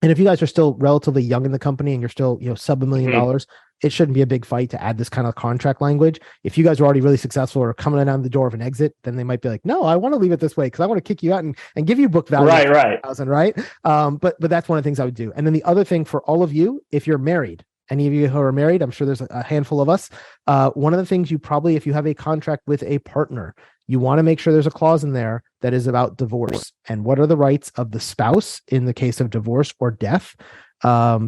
And if you guys are still relatively young in the company and you're still, sub $1 million, it shouldn't be a big fight to add this kind of contract language. If you guys are already really successful or coming down the door of an exit, then they might be like, no, I want to leave it this way because I want to kick you out and give you book value. Right. But that's one of the things I would do. And then the other thing for all of you, if you're married, any of you who are married, I'm sure there's a handful of us. One of the things you probably, if you have a contract with a partner, you want to make sure there's a clause in there that is about divorce and what are the rights of the spouse in the case of divorce or death.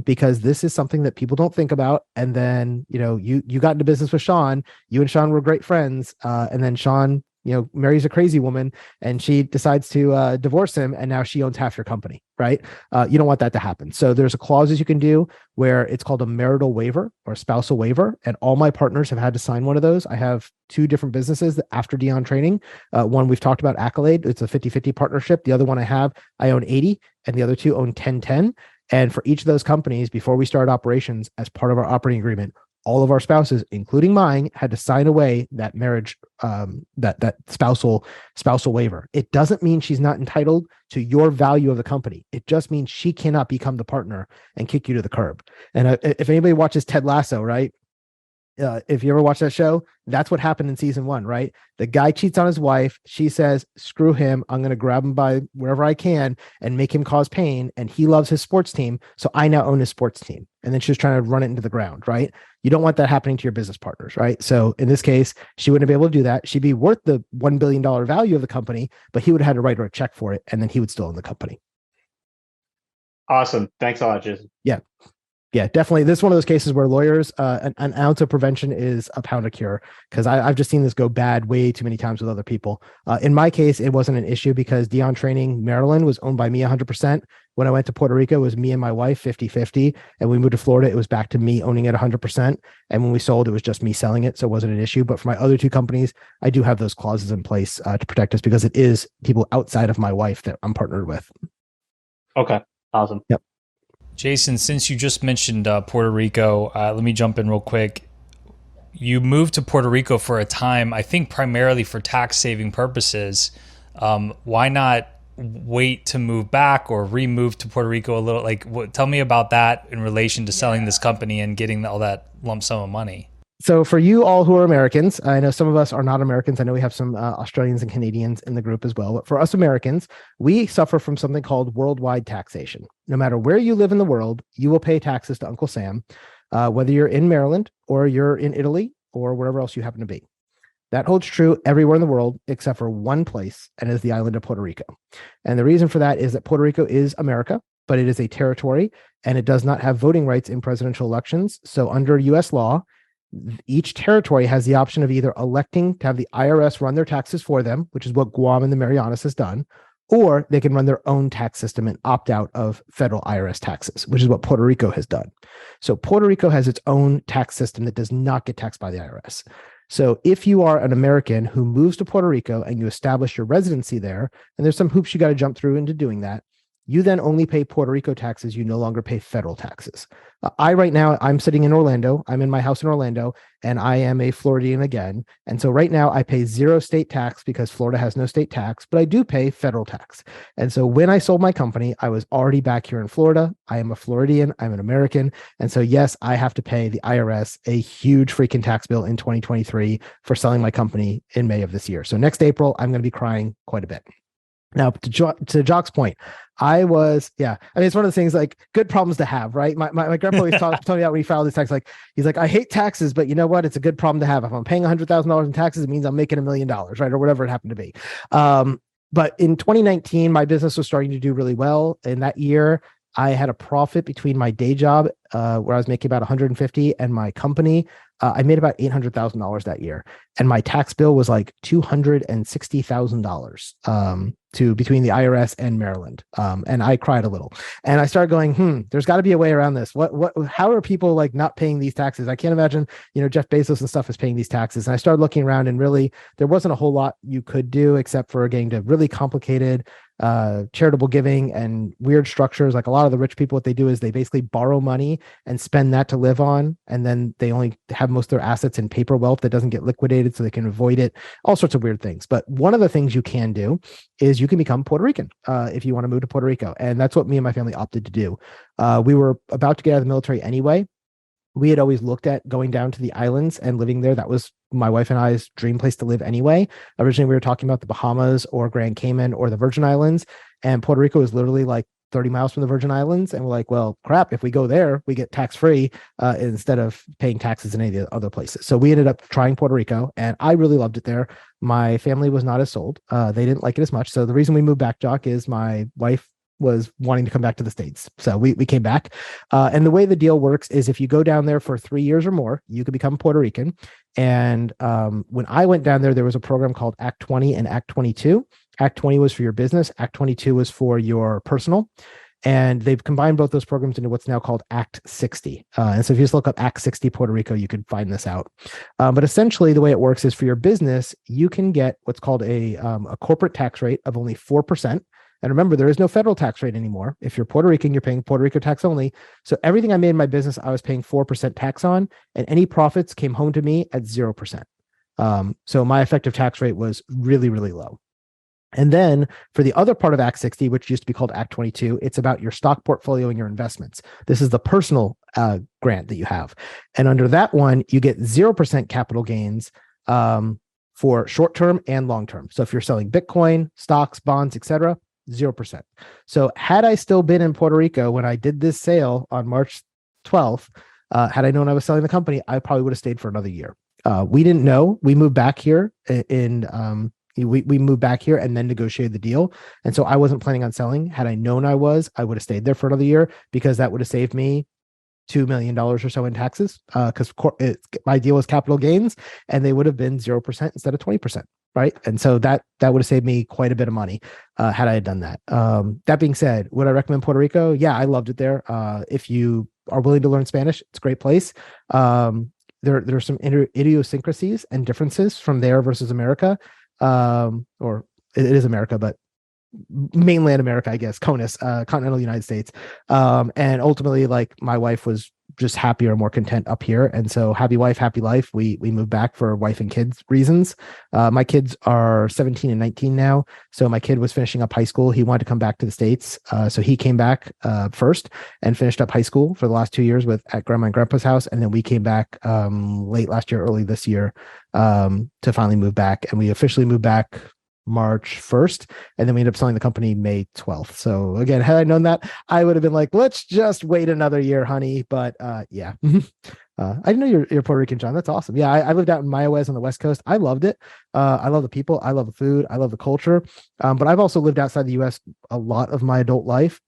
Because this is something that people don't think about. And then, you got into business with Sean, you and Sean were great friends. And then Sean, marries a crazy woman and she decides to divorce him. And now she owns half your company, right? You don't want that to happen. So there's a clauses you can do where it's called a marital waiver or spousal waiver. And all my partners have had to sign one of those. I have 2 different businesses after Dion Training. One we've talked about, Accolade. It's a 50-50 partnership. The other one I own 80 and the other 2 own 10-10. And for each of those companies, before we started operations, as part of our operating agreement, all of our spouses, including mine, had to sign away that marriage, that spousal waiver. It doesn't mean she's not entitled to your value of the company. It just means she cannot become the partner and kick you to the curb. And if anybody watches Ted Lasso, right? If you ever watch that show, that's what happened in season 1, right? The guy cheats on his wife. She says, screw him. I'm going to grab him by wherever I can and make him cause pain. And he loves his sports team. So I now own his sports team. And then she's trying to run it into the ground, right? You don't want that happening to your business partners, right? So in this case, she wouldn't be able to do that. She'd be worth the $1 billion value of the company, but he would have had to write her a check for it. And then he would still own the company. Awesome. Thanks a lot, Jason. Yeah, definitely. This is one of those cases where lawyers, an ounce of prevention is a pound of cure, because I've just seen this go bad way too many times with other people. In my case, it wasn't an issue because Dion Training Maryland was owned by me 100%. When I went to Puerto Rico, it was me and my wife 50-50. And we moved to Florida, it was back to me owning it 100%. And when we sold, it was just me selling it. So it wasn't an issue. But for my other 2 companies, I do have those clauses in place to protect us because it is people outside of my wife that I'm partnered with. Okay, awesome. Yep. Jason, since you just mentioned Puerto Rico, let me jump in real quick. You moved to Puerto Rico for a time, I think primarily for tax saving purposes. Why not wait to move back or remove to Puerto Rico a little? Tell me about that in relation to selling this company and getting all that lump sum of money. So for you all who are Americans, I know some of us are not Americans. I know we have some Australians and Canadians in the group as well. But for us Americans, we suffer from something called worldwide taxation. No matter where you live in the world, you will pay taxes to Uncle Sam, whether you're in Maryland or you're in Italy or wherever else you happen to be. That holds true everywhere in the world except for one place, and it is the island of Puerto Rico. And the reason for that is that Puerto Rico is America, but it is a territory, and it does not have voting rights in presidential elections. So under U.S. law, each territory has the option of either electing to have the IRS run their taxes for them, which is what Guam and the Marianas has done, or they can run their own tax system and opt out of federal IRS taxes, which is what Puerto Rico has done. So Puerto Rico has its own tax system that does not get taxed by the IRS. So if you are an American who moves to Puerto Rico and you establish your residency there, and there's some hoops you got to jump through into doing that, you then only pay Puerto Rico taxes. You no longer pay federal taxes. Right now, I'm sitting in Orlando. I'm in my house in Orlando, and I am a Floridian again. And so right now I pay zero state tax because Florida has no state tax, but I do pay federal tax. And so when I sold my company, I was already back here in Florida. I am a Floridian. I'm an American. And so, yes, I have to pay the IRS a huge freaking tax bill in 2023 for selling my company in May of this year. So next April, I'm going to be crying quite a bit. Now, to Jacques' point, I mean, it's one of the things like good problems to have, right? My grandpa always told me that when he filed his tax, like, he's like, I hate taxes, but you know what? It's a good problem to have. If I'm paying $100,000 in taxes, it means I'm making $1 million, right? Or whatever it happened to be. But in 2019, my business was starting to do really well. In that year, I had a profit between my day job, where I was making about 150, and my company. I made about $800,000 that year, and my tax bill was like $260,000 to between the IRS and Maryland. And I cried a little, and I started going, there's got to be a way around this. How are people like not paying these taxes? I can't imagine, Jeff Bezos and stuff is paying these taxes. And I started looking around, and really there wasn't a whole lot you could do except for getting to really complicated charitable giving and weird structures. Like a lot of the rich people, what they do is they basically borrow money and spend that to live on. And then they only have most of their assets in paper wealth that doesn't get liquidated so they can avoid it, all sorts of weird things. But one of the things you can do is you can become Puerto Rican if you want to move to Puerto Rico. And that's what me and my family opted to do. We were about to get out of the military anyway. We had always looked at going down to the islands and living there. That was my wife and I's dream place to live anyway. Originally, we were talking about the Bahamas or Grand Cayman or the Virgin Islands, and Puerto Rico is literally like 30 miles from the Virgin Islands. And we're like, well, crap, if we go there, we get tax-free instead of paying taxes in any of the other places. So we ended up trying Puerto Rico, and I really loved it there. My family was not as sold. They didn't like it as much. So the reason we moved back, Jacques, is my wife was wanting to come back to the States. So we came back. And the way the deal works is if you go down there for 3 years or more, you can become Puerto Rican. And when I went down there, there was a program called Act 20 and Act 22. Act 20 was for your business. Act 22 was for your personal. And they've combined both those programs into what's now called Act 60. And so if you just look up Act 60 Puerto Rico, you could find this out. But essentially the way it works is for your business, you can get what's called a corporate tax rate of only 4%. And remember, there is no federal tax rate anymore. If you're Puerto Rican, you're paying Puerto Rico tax only. So everything I made in my business, I was paying 4% tax on, and any profits came home to me at 0%. So my effective tax rate was really, really low. And then for the other part of Act 60, which used to be called Act 22, it's about your stock portfolio and your investments. This is the personal grant that you have. And under that one, you get 0% capital gains for short-term and long-term. So if you're selling Bitcoin, stocks, bonds, etc., 0%. So had I still been in Puerto Rico when I did this sale on March 12th, had I known I was selling the company, I probably would have stayed for another year. We didn't know. We moved back here we moved back here and then negotiated the deal. And so I wasn't planning on selling. Had I known I would have stayed there for another year, because that would have saved me $2 million or so in taxes, because my deal was capital gains, and they would have been 0% instead of 20%. Right. And so that would have saved me quite a bit of money had I had done that. That being said, would I recommend Puerto Rico? Yeah, I loved it there. If you are willing to learn Spanish, it's a great place. There's some idiosyncrasies and differences from there versus America. Or it is America, but mainland America, I guess, CONUS, continental United States. And ultimately, like, my wife was just happier, more content up here. And so happy wife, happy life. We moved back for wife and kids reasons. My kids are 17 and 19 now. So my kid was finishing up high school. He wanted to come back to the States. So he came back first and finished up high school for the last 2 years at Grandma and Grandpa's house. And then we came back late last year, early this year to finally move back. And we officially moved back March 1st, and then we ended up selling the company May 12th. So again, had I known that, I would have been like, let's just wait another year, honey. But yeah. I didn't know you're Puerto Rican, John. That's awesome. Yeah, I lived out in Mayahuez on the West Coast. I loved it. I love the people. I love the food. I love the culture. But I've also lived outside the U.S. a lot of my adult life.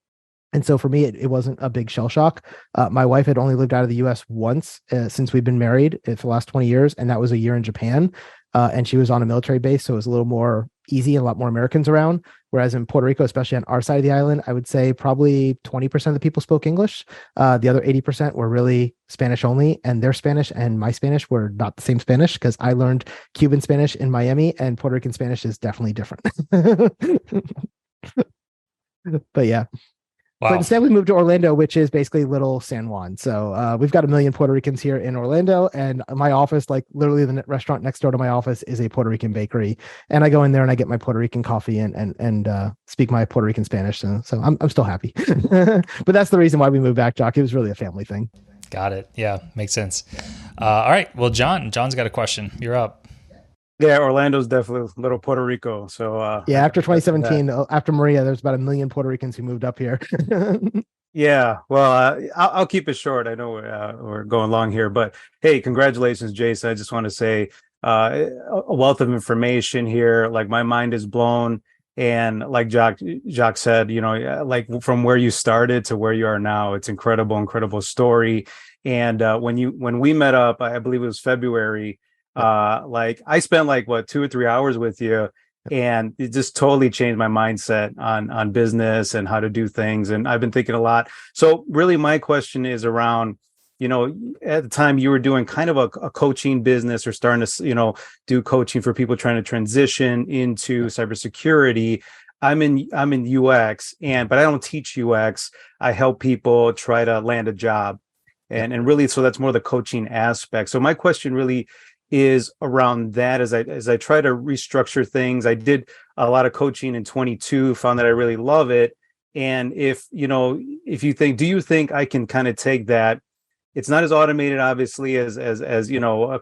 And so for me, it wasn't a big shell shock. My wife had only lived out of the U.S. once since we've been married for the last 20 years, and that was a year in Japan. And she was on a military base, so it was a little more easy and a lot more Americans around. Whereas in Puerto Rico, especially on our side of the island, I would say probably 20% of the people spoke English. The other 80% were really Spanish only, and their Spanish and my Spanish were not the same Spanish, because I learned Cuban Spanish in Miami, and Puerto Rican Spanish is definitely different. But yeah. Wow. But instead we moved to Orlando, which is basically little San Juan. So we've got 1 million Puerto Ricans here in Orlando, and my office, like literally the restaurant next door to my office, is a Puerto Rican bakery. And I go in there and I get my Puerto Rican coffee and speak my Puerto Rican Spanish. So I'm still happy. But that's the reason why we moved back, Jacques. It was really a family thing. Got it. Yeah, makes sense. All right. Well, John's got a question. You're up. Yeah, Orlando's definitely little Puerto Rico. So yeah, after 2017, after Maria, there's about 1 million Puerto Ricans who moved up here. Yeah, well, I'll keep it short. I know we're going long here, but hey, congratulations, Jason. I just want to say a wealth of information here. Like, my mind is blown. And like Jacques said, like from where you started to where you are now, it's incredible story. And when we met up, I believe it was February. Like, I spent 2 or 3 hours with you, and it just totally changed my mindset on business and how to do things. And I've been thinking a lot. So really my question is around, at the time you were doing kind of a coaching business, or starting to, do coaching for people trying to transition into cybersecurity. I'm in UX, but I don't teach UX. I help people try to land a job, and really, so that's more the coaching aspect. So my question really is around that. As I try to restructure things, I did a lot of coaching in 22, found that I really love it. And if you think, do you think I can kind of take that? It's not as automated, obviously, as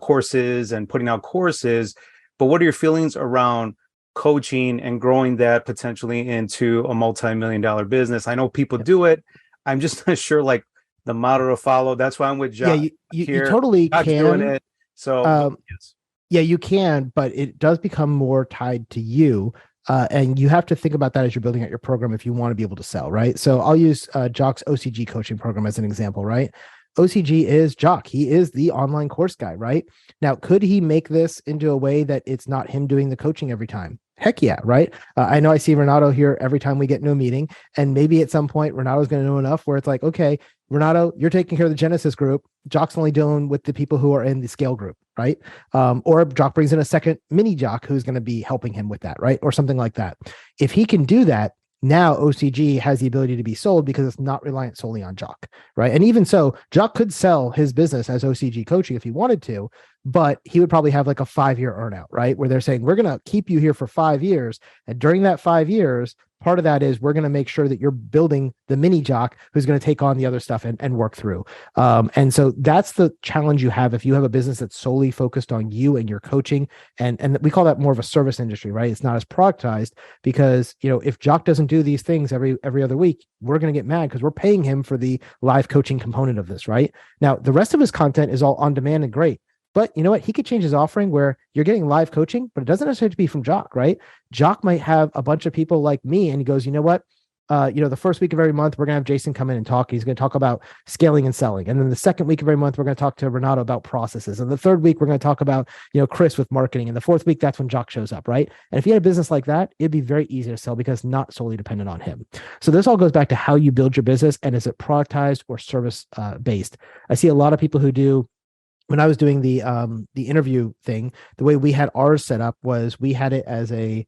courses and putting out courses, but what are your feelings around coaching and growing that potentially into a multi-million-dollar business? I know people do it. I'm just not sure, like, the model to follow. That's why I'm with Jacques. Yeah, you totally Jacques can. Doing it. So yes. Yeah, you can, but it does become more tied to you. And you have to think about that as you're building out your program if you want to be able to sell, right? So I'll use Jacques' OCG coaching program as an example, right? OCG is Jacques. He is the online course guy, right? Now, could he make this into a way that it's not him doing the coaching every time? Heck yeah, right? I know I see Renato here every time we get into a meeting, and maybe at some point Renato's going to know enough where it's like, okay, Renato, you're taking care of the Genesis group. Jacques only dealing with the people who are in the scale group, right? Or Jacques brings in a second mini Jacques who's going to be helping him with that, right? Or something like that. If he can do that, now OCG has the ability to be sold because it's not reliant solely on Jacques, right? And even so, Jacques could sell his business as OCG coaching if he wanted to, but he would probably have like a 5-year earnout, right? Where they're saying, we're going to keep you here for 5 years. And during that 5 years, part of that is we're going to make sure that you're building the mini Jacques who's going to take on the other stuff and work through. And so that's the challenge you have if you have a business that's solely focused on you and your coaching. And we call that more of a service industry, right? It's not as productized because, if Jacques doesn't do these things every other week, we're going to get mad because we're paying him for the live coaching component of this, right? Now, the rest of his content is all on demand and great. But you know what? He could change his offering where you're getting live coaching, but it doesn't necessarily have to be from Jacques, right? Jacques might have a bunch of people like me, and he goes, you know what? The first week of every month, we're going to have Jason come in and talk. He's going to talk about scaling and selling. And then the second week of every month, we're going to talk to Renato about processes. And the third week, we're going to talk about, Chris with marketing. And the fourth week, that's when Jacques shows up, right? And if you had a business like that, it'd be very easy to sell because it's not solely dependent on him. So this all goes back to how you build your business, and is it productized or service based? I see a lot of people who do. When I was doing the interview thing, the way we had ours set up was we had it as a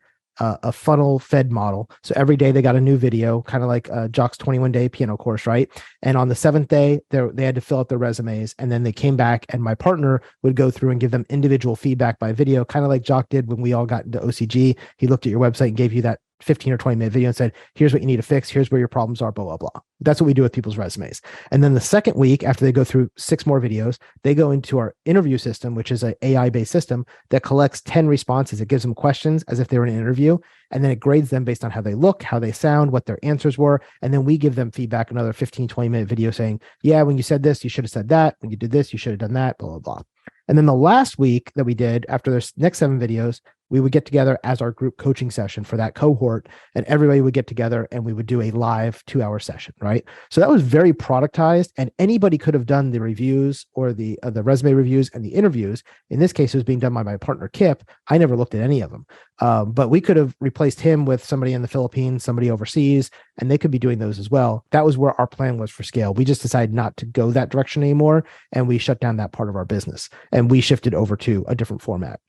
funnel fed model. So every day they got a new video, kind of like Jacques' 21-day piano course, right? And on the 7th day, they had to fill out their resumes, and then they came back, and my partner would go through and give them individual feedback by video, kind of like Jacques did when we all got into OCG. He looked at your website and gave you that 15 or 20-minute video and said, here's what you need to fix. Here's where your problems are, blah, blah, blah. That's what we do with people's resumes. And then the second week, after they go through 6 more videos, they go into our interview system, which is an AI-based system that collects 10 responses. It gives them questions as if they were in an interview, and then it grades them based on how they look, how they sound, what their answers were. And then we give them feedback, another 15, 20-minute video saying, yeah, when you said this, you should have said that. When you did this, you should have done that, blah, blah, blah. And then the last week that we did, after their next 7 videos, we would get together as our group coaching session for that cohort, and everybody would get together and we would do a live 2-hour session, right? So that was very productized, and anybody could have done the reviews or the resume reviews and the interviews. In this case, it was being done by my partner, Kip. I never looked at any of them, but we could have replaced him with somebody in the Philippines, somebody overseas, and they could be doing those as well. That was where our plan was for scale. We just decided not to go that direction anymore, and we shut down that part of our business, and we shifted over to a different format.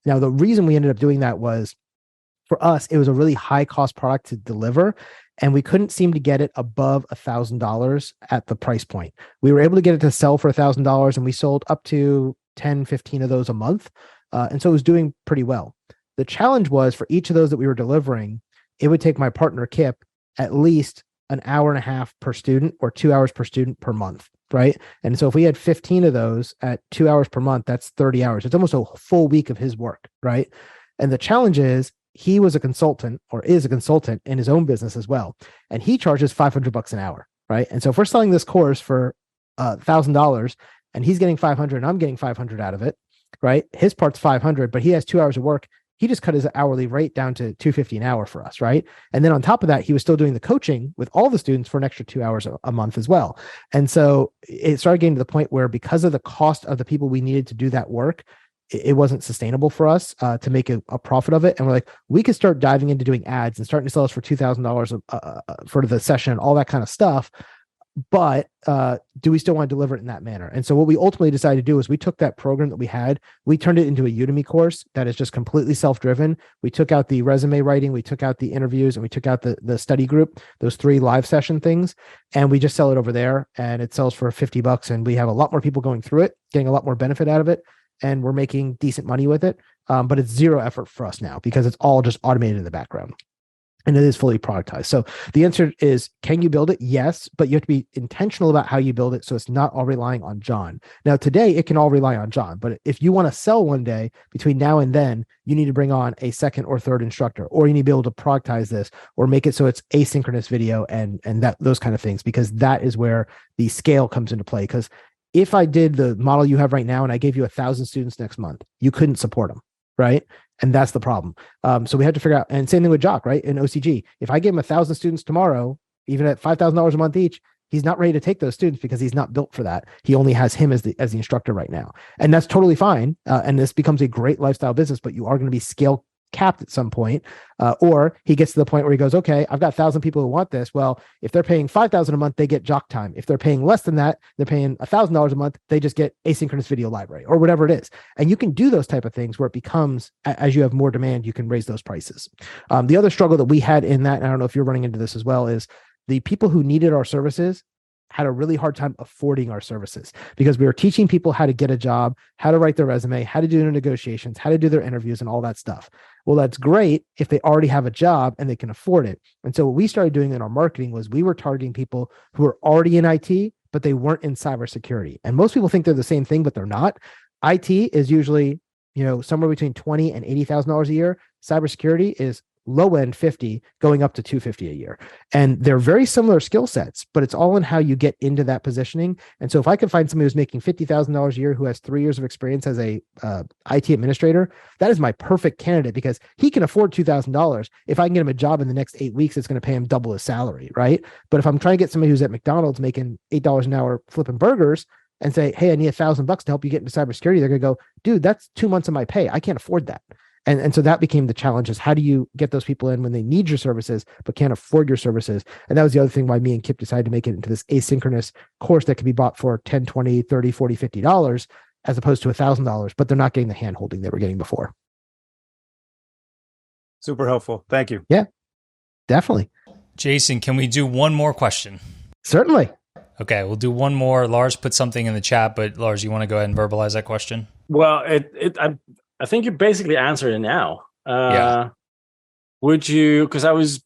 Now, the reason we ended up doing that was, for us, it was a really high cost product to deliver, and we couldn't seem to get it above $1,000 at the price point. We were able to get it to sell for $1,000, and we sold up to 10, 15 of those a month. And so it was doing pretty well. The challenge was, for each of those that we were delivering, it would take my partner, Kip, at least an hour and a half per student or 2 hours per student per month. Right. And so if we had 15 of those at 2 hours per month, that's 30 hours. It's almost a full week of his work. Right. And the challenge is, he was a consultant, or is a consultant in his own business as well. And he charges $500 an hour. Right. And so if we're selling this course for $1,000 and he's getting 500 and I'm getting 500 out of it, right? His part's 500, but he has 2 hours of work. He just cut his hourly rate down to $250 an hour for us, right? And then on top of that, he was still doing the coaching with all the students for an extra 2 hours a month as well. And so it started getting to the point where, because of the cost of the people we needed to do that work, it wasn't sustainable for us to make a profit of it. And we're like, we could start diving into doing ads and starting to sell us for $2,000 for the session, all that kind of stuff. But do we still want to deliver it in that manner? And so what we ultimately decided to do is, we took that program that we had, we turned it into a Udemy course that is just completely self-driven. We took out the resume writing, we took out the interviews, and we took out the study group, those 3 live session things, and we just sell it over there, and it sells for $50. And we have a lot more people going through it, getting a lot more benefit out of it, and we're making decent money with it. But it's zero effort for us now, because it's all just automated in the background. And it is fully productized. So the answer is, can you build it? Yes, but you have to be intentional about how you build it, so it's not all relying on John. Now, today, it can all rely on John, but if you want to sell one day, between now and then, you need to bring on a second or third instructor, or you need to be able to productize this, or make it so it's asynchronous video and that, those kind of things, because that is where the scale comes into play. Because if I did the model you have right now and I gave you 1,000 students next month, you couldn't support them, right? And that's the problem. So we had to figure out, and same thing with Jacques, right? In OCG, if I give him 1,000 students tomorrow, even at $5,000 a month each, he's not ready to take those students, because he's not built for that. He only has him as the instructor right now. And that's totally fine. And this becomes a great lifestyle business, but you are going to be scale capped at some point. Or he gets to the point where he goes, okay, I've got 1,000 people who want this. Well, if they're paying $5,000 a month, they get Jacques time. If they're paying less than that, they're paying $1,000 a month, they just get asynchronous video library, or whatever it is. And you can do those type of things where it becomes, as you have more demand, you can raise those prices. The other struggle that we had in that, and I don't know if you're running into this as well, is the people who needed our services had a really hard time affording our services, because we were teaching people how to get a job, how to write their resume, how to do their negotiations, how to do their interviews, and all that stuff. Well, that's great if they already have a job and they can afford it. And so what we started doing in our marketing was, we were targeting people who were already in IT, but they weren't in cybersecurity. And most people think they're the same thing, but they're not. IT is usually, somewhere between $20,000 and $80,000 a year. Cybersecurity is low end 50, going up to 250 a year. And they're very similar skill sets, but it's all in how you get into that positioning. And so if I could find somebody who's making $50,000 a year, who has 3 years of experience as a IT administrator, that is my perfect candidate, because he can afford $2,000. If I can get him a job in the next 8 weeks, it's going to pay him double his salary, right? But if I'm trying to get somebody who's at McDonald's making $8 an hour flipping burgers, and say, hey, I need $1,000 to help you get into cybersecurity, they're going to go, dude, that's 2 months of my pay. I can't afford that. And so that became the challenge, is how do you get those people in when they need your services, but can't afford your services? And that was the other thing why me and Kip decided to make it into this asynchronous course that can be bought for $10, $20, $30, $40, $50, as opposed to $1,000, but they're not getting the hand holding they were getting before. Super helpful. Thank you. Yeah, definitely. Jason, can we do one more question? Certainly. Okay, we'll do one more. Lars put something in the chat, but Lars, you want to go ahead and verbalize that question? Well, I think you basically answered it now. Yeah. Would you? Because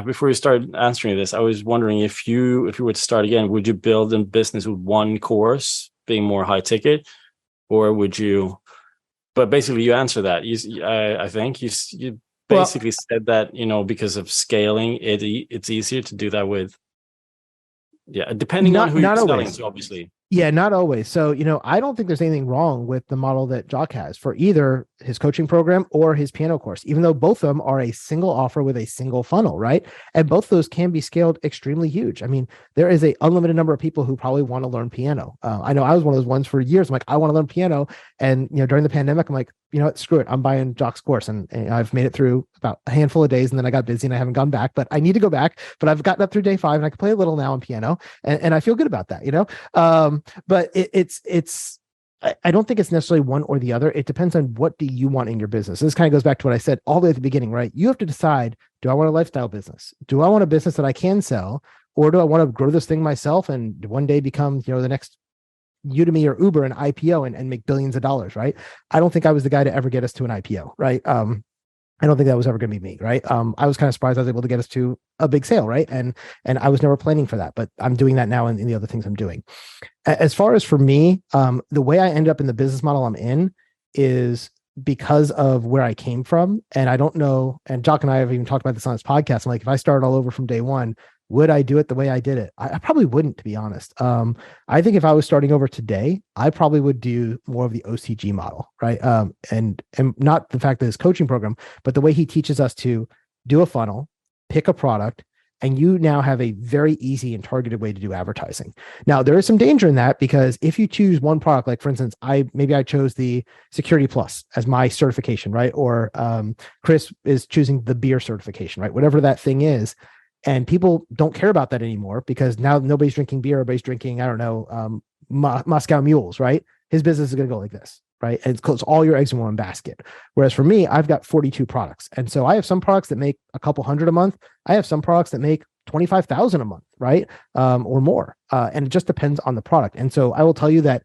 before you started answering this, I was wondering if you were to start again, would you build a business with one course being more high ticket, or would you? But basically, you answered that. I think you basically said that because of scaling, it's easier to do that with. Yeah, depending on who you're selling to, obviously. Yeah, not always. So, I don't think there's anything wrong with the model that Jacques has for either his coaching program or his piano course, even though both of them are a single offer with a single funnel, right? And both of those can be scaled extremely huge. I mean, there is a unlimited number of people who probably want to learn piano. I know I was one of those ones for years. I'm like, I want to learn piano. And, during the pandemic, I'm like, what, screw it. I'm buying Jacques' course. And I've made it through about a handful of days, and then I got busy and I haven't gone back, but I need to go back. But I've gotten up through day 5 and I can play a little now on piano. And I feel good about that, but I don't think it's necessarily one or the other. It depends on what do you want in your business. This kind of goes back to what I said all the way at the beginning, right? You have to decide, do I want a lifestyle business? Do I want a business that I can sell? Or do I want to grow this thing myself and one day become, the next Udemy or Uber, an IPO and make billions of dollars, right? I don't think I was the guy to ever get us to an IPO, right? I don't think that was ever going to be me, right? I was kind of surprised I was able to get us to a big sale, right? And I was never planning for that, but I'm doing that now in the other things I'm doing. As far as for me, the way I ended up in the business model I'm in is because of where I came from. And I don't know, and Jacques and I have even talked about this on this podcast. I'm like, if I started all over from day one, would I do it the way I did it? I probably wouldn't, to be honest. I think if I was starting over today, I probably would do more of the OCG model, right? And not the fact that his coaching program, but the way he teaches us to do a funnel, pick a product, and you now have a very easy and targeted way to do advertising. Now, there is some danger in that, because if you choose one product, like for instance, maybe I chose the Security Plus as my certification, right? Or Chris is choosing the beer certification, right? Whatever that thing is. And people don't care about that anymore, because now nobody's drinking beer, everybody's drinking, I don't know, Moscow mules, right? His business is going to go like this, right? And it's all your eggs in one basket. Whereas for me, I've got 42 products. And so I have some products that make a couple hundred a month. I have some products that make 25,000 a month, right? Or more. And it just depends on the product. And so I will tell you that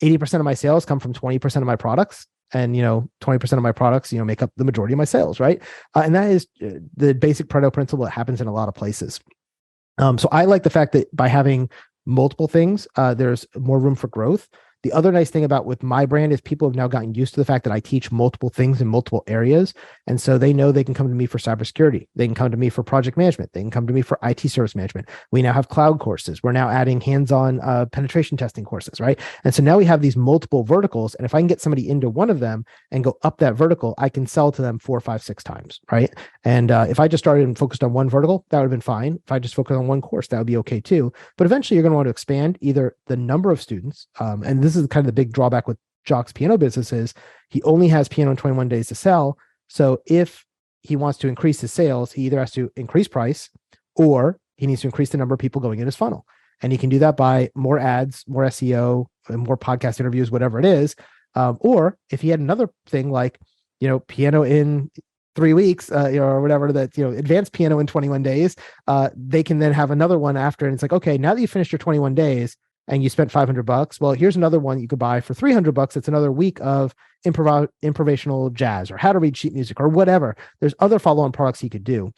80% of my sales come from 20% of my products. And 20% of my products make up the majority of my sales, right? And that is the basic Pareto principle that happens in a lot of places. So I like the fact that by having multiple things, there's more room for growth. The other nice thing about with my brand is people have now gotten used to the fact that I teach multiple things in multiple areas. And so they know they can come to me for cybersecurity. They can come to me for project management. They can come to me for IT service management. We now have cloud courses. We're now adding hands-on penetration testing courses, right? And so now we have these multiple verticals. And if I can get somebody into one of them and go up that vertical, I can sell to them 4, 5, 6 times, right? And if I just started and focused on one vertical, that would have been fine. If I just focused on one course, that would be okay too. But eventually you're going to want to expand either the number of students, and this is kind of the big drawback with Jacques' piano business is he only has piano in 21 days to sell. So if he wants to increase his sales, he either has to increase price or he needs to increase the number of people going in his funnel. And he can do that by more ads, more SEO, and more podcast interviews, whatever it is. Or if he had another thing like, piano in 3 weeks, or whatever, that, advanced piano in 21 days, they can then have another one after. And it's like, okay, now that you finished your 21 days, and you spent $500, well, here's another one you could buy for $300. It's another week of improvisational jazz or how to read sheet music or whatever. There's other follow-on products he could do.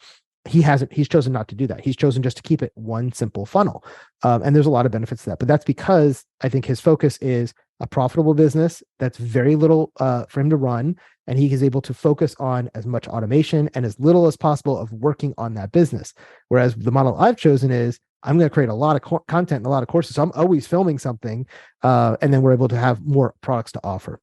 He's chosen not to do that. He's chosen just to keep it one simple funnel. And there's a lot of benefits to that, but that's because I think his focus is a profitable business that's very little for him to run. And he is able to focus on as much automation and as little as possible of working on that business. Whereas the model I've chosen is I'm going to create a lot of content and a lot of courses. So I'm always filming something. And then we're able to have more products to offer.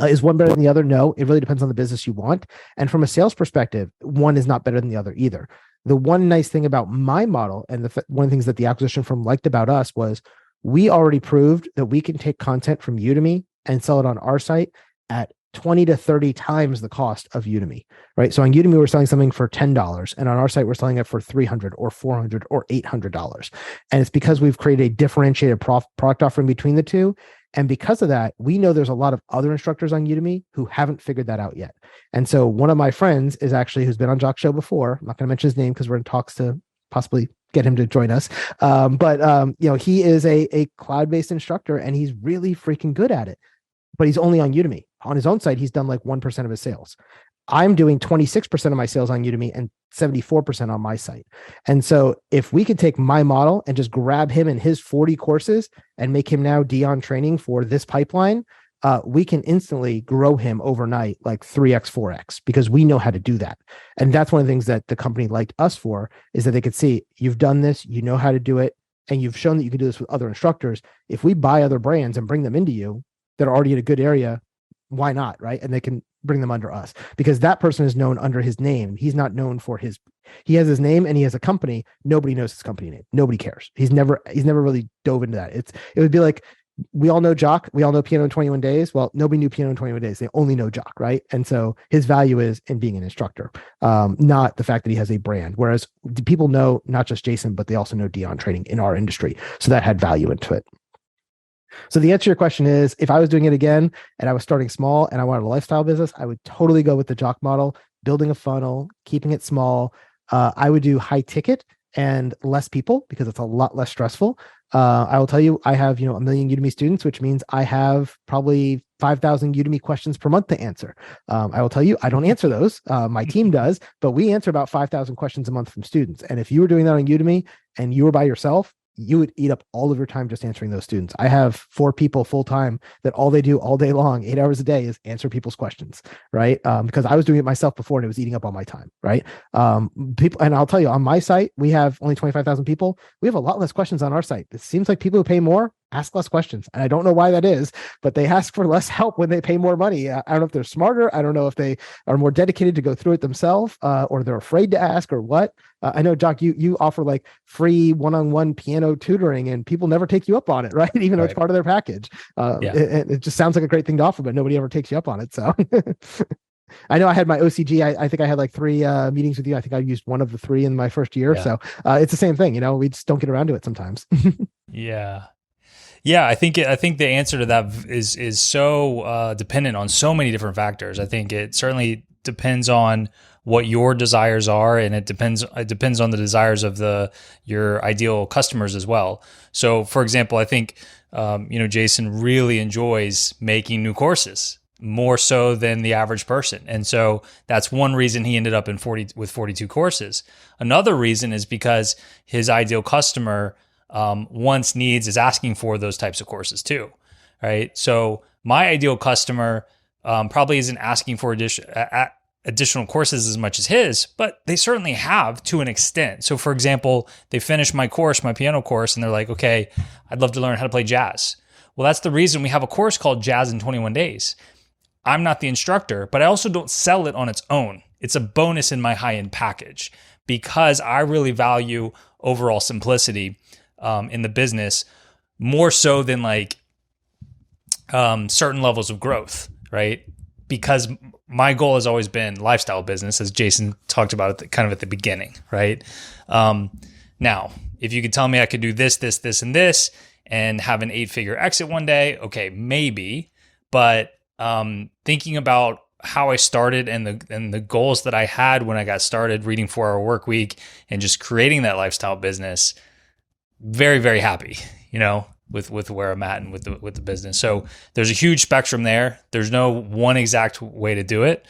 Is one better than the other? No, it really depends on the business you want. And from a sales perspective, one is not better than the other either. The one nice thing about my model, and one of the things that the acquisition firm liked about us, was we already proved that we can take content from Udemy and sell it on our site at 20 to 30 times the cost of Udemy, right? So on Udemy, we're selling something for $10, and on our site, we're selling it for $300 or $400 or $800. And it's because we've created a differentiated product offering between the two. And because of that, we know there's a lot of other instructors on Udemy who haven't figured that out yet. And so one of my friends is actually, who's been on Jacques' show before, I'm not going to mention his name because we're in talks to possibly get him to join us. But he is a cloud-based instructor, and he's really freaking good at it. But he's only on Udemy. On his own site, he's done like 1% of his sales. I'm doing 26% of my sales on Udemy and 74% on my site. And so if we could take my model and just grab him and his 40 courses and make him now Dion training for this pipeline, we can instantly grow him overnight like 3x, 4x, because we know how to do that. And that's one of the things that the company liked us for, is that they could see, you've done this, you know how to do it. and you've shown that you can do this with other instructors, if we buy other brands and bring them into you that are already in a good area, why not, right? And they can bring them under us, because that person is known under his name. He's not known for he has his name and he has a company. Nobody knows his company name. Nobody cares. He's never really dove into that. It would be like, we all know Jacques. We all know Piano in 21 Days. Well, nobody knew Piano in 21 Days. They only know Jacques, right? And so his value is in being an instructor, not the fact that he has a brand. Whereas people know not just Jason, but they also know Dion Training in our industry. So that had value into it. So the answer to your question is, if I was doing it again and I was starting small and I wanted a lifestyle business, I would totally go with the Jacques model, building a funnel, keeping it small. I would do high ticket and less people because it's a lot less stressful. I will tell you, I have, 1 million Udemy students, which means I have probably 5,000 Udemy questions per month to answer. I will tell you, I don't answer those. My team does, but we answer about 5,000 questions a month from students. And if you were doing that on Udemy and you were by yourself, you would eat up all of your time just answering those students. I have 4 people full time that all they do all day long, 8 hours a day, is answer people's questions, right? Because I was doing it myself before and it was eating up all my time, right? People, and I'll tell you, on my site, we have only 25,000 people. We have a lot less questions on our site. It seems like people who pay more ask less questions. And I don't know why that is, but they ask for less help when they pay more money. I don't know if they're smarter. I don't know if they are more dedicated to go through it themselves, or they're afraid to ask, or what. I know, Jacques, you offer like free one-on-one piano tutoring and people never take you up on it, right? Even though it's part of their package. It just sounds like a great thing to offer, but nobody ever takes you up on it. So I know I had my OCG. I think I had like 3 meetings with you. I think I used one of the 3 in my first year. So it's the same thing. We just don't get around to it sometimes. Yeah, I think the answer to that is so dependent on so many different factors. I think it certainly depends on what your desires are, and it depends on the desires of your ideal customers as well. So, for example, I think Jason really enjoys making new courses more so than the average person, and so that's one reason he ended up with 42 courses. Another reason is because his ideal customer wants, needs, is asking for those types of courses too, right? So my ideal customer probably isn't asking for additional courses as much as his, but they certainly have to an extent. So for example, they finish my piano course, and they're like, okay, I'd love to learn how to play jazz. Well, that's the reason we have a course called Jazz in 21 Days. I'm not the instructor, but I also don't sell it on its own. It's a bonus in my high-end package because I really value overall simplicity in the business, more so than like certain levels of growth, right? Because my goal has always been lifestyle business, as Jason talked about at the beginning, right? Now, if you could tell me I could do this, and this, and have an 8-figure exit one day, okay, maybe. But thinking about how I started and the goals that I had when I got started, reading 4-Hour Work Week and just creating that lifestyle business, very, very happy, with where I'm at and with the business. So there's a huge spectrum there. There's no one exact way to do it.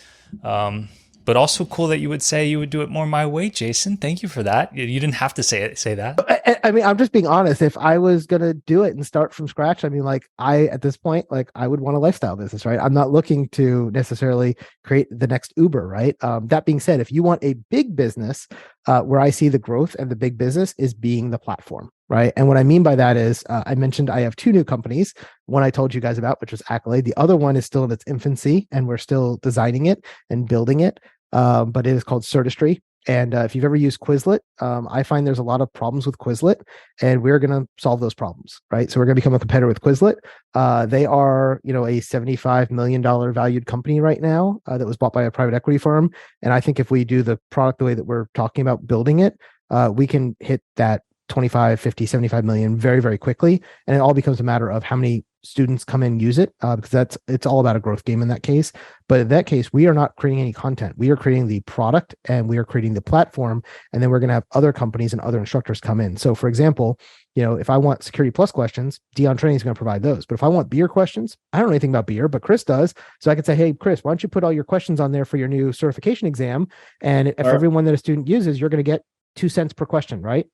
But also cool that you would say you would do it more my way, Jason. Thank you for that. You didn't have to say that. I mean, I'm just being honest. If I was going to do it and start from scratch, I mean, at this point, I would want a lifestyle business, right? I'm not looking to necessarily create the next Uber, right? That being said, if you want a big business, where I see the growth and the big business is being the platform, right? And what I mean by that is, I mentioned I have 2 new companies. One I told you guys about, which was Accolade. The other one is still in its infancy, and we're still designing it and building it. But it is called Certistry. And if you've ever used Quizlet, I find there's a lot of problems with Quizlet, and we're going to solve those problems, right? So we're going to become a competitor with Quizlet. They are, a $75 million valued company right now that was bought by a private equity firm. And I think if we do the product the way that we're talking about building it, we can hit that 25, 50, 75 million very, very quickly. And it all becomes a matter of how many students come in and use it, because it's all about a growth game in that case. But in that case, we are not creating any content. We are creating the product and we are creating the platform. And then we're going to have other companies and other instructors come in. So for example, if I want Security Plus questions, Dion Training is going to provide those. But if I want beer questions, I don't know anything about beer, but Chris does. So I could say, hey, Chris, why don't you put all your questions on there for your new certification exam? And if everyone that a student uses, you're going to get 2 cents per question, right?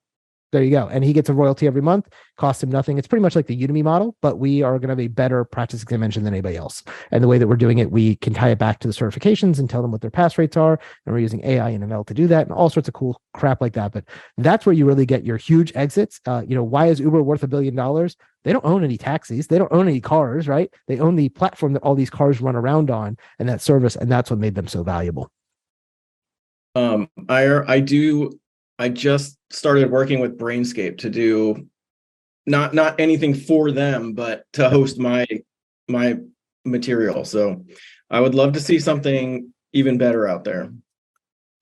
there you go. And he gets a royalty every month, costs him nothing. It's pretty much like the Udemy model, but we are going to have a better practice exam engine than anybody else. And the way that we're doing it, we can tie it back to the certifications and tell them what their pass rates are. And we're using AI and ML to do that and all sorts of cool crap like that. But that's where you really get your huge exits. Why is Uber worth $1 billion? They don't own any taxis. They don't own any cars, right? They own the platform that all these cars run around on and that service. And that's what made them so valuable. I just started working with Brainscape to do not anything for them, but to host my material. So I would love to see something even better out there.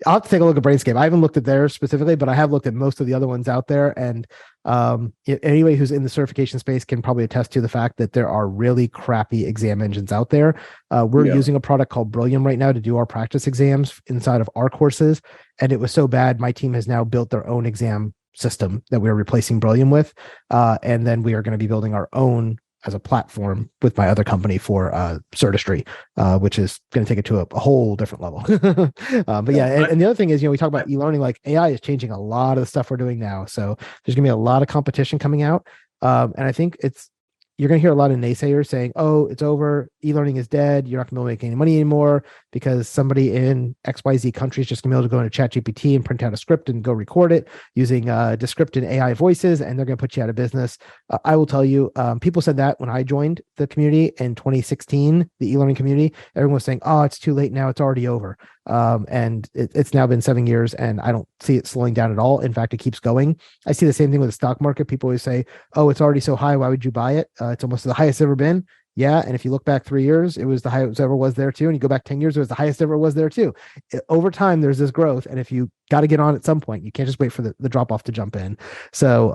I'll have to take a look at Brainscape. I haven't looked at theirs specifically, but I have looked at most of the other ones out there. And anybody who's in the certification space can probably attest to the fact that there are really crappy exam engines out there. We're using a product called Brillium right now to do our practice exams inside of our courses. And it was so bad, my team has now built their own exam system that we're replacing Brillium with. And then we are going to be building our own as a platform with my other company for Certistry, which is going to take it to a whole different level. But yeah, and the other thing is, we talk about e-learning, like AI is changing a lot of the stuff we're doing now. So there's going to be a lot of competition coming out. And I think you're going to hear a lot of naysayers saying, oh, it's over. E-learning is dead. You're not going to be able to make any money anymore because somebody in XYZ country is just going to be able to go into ChatGPT and print out a script and go record it using descripted AI voices, and they're going to put you out of business. I will tell you, people said that when I joined the community in 2016, the e-learning community. Everyone was saying, oh, it's too late now. It's already over. And it's now been 7 years, and I don't see it slowing down at all. In fact, it keeps going. I see the same thing with the stock market. People always say, oh, it's already so high. Why would you buy it? It's almost the highest ever been. Yeah. And if you look back 3 years, it was the highest ever was there too. And you go back 10 years, it was the highest ever was there too. Over time, there's this growth. And if you got to get on at some point, you can't just wait for the drop off to jump in. So,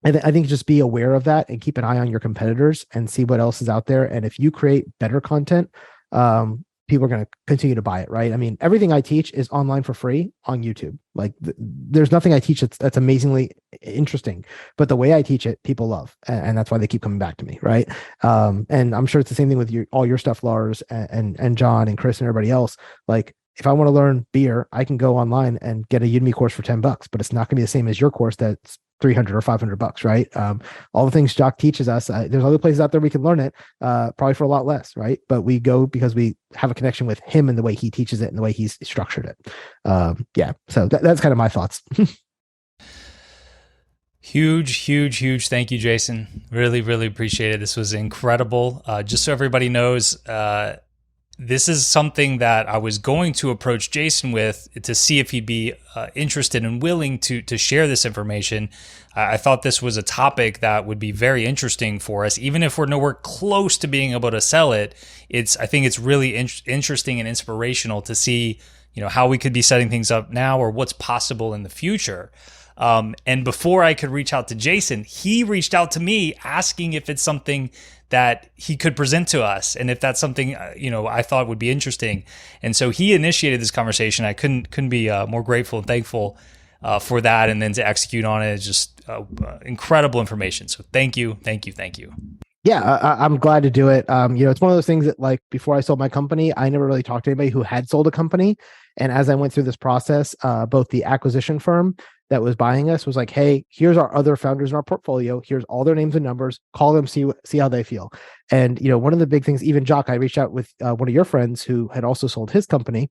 I think just be aware of that and keep an eye on your competitors and see what else is out there. And if you create better content, people are going to continue to buy it, right? I mean, everything I teach is online for free on YouTube. Like there's nothing I teach that's amazingly interesting, but the way I teach it, people love. And that's why they keep coming back to me, right? And I'm sure it's the same thing with all your stuff, Lars and John and Chris and everybody else. Like, if I want to learn beer, I can go online and get a Udemy course for $10, but it's not going to be the same as your course that's $300 or $500, right? All the things Jacques teaches us, there's other places out there we can learn it, probably for a lot less, right? But we go because we have a connection with him and the way he teaches it and the way he's structured it. So that's kind of my thoughts. Huge thank you, Jason. Really, really appreciate it. This was incredible. Just so everybody knows, this is something that I was going to approach Jason with to see if he'd be interested and willing to share this information. I thought this was a topic that would be very interesting for us, even if we're nowhere close to being able to sell it. I think it's really interesting and inspirational to see, how we could be setting things up now or what's possible in the future. And before I could reach out to Jason, he reached out to me asking if it's something that he could present to us and if that's something I thought would be interesting. And so he initiated this conversation. I couldn't be more grateful and thankful for that, and then to execute on it is just incredible information. So thank you. Yeah, I'm glad to do it. It's one of those things that, like, before I sold my company, I never really talked to anybody who had sold a company. And as I went through this process, both the acquisition firm that was buying us was like, hey, here's our other founders in our portfolio. Here's all their names and numbers. Call them, see how they feel. And, one of the big things, even Jacques, I reached out with one of your friends who had also sold his company.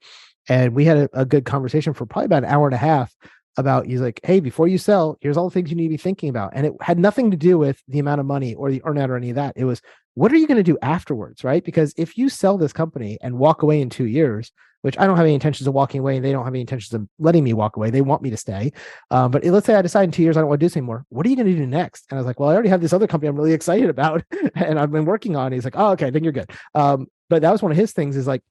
And we had a good conversation for probably about an hour and a half about, he's like, hey, before you sell, here's all the things you need to be thinking about. And it had nothing to do with the amount of money or the earn out or any of that. It was, what are you going to do afterwards, right? Because if you sell this company and walk away in 2 years, which I don't have any intentions of walking away, and they don't have any intentions of letting me walk away. They want me to stay. But let's say I decide in 2 years I don't want to do this anymore. What are you going to do next? And I was like, well, I already have this other company I'm really excited about and I've been working on. He's like, oh, okay, then you're good. But that was one of his things, is like,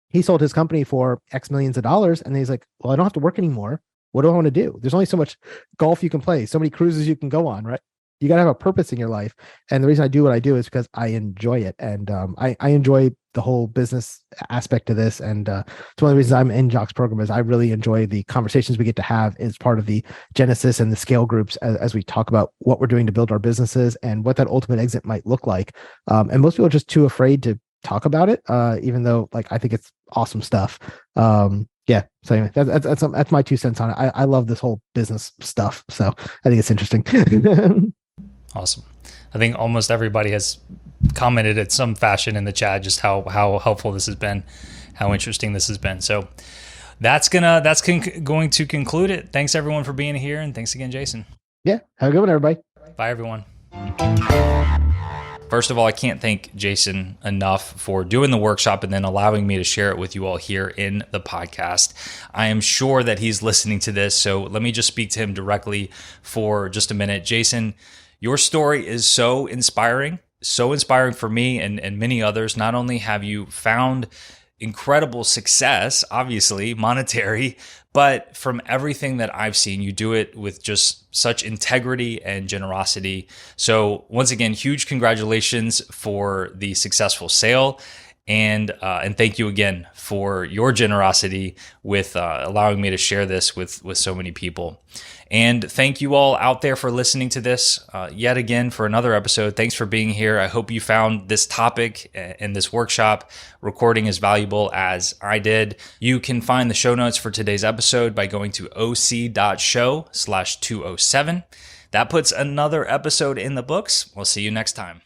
he sold his company for X millions of dollars. And he's like, well, I don't have to work anymore. What do I want to do? There's only so much golf you can play, so many cruises you can go on, right? You got to have a purpose in your life. And the reason I do what I do is because I enjoy it. And I enjoy the whole business aspect of this. And it's one of the reasons I'm in Jacques' program, is I really enjoy the conversations we get to have as part of the Genesis and the scale groups as we talk about what we're doing to build our businesses and what that ultimate exit might look like. And most people are just too afraid to talk about it, even though, like, I think it's awesome stuff. Yeah. So anyway, that's my 2 cents on it. I love this whole business stuff. So I think it's interesting. Awesome. I think almost everybody has commented in some fashion in the chat just how helpful this has been, how interesting this has been. So that's going to conclude it. Thanks everyone for being here, and thanks again, Jason. Yeah. Have a good one, everybody. Bye, everyone. First of all, I can't thank Jason enough for doing the workshop and then allowing me to share it with you all here in the podcast. I am sure that he's listening to this, so let me just speak to him directly for just a minute. Jason, your story is so inspiring for me and many others. Not only have you found incredible success, obviously monetary, but from everything that I've seen, you do it with just such integrity and generosity. So once again, huge congratulations for the successful sale. And thank you again for your generosity with allowing me to share this with so many people. And thank you all out there for listening to this yet again for another episode. Thanks for being here. I hope you found this topic and this workshop recording as valuable as I did. You can find the show notes for today's episode by going to oc.show/207. That puts another episode in the books. We'll see you next time.